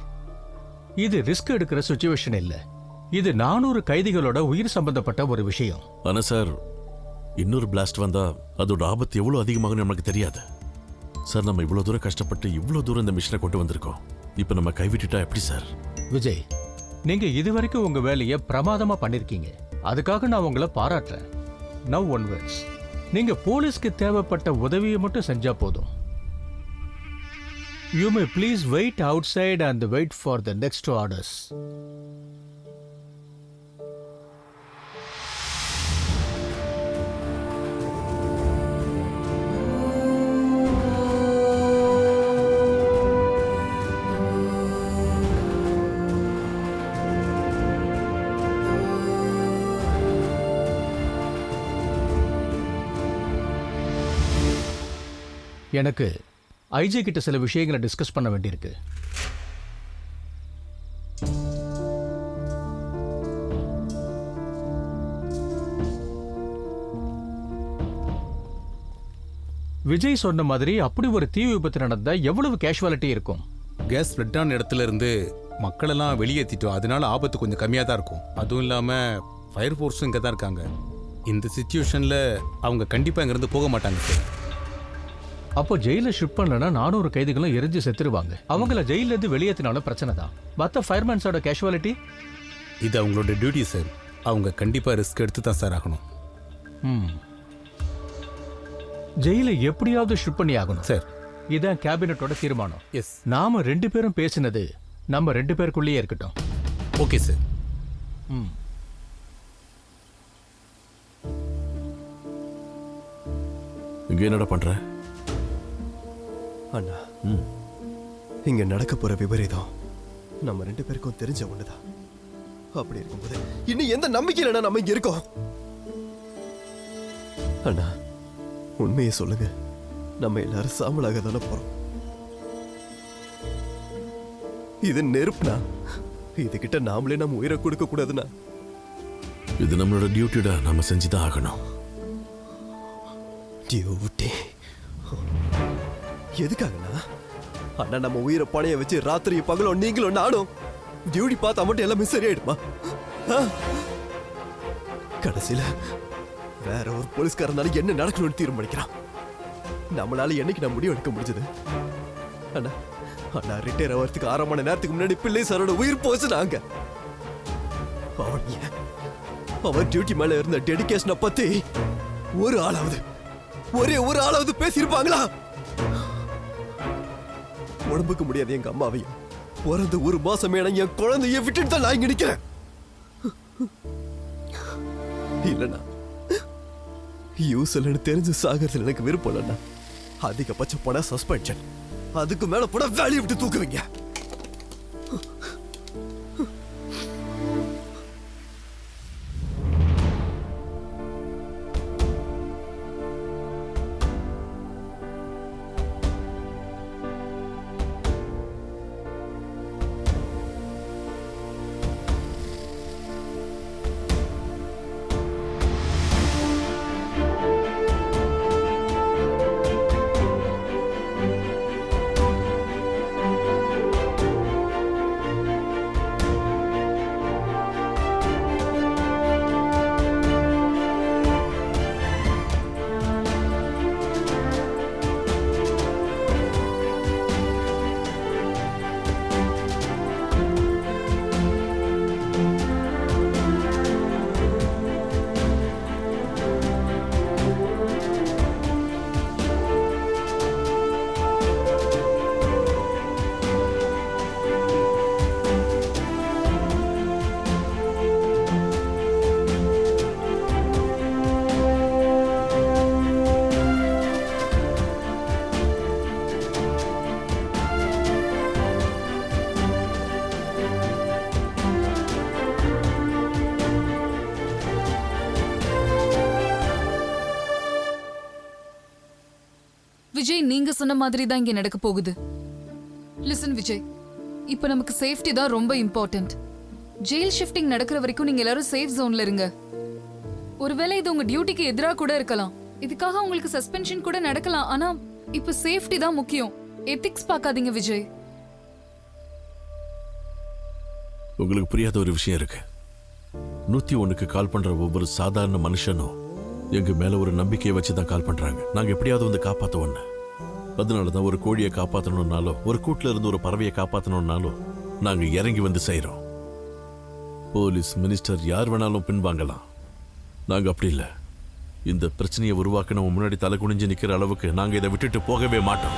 [SPEAKER 19] இது ரிஸ்க் எடுக்கிற சிச்சுவேஷன் இல்ல. இது 400 கைதிகளோட உயிர் சம்பந்தப்பட்ட ஒரு விஷயம்.
[SPEAKER 8] ஆனா சார், இன்னொரு பிளாஸ்ட் வந்தா அதோட ஆபத்து எவ்வளவு அதிகமாகும் நமக்கு தெரியாது சார். நம்ம இவ்வளவு தூரம் கஷ்டப்பட்டு இவ்வளவு தூரம் இந்த மிஷனை கொண்டு வந்திருக்கோம். இப்ப நம்ம கைவிட்டுட்டா எப்படி சார்?
[SPEAKER 19] விஜய், நீங்க இதுவரைக்கும் உங்க வேலையை பிரமாதமா பண்ணிருக்கீங்க. அதுக்காக நான் உங்களை பாராட்டுறேன். நவ் ஒன்வர்ட்ஸ் நீங்க போலீஸ்க்கு தேவைப்பட்ட உதவியை மட்டும் செஞ்சா போதும். You may please wait outside and wait for the next orders. எனக்கு ஐஜி கிட்ட சில விஷயங்களை டிஸ்கஸ் பண்ண வேண்டியிருக்கு. விஜய் சொன்ன மாதிரி அப்படி ஒரு தீ விபத்து நடந்தா எவ்வளவு கேஷுவாலிட்டி இருக்கும்?
[SPEAKER 9] கேஸ் ஸ்ப்ரெட் ஆன இடத்துல இருந்து மக்களெல்லாம் வெளியேற்றிட்டோம், அதனால ஆபத்து கொஞ்சம் கம்மியாக தான் இருக்கும். அதுவும் இல்லாமல் ஃபயர் ஃபோர்ஸும் இங்கே தான் இருக்காங்க. இந்த சுச்சுவேஷனில் அவங்க கண்டிப்பாக இங்கேருந்து போக மாட்டாங்க சார்.
[SPEAKER 19] அப்போ ஜெயில ஷிஃப்ட் பண்ணலன்னா 400 கைதிகளும் எரிஞ்சு செத்துருவாங்க. அவங்கள ஜெயில இருந்து வெளியேற்றினாலும் பிரச்சனை தான். மற்ற ஃபயர்மேன்ஸோட கேஷுவாலிட்டி
[SPEAKER 9] இது அவங்களோட டியூட்டி சார். அவங்க கண்டிப்பாக ரிஸ்க் எடுத்து தான் சார் ஆகணும்.
[SPEAKER 19] ஜெயில எப்படியாவது ஷிஃப்ட் பண்ணி ஆகணும்
[SPEAKER 9] சார்.
[SPEAKER 19] இதான் கேபினட்டோட தீர்மானம்.
[SPEAKER 9] எஸ்.
[SPEAKER 19] நாம 2 பேரும் பேசினது நம்ம 2 பேருக்குள்ளேயே இருக்கட்டும்.
[SPEAKER 9] Okay sir.
[SPEAKER 8] இங்க என்னடா பண்ற?
[SPEAKER 11] அண்ணா, இங்க நடக்க போற விபரீதம் நம்ம 2 பேருக்கும் தெரிஞ்ச ஒண்ணுதான். அப்படி இருக்கும்போது இன்னும் எந்த நம்பிக்கையில நம்ம இங்க இருக்கோம்? அண்ணா, உண்மையை சொல்லுங்க, நம்ம எல்லாரும் சாம்பலாக தானே போறோம். இது நெருப்புனா இதுகிட்ட நாமளே நம்ம உயிரை கொடுக்க கூடாதுன்னா?
[SPEAKER 8] இது நம்மளோட டியூட்டிடா, நம்ம செஞ்சுதான் ஆகணும்.
[SPEAKER 11] டியூட்டி எதுக்காகண்ணா? அண்ணா, நம்ம உயிரை பணைய வச்சு ராத்திரி பகலும் நீங்களும் நானும் டியூட்டி பார்த்தா மட்டும் எல்லாமே சரியாயிடுமா? கடைசியில வேற ஒரு போலீஸ்காரனால என்ன நடக்கணும்னு தீர்மானிக்கிறான். நம்மளால என்னைக்கு நான் முடிவு எடுக்க முடிஞ்சது? அண்ணா, அண்ணா ரிட்டையர் ஆகிறதுக்கு 1/2 மணி நேரத்துக்கு முன்னாடி பிள்ளை சாரோட உயிர் போச்சு. நாங்க அவர் டியூட்டி மேல இருந்த டெடிகேஷனை பத்தி ஒரே ஒரு ஆளாவது பேசியிருப்பாங்களா? உடம்புக்கு முடியாது எங்க அம்மாவையும் பிறந்த 1 மாசமே என் குழந்தைய விட்டுட்டு தான் நான் இங்க நிக்கிறேன். இல்லண்ணா, யூஸ்லன்னு தெரிஞ்சு சாகிறதுல எனக்கு விருப்பம் இல்லைண்ணா. அதிகபட்சம் போனா சஸ்பென்ஷன், அதுக்கு மேல போனா வேலையை விட்டு தூக்குவீங்க.
[SPEAKER 17] விஜய், நீங்க சொன்ன மாதிரி தான் இங்க நடக்க போகுது. லிசன் விஜய், இப்போ நமக்கு சேஃப்டி தான் ரொம்ப இம்பார்ட்டன்ட். ஜெயில் ஷிஃப்டிங் நடக்கிற வரைக்கும் நீங்க எல்லாரும் சேஃப் ஜோன்ல இருங்க. ஒருவேளை இது உங்க டியூட்டிக்கு எதிராக கூட இருக்கலாம். இதுக்காக உங்களுக்கு சஸ்பென்ஷன் கூட நடக்கலாம். ஆனா இப்போ சேஃப்டி தான் முக்கியம். எத்திக்ஸ் பார்க்காதீங்க விஜய்.
[SPEAKER 8] உங்களுக்கு புரியாத ஒரு விஷயம் இருக்கு. 101க்கு கால் பண்ற ஒவ்வொரு சாதாரண மனுஷனும் எங்க மேல ஒரு நம்பிக்கையை வச்சுதான் கால் பண்றாங்க. நாங்க எப்படியாவது வந்து காப்பாத்துவோம். அதனாலதான் ஒரு கோழியை காப்பாற்றணும்னாலும், ஒரு கூட்டுல இருந்து ஒரு பறவையை காப்பாற்றணும்னாலும் நாங்க இறங்கி வந்து செய்யறோம். போலீஸ், மினிஸ்டர் யார் வேணாலும் பின்வாங்கலாம். நாங்க அப்படி இல்லை. இந்த பிரச்சனையை உருவாக்க நம்ம முன்னாடி தலை குனிஞ்சு நிக்கிற அளவுக்கு நாங்க இதை விட்டுட்டு போகவே மாட்டோம்.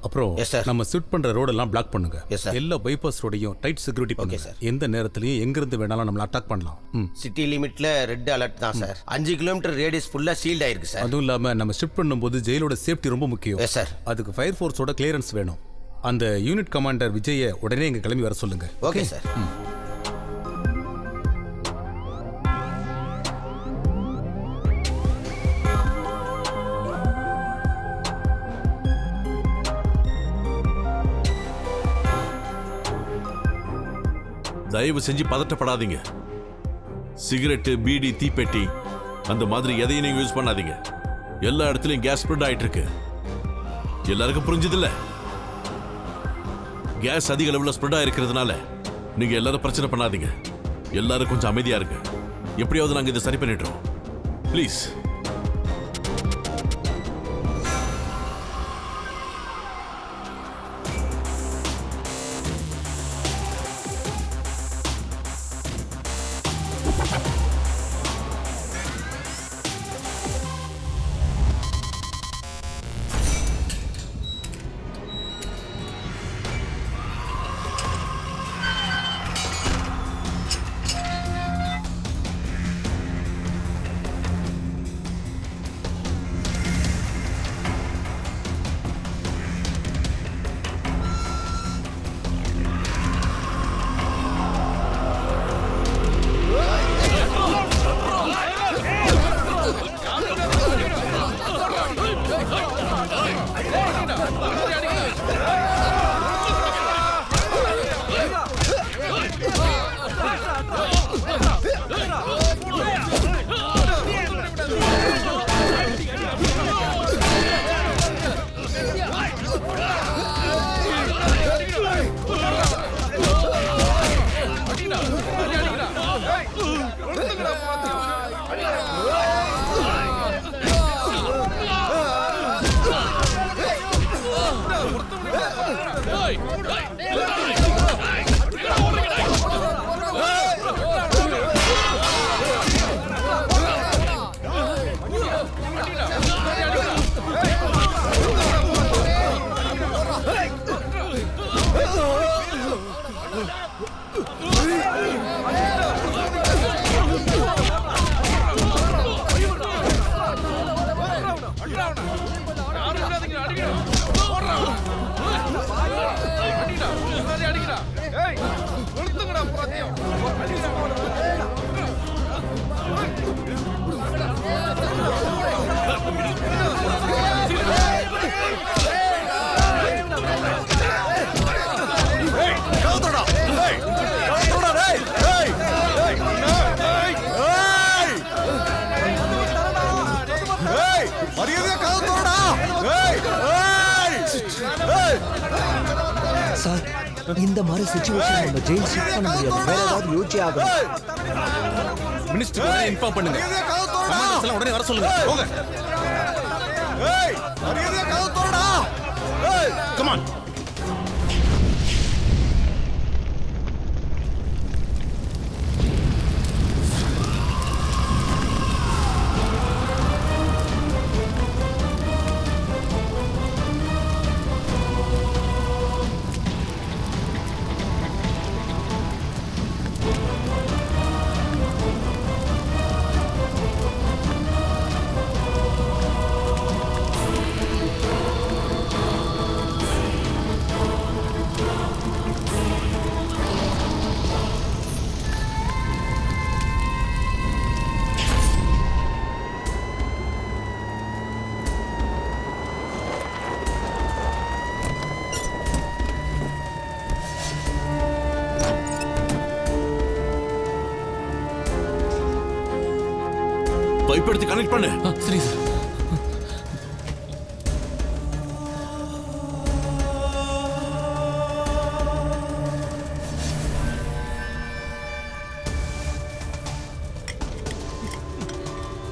[SPEAKER 9] அப்புறம் நம்ம ஷூட் பண்ற ரோடெல்லாம் பிளாக் பண்ணுங்க. எல்லா பைபாஸ் ரோடையும் டைட் செக்யூரிட்டி பண்ணுங்க. எந்த நேரத்திலயும் எங்க இருந்து வேணாலும் நம்மள அட்டாக் பண்ணலாம்.
[SPEAKER 18] சிட்டி லிமிட்ல ரெட் அலர்ட் தான் சார். 5 கிலோமீட்டர் ரேடியஸ் ஃபுல்லா சீல்ட் ஆயிருக்கு சார்.
[SPEAKER 9] அதுவும் இல்லாம நம்ம ஷிஃப்ட் பண்ணும்போது ஜெயிலோட சேஃப்டி ரொம்ப முக்கியம்.
[SPEAKER 18] சார்
[SPEAKER 9] அதுக்கு ஃபயர் ஃபோர்ஸோட கிளியரன்ஸ் வேணும். அந்த யூனிட் கமாண்டர் விஜயை உடனே இங்க கிளம்பி வர சொல்லுங்க.
[SPEAKER 18] Okay sir.
[SPEAKER 8] தயவு செஞ்சு பதட்டப்படாதீங்க. சிகரெட்டு, பீடி, தீப்பெட்டி அந்த மாதிரி எதையும் நீங்க யூஸ் பண்ணாதீங்க. எல்லா இடத்துலயும் கேஸ் ஸ்ப்ரெட் ஆயிட்டு இருக்கு. எல்லாருக்கும் புரிஞ்சது இல்ல? கேஸ் அதிக அளவுல ஸ்ப்ரெட் ஆயிருக்கிறதுனால நீங்க எல்லாரும் பிரச்சனை பண்ணாதீங்க. எல்லாரும் கொஞ்சம் அமைதியா இருங்க. எப்படியாவது நாங்க இதை சரி பண்ணிடுறோம். ப்ளீஸ்.
[SPEAKER 7] சார், இந்த மாதிரி சிச்சுவேஷன் நம்ம ஜெயில் ஷிஃப்ட் பண்ண முடியாது. வேற ஏதாவது யோசிச்சு ஆகணும்.
[SPEAKER 9] மினிஸ்டர் உடனே இன்ஃபார்ம் பண்ணுங்க. கமாண்டர்ஸ் எல்லாம் உடனே வர சொல்லுங்க. போங்க.
[SPEAKER 16] ஏய், மரியாதையா கதவு திறடா. ஏய்,
[SPEAKER 9] கம் ஆன்.
[SPEAKER 8] பைப் எடுத்து கனெக்ட் பண்ணு.
[SPEAKER 9] சரி சார்.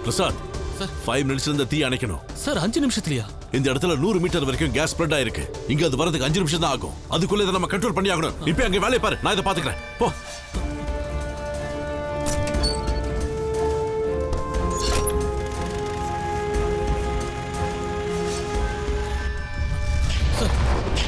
[SPEAKER 8] பிரசாத் சார் 5 மினிட்ஸ்ல இந்த தீ அணைக்கணும்
[SPEAKER 1] சார் 5 நிமிஷத்துலயா?
[SPEAKER 8] இந்த இடத்துல 100 மீட்டர் வரைக்கும் கேஸ் ஸ்ப்ரெட் ஆயிருக்கு. இங்க அது வரதுக்கு 5 நிமிஷம் தான் ஆகும். அதுக்குள்ள இதை நம்ம கண்ட்ரோல் பண்ணி ஆகணும். இப்போ அங்க வேலையை பாரு, நான் இதை பாத்துக்கிறேன். போ.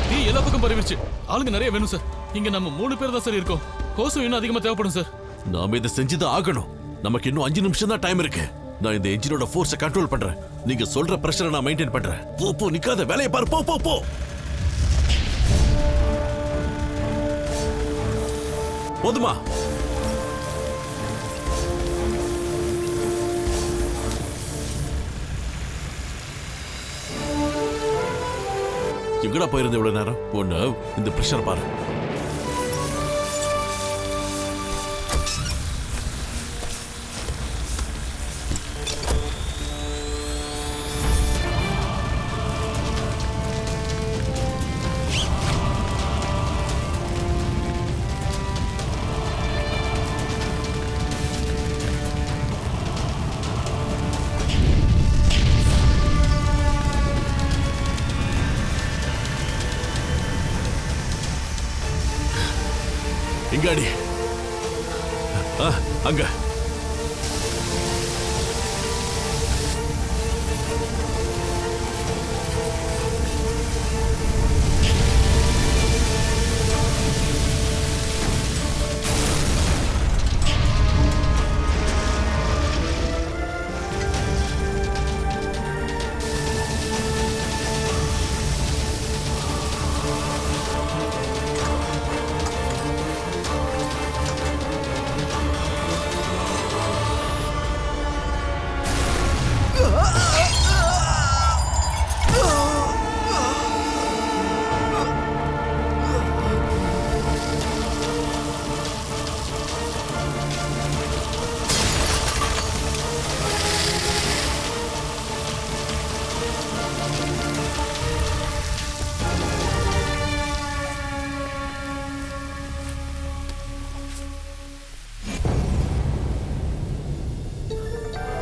[SPEAKER 1] தீ எல்லா பக்கம் பரவிடுச்சு. ஆளுங்க நிறைய வேணும் சார். இங்க நம்ம 3 பேர் தான் சார் இருக்கோம். ஹோஸும் இன்னும் அதிகமா தேவைப்படும் சார்.
[SPEAKER 8] நாம இதை செஞ்சுதான் ஆகணும். நமக்கு இன்னும் 5 நிமிஷம் தான் டைம் இருக்கு. நான் இந்த என்ஜினோட ஃபோர்ஸை கண்ட்ரோல் பண்றேன். நீங்க சொல்ற பிரஷரை நான் மெயின்டைன் பண்றேன். போ நிக்காத, வேலையை பாரு. போ. போதுமா? எங்கடா போயிருந்த இவ்வளவு நேரம்? ஒண்ணு இந்த பிரஷர் பாரு. எங்காடி? அங்க.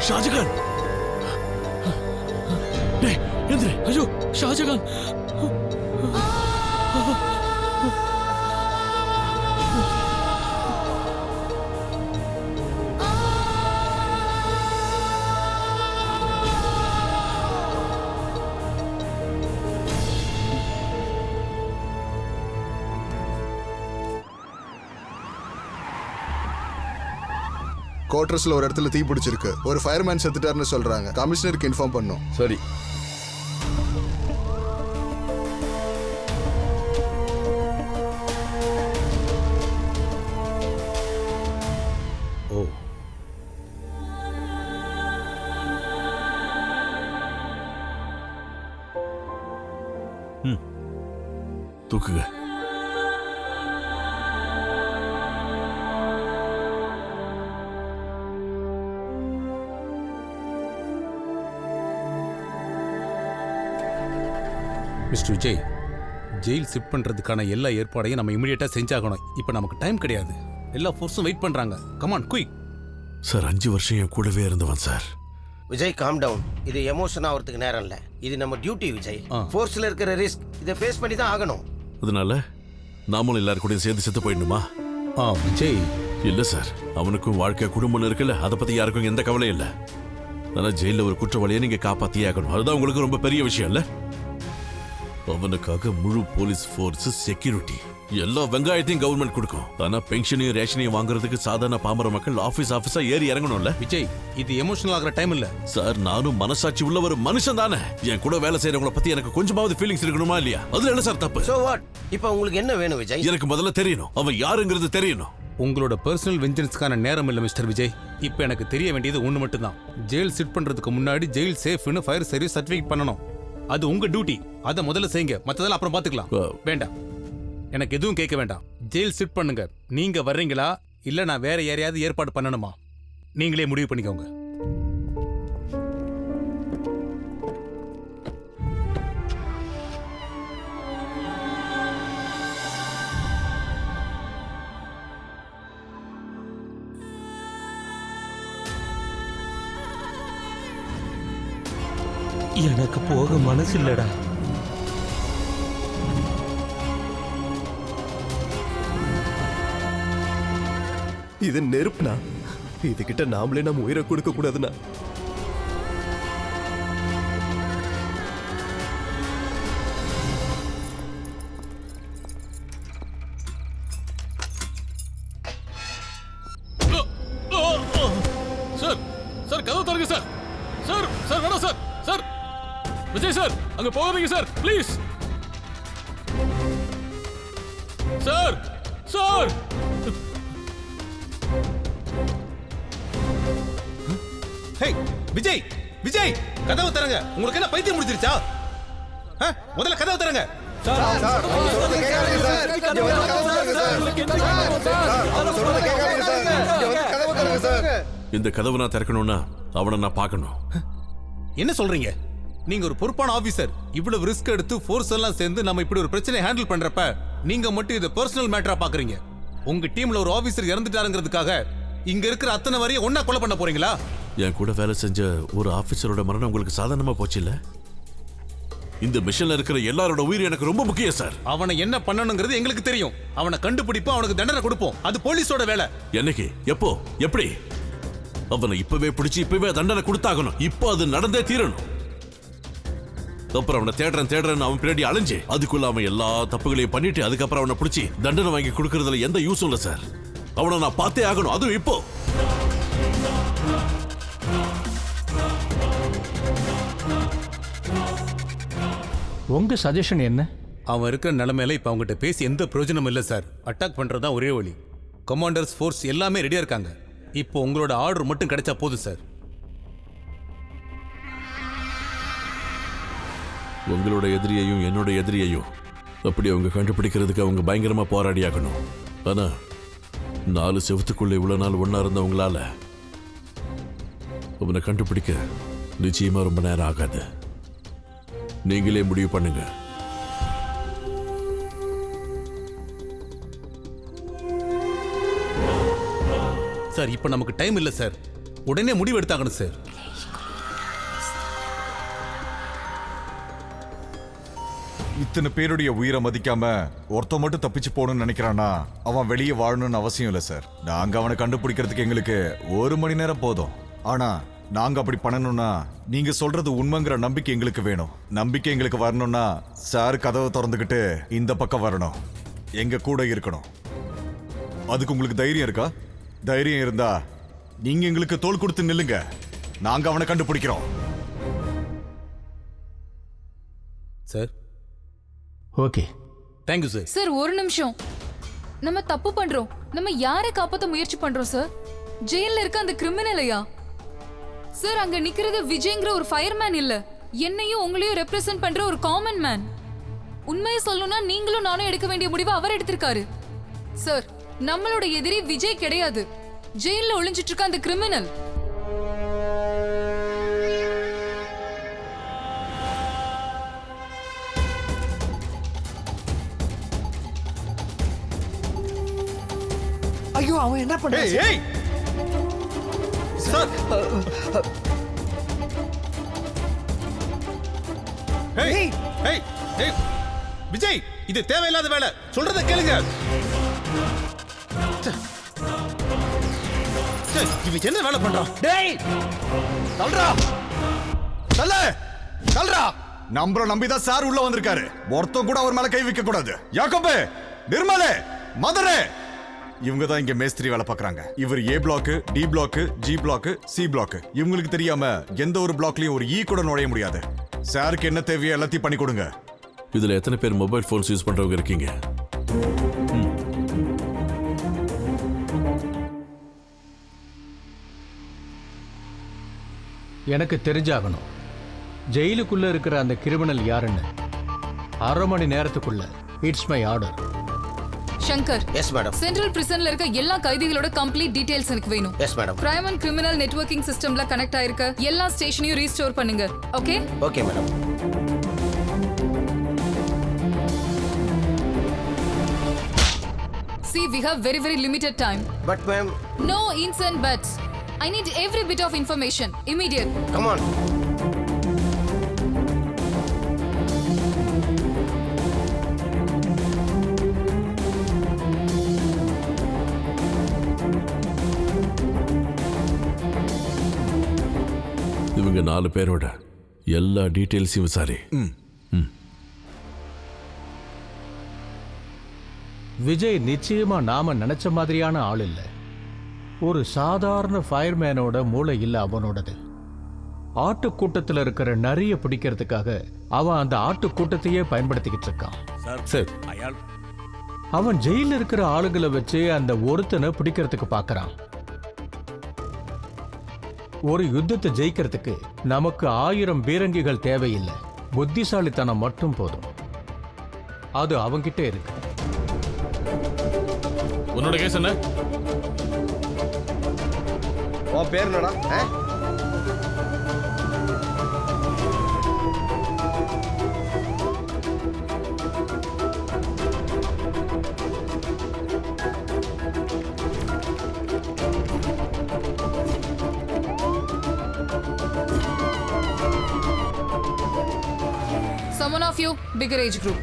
[SPEAKER 8] ஷாஜகான், எந்திரி. ஐயோ ஷாஜகான்.
[SPEAKER 20] குவார்டர்ஸ்ல ஒரு இடத்துல தீ பிடிச்சிருக்கு. ஒரு ஃபயர்மேன் செத்துட்டாருன்னு சொல்றாங்க. கமிஷனருக்கு இன்ஃபார்ம் பண்ணோம்.
[SPEAKER 8] சரி.
[SPEAKER 9] ஓ,
[SPEAKER 8] தூக்குங்க.
[SPEAKER 9] மிஸ்டர் விஜய், ஜெயில் ஷிஃப்ட் பண்றதுக்கான எல்லா ஏற்பாடையும் நம்ம இமிடியேட்டா செஞ்சாகணும். இப்போ நமக்கு டைம் கிடையாது. எல்லா ஃபோர்ஸும் வெயிட் பண்றாங்க. Come on quick.
[SPEAKER 8] சார் 5 வருஷம் என் கூடவே இருந்தவன் சார்.
[SPEAKER 18] Vijay calm down. இது எமோஷன் ஆகிறதுக்கு நேரம் இல்லை. இது நம்ம டியூட்டி விஜய். ஃபோர்ஸ்ல இருக்கிற ரிஸ்க் இதை ஃபேஸ் பண்ணி தான் ஆகணும்.
[SPEAKER 8] அதனால நாமளும் எல்லாரும் கூட சேர்ந்து செத்து போயிடணுமா?
[SPEAKER 9] விஜய்
[SPEAKER 8] இல்ல சார், அவனுக்கும் வாழ்க்கை குடும்பம் இருக்குல்ல, அதை பத்தி யாருக்கும் எந்த கவலையும் இல்லை. ஆனா ஜெயில ஒரு குற்றவாளியை நீங்க காப்பாத்தியே ஆகணும். அதுதான் உங்களுக்கு ரொம்ப பெரிய விஷயம் இல்ல? அவனுக்காக முழு போலீஸ் ஃபோர்ஸ், செக்யூரிட்டி, எல்லா வெங்காயத்தையும் கவர்மெண்ட் கொடுக்கும். ஆனா பென்ஷனையும் ரேஷனையும் வாங்குறதுக்கு சாதாரண பாமர மக்கள் ஆபீஸா ஏறி இறங்கணும்ல.
[SPEAKER 9] விஜய், இது எமோஷனல் ஆகிற டைம் இல்ல
[SPEAKER 8] சார். நானும் மனசாட்சி உள்ள ஒரு மனுஷன் தானே. என் கூட வேலை செய்யறவங்கள பத்தி எனக்கு கொஞ்சமாவது ஃபீலிங்ஸ் இருக்கணுமா இல்லையா? அதுல என்ன சார் தப்பு?
[SPEAKER 18] So what? இப்போ உங்களுக்கு என்ன வேணும் விஜய்?
[SPEAKER 8] எனக்கு முதல்ல தெரியணும், அவன் யாருங்கிறது தெரியணும்.
[SPEAKER 9] உங்களோட பர்சனல் வெஞ்சன்ஸ்க்கான நேரம் இல்லை மிஸ்டர் விஜய். இப்போ எனக்கு தெரிய வேண்டியது ஒன்று மட்டும்தான். ஜெயில் சிட் பண்றதுக்கு முன்னாடி ஜெயில் சேஃப்னு ஃபயர் சர்வீஸ் சர்டிஃபிகேட் பண்ணணும். அது உங்க டியூட்டி. அதை முதல்ல செய்யுங்க, மற்றதெல்லாம் அப்புறம் பார்த்துக்கலாம். வேண்டாம், எனக்கு எதுவும் கேட்க வேண்டாம். ஜெயில் சிட் பண்ணுங்க. நீங்க வர்றீங்களா இல்ல நான் வேற யாரையாவது ஏற்பாடு பண்ணணுமா? நீங்களே முடிவு பண்ணிக்கோங்க.
[SPEAKER 13] எனக்கு போக மனசு இல்லடா.
[SPEAKER 11] இது நெருப்புனா, இதுகிட்ட நாமளே நம்ம உயிரை கொடுக்க கூடாதுண்ணா.
[SPEAKER 21] சார் சார் கதவு தருங்க சார். சார் சார் வேணாம் சார். சார் விஜய் சார் அங்க போகாதீங்க sir please. Sir sir
[SPEAKER 9] hey Vijay, Vijay கதவு தரங்க. உங்களுக்கு என்ன பைத்தியம் முடிச்சிருச்சா? முதல்ல கதவு தரங்க.
[SPEAKER 8] இந்த கதவை நான் திறக்கணும்னா அவனை நான் பார்க்கணும்.
[SPEAKER 9] என்ன சொல்றீங்க? நீங்க ஒரு பொறுப்பான ஆபீசர். இவ்வளவு ரிஸ்க் எடுத்து ஃபோர்ஸ் எல்லாம் சேர்ந்து நம்ம இப்படி ஒரு பிரச்சனை ஹேண்டில் பண்றப்ப நீங்க மட்டும் இதை பர்சனல் மேட்டரா பாக்குறீங்க. உங்க டீம்ல ஒரு ஆபீசர் இறந்துட்டாருங்கிறதுக்காக இங்க இருக்கிற அத்தனை வரையும் ஒன்னா கொலை பண்ண போறீங்களா?
[SPEAKER 8] என் கூட வேலை செஞ்ச ஒரு ஆபீசரோட மரணம் உங்களுக்கு சாதாரணமா போச்சு இல்ல? இந்த மிஷன்ல இருக்கிற எல்லாரோட உயிர் எனக்கு ரொம்ப முக்கியம் சார்.
[SPEAKER 9] அவனை என்ன பண்ணணுங்கிறது எங்களுக்கு தெரியும். அவனை கண்டுபிடிப்போம், அவனுக்கு தண்டனை கொடுப்போம். அது போலீஸோட வேலை.
[SPEAKER 8] என்னைக்கு, எப்போ, எப்படி? அவனை இப்பவே பிடிச்சு இப்பவே தண்டனை கொடுத்தாகணும். இப்போ அது நடந்தே தீரணும். அப்புறம் அவனை தேடுறேன் அவன் பின்னாடி அலைஞ்சு அதுக்குள்ள அவன் எல்லா தப்புகளையும் பண்ணிட்டு அதுக்கப்புறம் அவனை பிடிச்சி தண்டனை வாங்கி கொடுக்கறதுல எந்த யூஸும் இல்லை சார். அவனை நான் பார்த்தே ஆகணும், அதுவும் இப்போ.
[SPEAKER 19] உங்க சஜஷன் என்ன?
[SPEAKER 9] அவன் இருக்கிற நிலைமையில இப்ப அவங்ககிட்ட பேசி எந்த பிரயோஜனம் இல்லை சார். அட்டாக் பண்றதா ஒரே வழி. கமாண்டர்ஸ் ஃபோர்ஸ் எல்லாமே ரெடியா இருக்காங்க. இப்போ உங்களோட ஆர்டர் மட்டும் கிடைச்சா போதும் சார்.
[SPEAKER 8] உங்களோட எதிரியையும் என்னோட எதிரியையும் அப்படி அவங்க கண்டுபிடிக்கிறதுக்கு அவங்க பயங்கரமா போராடி ஆகணும். ஆனா 4 செவத்துக்குள்ள இவ்வளவு நாள் ஒன்னா இருந்தவங்களால அவனை கண்டுபிடிக்க நிச்சயமா ரொம்ப நேரம் ஆகாது. நீங்களே முடிவு பண்ணுங்க.
[SPEAKER 9] சார் இப்ப நமக்கு டைம் இல்ல சார். உடனே முடிவு எடுத்தாகணும் சார்.
[SPEAKER 22] இத்தனை பேருடைய உயிரை மதிக்காம ஒருத்த மட்டும் தப்பிச்சு போகணும்னு நினைக்கிறானா அவன் வெளியே வாழணும்னு அவசியம் இல்லை சார். நாங்க அவனை கண்டுபிடிக்கிறதுக்கு எங்களுக்கு 1 மணி நேரம் போதும். ஆனா நாங்க அப்படி பண்ணணும்னா நீங்க சொல்றது உண்மைங்கிற நம்பிக்கை எங்களுக்கு வேணும். நம்பிக்கை எங்களுக்கு வரணும்னா சார் கதவை திறந்துக்கிட்டு இந்த பக்கம் வரணும், எங்க கூட இருக்கணும். அதுக்கு உங்களுக்கு தைரியம் இருக்கா? தைரியம் இருந்தா நீங்க எங்களுக்கு தோள் கொடுத்து நில்லுங்க. நாங்க அவனை கண்டுபிடிக்கிறோம்.
[SPEAKER 9] Sir
[SPEAKER 19] okay,
[SPEAKER 9] thank you sir.
[SPEAKER 17] Sir ஒரு நிமிஷம். நம்ம தப்பு பண்றோம். நம்ம யாரை காப்பாத்த முயற்சி பண்றோம் சார்? ஜெயில இருக்க அந்த கிரிமினலையா? சார் அங்க நிக்கிறது விஜய்ங்கிற ஒரு ஃபயர்மேன் இல்ல, என்னையும் உங்களையும் ரெப்ரசென்ட் பண்ற ஒரு காமன் மேன். உண்மையை சொல்லணும்னா நீங்களும் நானும் எடுக்க வேண்டிய முடிவை அவர் எடுத்திருக்காரு. சார் நம்மளோட எதிரி விஜய் கிடையாது, ஜெயில ஒளிஞ்சிட்டு இருக்க அந்த கிரிமினல்.
[SPEAKER 7] ஐயோ அவன் என்ன பண்றான்?
[SPEAKER 9] சார் விஜய் இது தேவையில்லாத வேலை. சொல்றத கேளுங்க. இவன் என்ன வேலை பண்றான்?
[SPEAKER 22] டேய் தல்றா தல்ல தல்றா. நம்மள நம்பிதான் சார் உள்ள வந்திருக்காரு. ஒருத்தன் கூட அவர் மேல கை வைக்க கூடாது. யாக்கோபே, நிர்மலே, மதரே, இவங்க தான் இங்க மேஸ்திரி வேலை பார்க்கறாங்க. இவர் A block, D block, G block, C block. இவங்களுக்கு தெரியாம எந்த ஒரு பிளாக்லயும் ஒரு ஈ கூட நுழைய முடியாது. சாருக்கு என்ன தேவையோ எல்லாத்தையும் பண்ணி கொடுங்க.
[SPEAKER 8] இதுல எத்தனை பேர் மொபைல் போன்ஸ் யூஸ் பண்றவங்க இருக்கீங்க?
[SPEAKER 19] எனக்கு தெரிஞ்சாகணும் ஜெயிலுக்குள்ள இருக்கிற அந்த கிரிமினல் யாருன்னு. 1/2 மணி நேரத்துக்குள்ள. It's my order.
[SPEAKER 17] Shankar.
[SPEAKER 18] Yes madam.
[SPEAKER 17] Central பிரிசன்ல இருக்க எல்லா கைதிகளோட கம்ப்ளீட் டீடைல்ஸ் எனக்கு வேணும்.
[SPEAKER 18] Yes madam.
[SPEAKER 17] Crime and criminal networking சிஸ்டம்ல கனெக்ட் ஆயிருக்க எல்லா ஸ்டேஷனையும் ரீஸ்டோர் பண்ணுங்க. Okay?
[SPEAKER 18] Okay madam.
[SPEAKER 17] See, we have very limited time.
[SPEAKER 18] But ma'am.
[SPEAKER 17] No ifs and buts. I need every bit of information. Immediate.
[SPEAKER 18] Come on.
[SPEAKER 8] எங்க 4 பேரோட எல்லா டீட்டெயில்ஸையும் விசாரி.
[SPEAKER 19] விஜய் நிச்சயமா நாம நினைச்ச மாதிரியான ஆள் இல்ல. ஒரு சாதாரண ஃபயர்மேனோட மூளை இல்ல அவனோடது. ஆட்டுக்கூட்டத்தில் இருக்கிற நரிய பிடிக்கிறதுக்காக அவன் அந்த ஆட்டுக்கூட்டத்தையே பயன்படுத்திக்கிட்டு இருக்கான்.
[SPEAKER 9] சார்
[SPEAKER 19] அவன் ஜெயில இருக்கிற ஆளுகளை வச்சு அந்த ஒருத்தனை பிடிக்கிறதுக்கு பார்க்கறான். ஒரு யுத்தத்தை ஜெயிக்கிறதுக்கு நமக்கு 1000 பீரங்கிகள் தேவையில்லை, புத்திசாலித்தனம் மட்டும் போதும். அது அவங்கிட்ட இருக்கு.
[SPEAKER 21] உன்னோட கேஸ் என்ன?
[SPEAKER 5] உன் பேர் என்னடா?
[SPEAKER 17] Someone of you, bigger age group.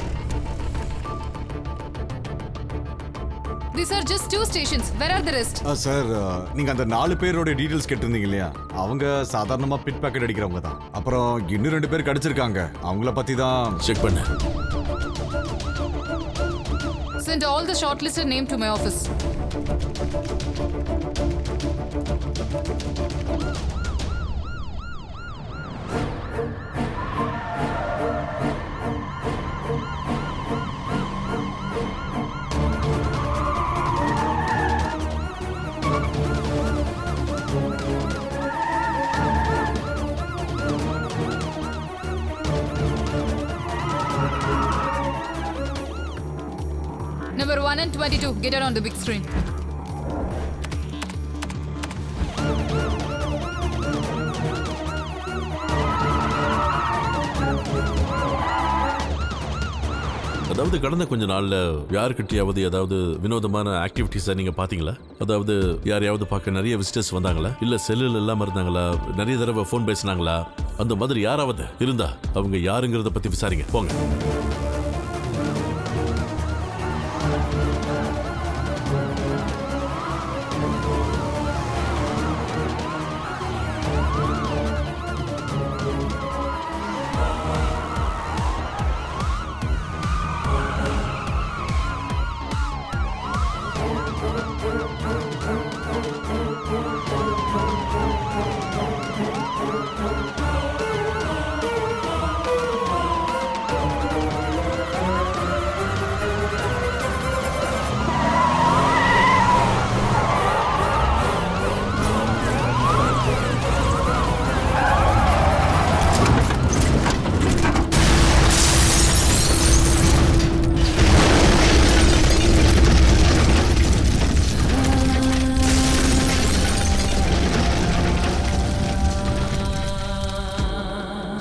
[SPEAKER 17] These are just 2 stations. Where are the rest?
[SPEAKER 22] Sir, நீங்க அந்த 4 பேரோட டீடைல்ஸ் கேட்டிருந்தீங்க இல்லையா? அவங்க சாதாரணமா பிட் பாக்கெட் அடிக்கிறவங்க தான். அப்புறம் இன்னும் 2 பேர் கடிச்சிருக்காங்க. அவங்கள பத்தி தான்
[SPEAKER 8] செக் பண்ணு.
[SPEAKER 17] Send all the shortlisted name to my office. Number 1 and 22, get it on the big screen.
[SPEAKER 8] அதாவது கடந்த கொஞ்ச நாள்ல யாருக்கிட்டையாவது ஏதாவது வினோதமான ஆக்டிவிட்டிஸை நீங்க பாத்தீங்களா? அதாவது யாரையாவது பார்க்க நிறைய விசிட்டர்ஸ் வந்தாங்களா, இல்ல செல்லுல இல்லாம இருந்தாங்களா, நிறைய தடவை ஃபோன் பேசினாங்களா? அந்த மாதிரி யாராவது இருந்தா அவங்க யாருங்கிறத பத்தி விசாரிங்க. போங்க.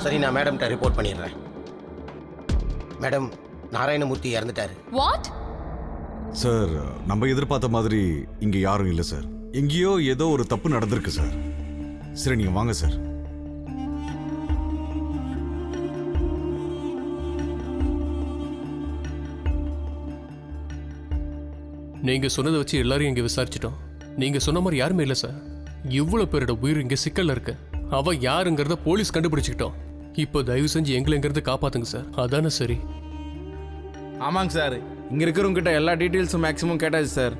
[SPEAKER 18] சரி, நான் மேடம்கிட்ட ரிப்போர்ட் பண்ணிடுறேன். மேடம், நாராயணமூர்த்தி இறந்துட்டாரு.
[SPEAKER 17] வாட்?
[SPEAKER 22] சார், நம்ம எதிர்பார்த்த மாதிரி இங்க யாரும் இல்லை சார். எங்கேயோ ஏதோ ஒரு தப்பு நடந்திருக்கு சார். சரி, நீங்க வாங்க சார்.
[SPEAKER 15] நீங்க சொன்னதை வச்சு எல்லாரையும் இங்க விசாரிச்சிட்டோம். நீங்க சொன்ன மாதிரி யாருமே இல்லை சார். இவ்வளவு பேரோட உயிர் இங்க சிக்கல்ல இருக்கு. அவ யாருங்கிறத போலீஸ் கண்டுபிடிச்சிக்கிட்டோம். இப்போ தயவு செஞ்சு எங்களைங்கிறத காப்பாத்துங்க சார். அதானே சரி.
[SPEAKER 2] ஆமாங்க சார், இங்க இருக்கிறவங்க கிட்ட எல்லா டீட்டெயில்ஸும் மேக்ஸிமம் கேட்டாச்சு சார்.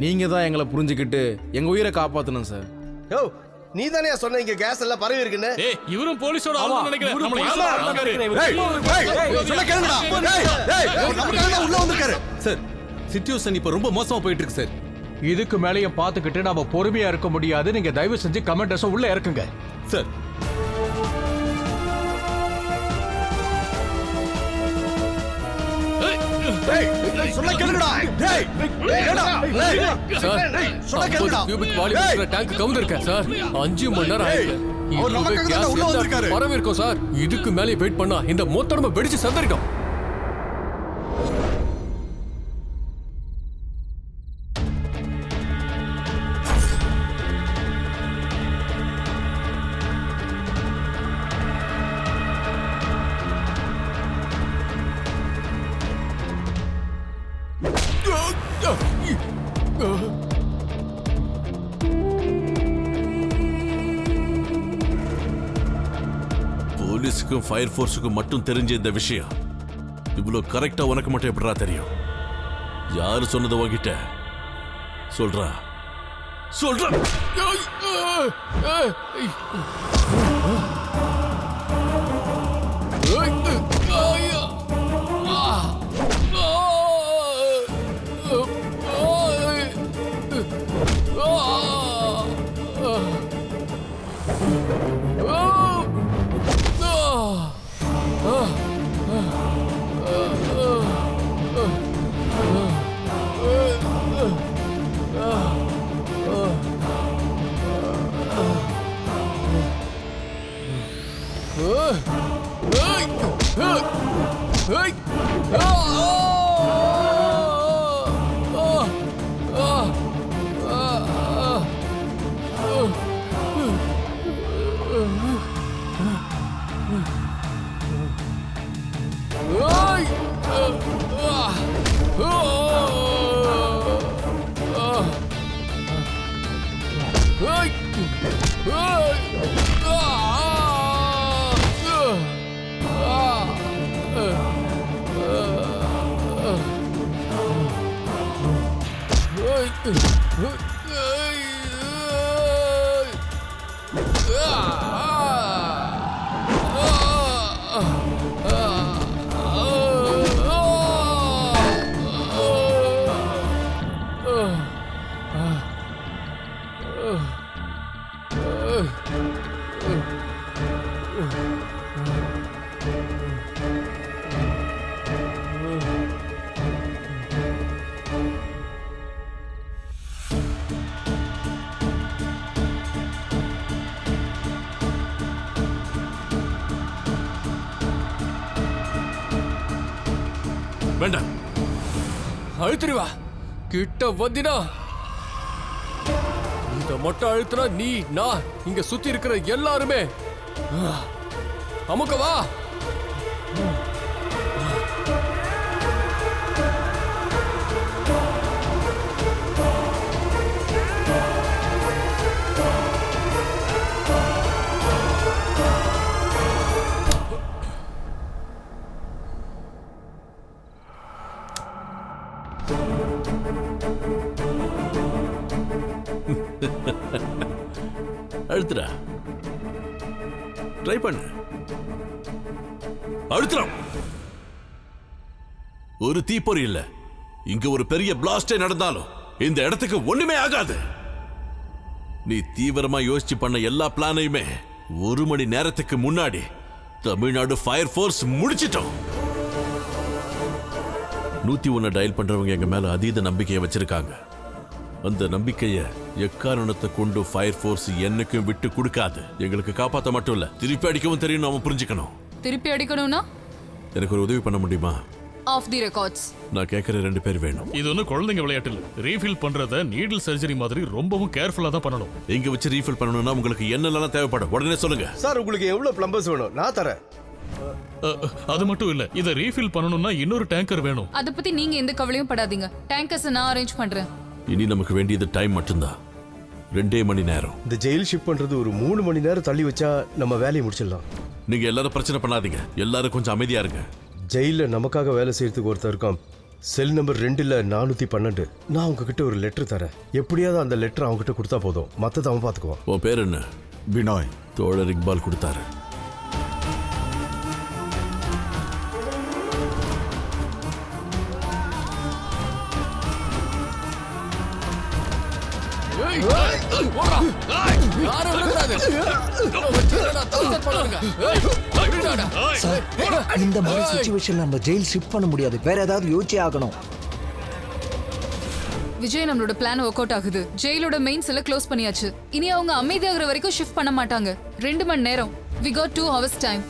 [SPEAKER 2] நீங்க தான் எங்களை புரிஞ்சுக்கிட்டு எங்க உயிரை காப்பாத்தணும் சார்.
[SPEAKER 5] யோ, நீ தானே சொன்ன இங்க கேஸ் எல்லாம் பரவி இருக்குன்னு?
[SPEAKER 21] ஏய், இவரும் போலீஸோட ஆளு நினைக்கிறேன். நம்மள
[SPEAKER 2] சார் சிச்சுவேஷன் இப்போ ரொம்ப மோசமா போயிட்டு இருக்கு சார்.
[SPEAKER 19] இதுக்கு மேலேயும் பார்த்துக்கிட்டு நாம பொறுமையா இருக்க முடியாது. நீங்க தயவு செஞ்சு கமெண்டர்ஸை உள்ள இறக்குங்க
[SPEAKER 2] சார்.
[SPEAKER 16] சொன்ன கேளுங்கடா. டேய், ஏடா?
[SPEAKER 15] சார், 50 கியூபிக் வால்யூம் இருக்கிற டேங்க் கவுந்திருக்க சார். 5 மணி நேரம் ஆயிருக்கு.
[SPEAKER 16] அவர் நமக்காக தான் உள்ள வந்திருக்காரு.
[SPEAKER 15] பரவி இருக்கும் சார். இதுக்கு மேலே வெயிட் பண்ணா இந்த மொத்தமா வெடிச்சு சந்தரிக்கும்.
[SPEAKER 8] போலீஸுக்கும் ஃபயர் ஃபோர்ஸுக்கும் மட்டும் தெரிஞ்ச இந்த விஷயம் இவ்வளோ கரெக்டா உனக்கு மட்டும் எப்படிடா தெரியும்? யாரு சொன்னது உன்கிட்ட? சொல்றா சொல்றா. வேண்டாம்,
[SPEAKER 15] அழுத்துறிவா கிட்ட வந்தினா இத மட்டும் அழுத்துனா நீ நான் இங்க சுத்தி இருக்கிற எல்லாருமே அமுக்கவா.
[SPEAKER 8] அழுத்துடா, ட்ரை பண்ணு, அழுத்துறோம். ஒரு தீப்பொறி இல்ல, இங்க ஒரு பெரிய பிளாஸ்டே நடந்தாலும் இந்த இடத்துக்கு ஒண்ணுமே ஆகாது. நீ தீவிரமா யோசிச்சு பண்ண எல்லா பிளானையுமே 1 மணி நேரத்துக்கு முன்னாடி தமிழ்நாடு ஃபயர் ஃபோர்ஸ் முடிச்சிட்டோம். 101 டயல் பண்றவங்க எங்க மேல அதீத நம்பிக்கையை வச்சிருக்காங்க. அந்த நம்பிக்கையை எக்காரணத்தை கொண்டு ஃபயர் ஃபோர்ஸ் என்னைக்கும் விட்டு கொடுக்காது. எங்களுக்கு காப்பாற்ற மட்டும் இல்ல, திருப்பி அடிக்கவும் தெரியும். நாம புரிஞ்சுக்கணும்.
[SPEAKER 17] திருப்பி அடிக்கணும்னா
[SPEAKER 8] எனக்கு ஒரு உதவி பண்ண முடியுமா?
[SPEAKER 17] Off the records.
[SPEAKER 8] நான் கேட்கிற 2 பேர் வேணும்.
[SPEAKER 21] இது ஒன்றும் குழந்தைங்க விளையாட்டு இல்லை. ரீஃபில் பண்றத நீடில் சர்ஜரி மாதிரி ரொம்பவும் கேர்ஃபுல்லா தான் பண்ணணும்.
[SPEAKER 8] இங்க வச்சு ரீஃபில் பண்ணணும்னா உங்களுக்கு என்னெல்லாம் தேவைப்படும் உடனே சொல்லுங்க.
[SPEAKER 5] சார், உங்களுக்கு எவ்வளவு பிளம்பர்ஸ் வேணும்? நான் தரேன்.
[SPEAKER 21] அது மட்டும் இல்ல, இதை ரீஃபில் பண்ணணும்னா இன்னொரு டேங்கர் வேணும்.
[SPEAKER 17] அத பத்தி நீங்க எந்த கவலையும் படாதீங்க. டேங்கர்ஸ் நான் அரேஞ்ச் பண்றேன்.
[SPEAKER 8] இனி நமக்கு வேண்டியது டைம் மட்டும்தான். 2 மணி நேரம்.
[SPEAKER 5] இந்த ஜெயில் ஷிஃப்ட் பண்றது ஒரு 3 மணி நேரம் தள்ளி வச்சா நம்ம வேலையை முடிச்சிடலாம்.
[SPEAKER 8] நீங்க எல்லாரும் பிரச்சனை பண்ணாதீங்க. எல்லாரும் கொஞ்சம் அமைதியா இருங்க.
[SPEAKER 5] ஜெயில நமக்காக வேலை செய்யறதுக்கு ஒருத்தர் இருக்கான். செல் நம்பர் 2ல 412. நான் உங்ககிட்ட ஒரு லெட்டர் தரேன். எப்படியாவது அந்த லெட்டர் அவங்ககிட்ட கொடுத்தா போதும், மத்தத அவன் பாத்துக்குவான்.
[SPEAKER 8] உன் பேர் என்ன?
[SPEAKER 22] பினாய்.
[SPEAKER 8] தோழர் இக்பால் கொடுத்தாரு.
[SPEAKER 7] இந்த மாதிரி சிச்சுவேஷன்ல நம்ம ஜெயில் ஷிஃப்ட் பண்ண முடியாது. வேற ஏதாவது யோசிச்சே ஆகணும்.
[SPEAKER 17] விஜய், நம்மளோட பிளான் ஒர்க் அவுட் ஆகுது. ஜெயிலோட மெயின் செல்ல க்ளோஸ் பண்ணியாச்சு. இனி அவங்க அமைதியாகிற வரைக்கும் ஷிஃப்ட் பண்ண மாட்டாங்க. 2 மணி நேரம். We got 2 hours time.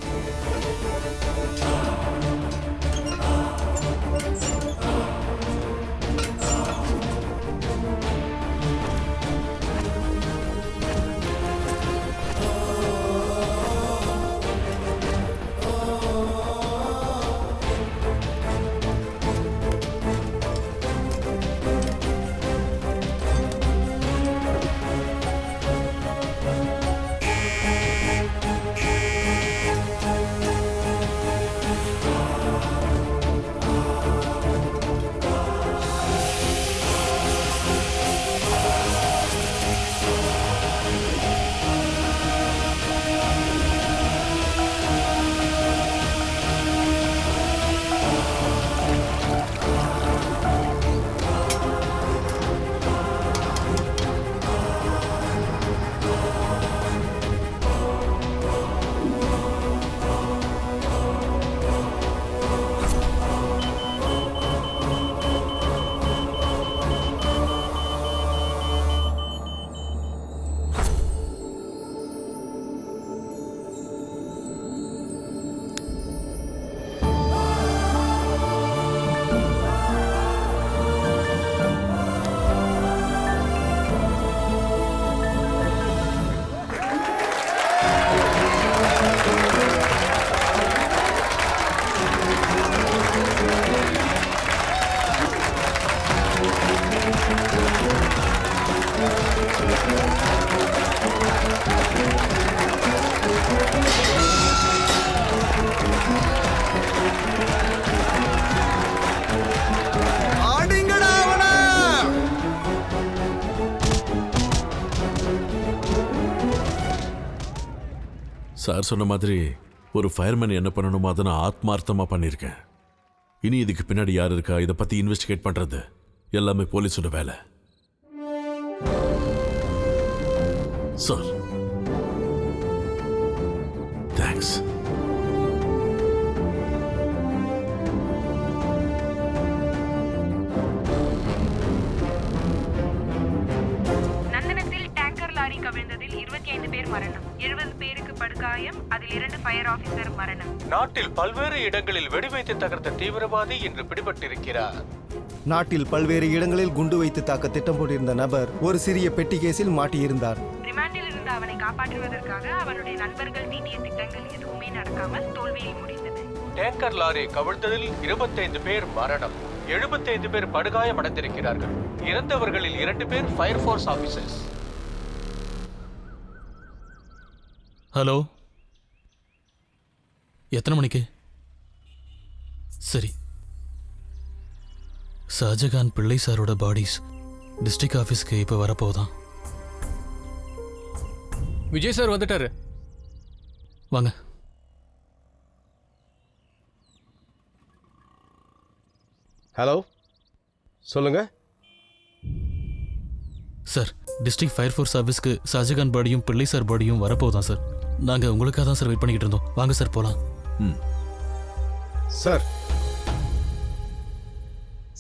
[SPEAKER 8] Sir சொன்ன மாதிரி ஒரு ஃபயர்மேன் என்ன பண்ணணுமோ அதை நான் ஆத்மார்த்தமாக பண்ணியிருக்கேன். இனி இதுக்கு பின்னாடி யார் இருக்கா இதை பற்றி இன்வெஸ்டிகேட் பண்ணுறது எல்லாமே போலீஸோட வேலை. Sir thanks.
[SPEAKER 3] நந்தனத்தில் டேங்கர் லாரி கவிழ்ந்ததில் 25 பேர் மரணம், 70 பேருக்கு படுகாயம், அதில் 2 ஃபயர் ஆபீசர் மரணம்.
[SPEAKER 19] நாட்டில் பல்வேறு இடங்களில் வெடிவைத்து தகர்த்த தீவிரவாதி இன்று பிடிபட்டிருக்கிறார்.
[SPEAKER 16] நாட்டில் பல்வேறு இடங்களில் குண்டு வைத்து தாக்க திட்டம் போட்டிருந்த நபர் ஒரு சிறிய பெட்டி கேஸில் மாட்டியிருந்தார்.
[SPEAKER 3] ரிமாண்டில் இருந்த அவனை காப்பாற்றுவதற்காக அவனுடைய நண்பர்கள் தீட்டிய திட்டங்கள் எதுவுமே நடக்காமல் தோல்வியில் முடிந்தது.
[SPEAKER 19] டேங்கர் லாரி கவிழ்ந்ததில் 25 பேர் மரணம், 75 பேர் படுகாயம் அடைந்திருக்கிறார்கள். இறந்தவர்களில் 2 பேர் ஃபயர் ஃபோர்ஸ் ஆபீசர்ஸ்.
[SPEAKER 21] ஹலோ, எத்தனை மணிக்கு? சரி, ஷாஜகான் பிள்ளை சாரோட பாடிஸ் டிஸ்ட்ரிக்ட் ஆஃபீஸ்க்கு இப்போ வரப்போதான்.
[SPEAKER 15] விஜய் சார் வந்துட்டாரு.
[SPEAKER 21] வாங்க.
[SPEAKER 5] ஹலோ, சொல்லுங்க
[SPEAKER 21] சார். டிஸ்ட்ரிக்ட் ஃபயர் ஃபோர்ஸ் ஆஃபீஸ்க்கு ஷாஜகான் பாடியும் பிள்ளை சார் பாடியும் வரப்போதான் சார். நாங்கள் உங்களுக்காக தான் சார் வெயிட் பண்ணிக்கிட்டு இருந்தோம். வாங்க சார் போகலாம்.
[SPEAKER 5] சார்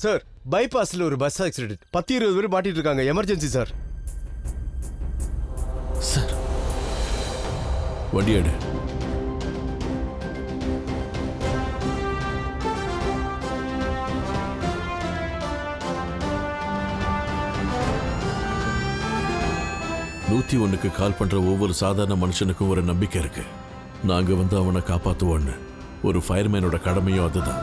[SPEAKER 5] சார், பைபாஸில் ஒரு பஸ் ஆக்சிடென்ட், 10-20 பேர் மாட்டிட்டு இருக்காங்க. Emergency sir.
[SPEAKER 21] சார்
[SPEAKER 8] வண்டி எடு. க்கு கால் பண்ற ஒவ்வொரு சாதாரண மனுஷனுக்கும் ஒரு நம்பிக்கை இருக்கு. நாங்க வந்து அவனை காப்பாத்துவோன்னு. ஒரு ஃபயர்மேனோட கடமையும் அதுதான்.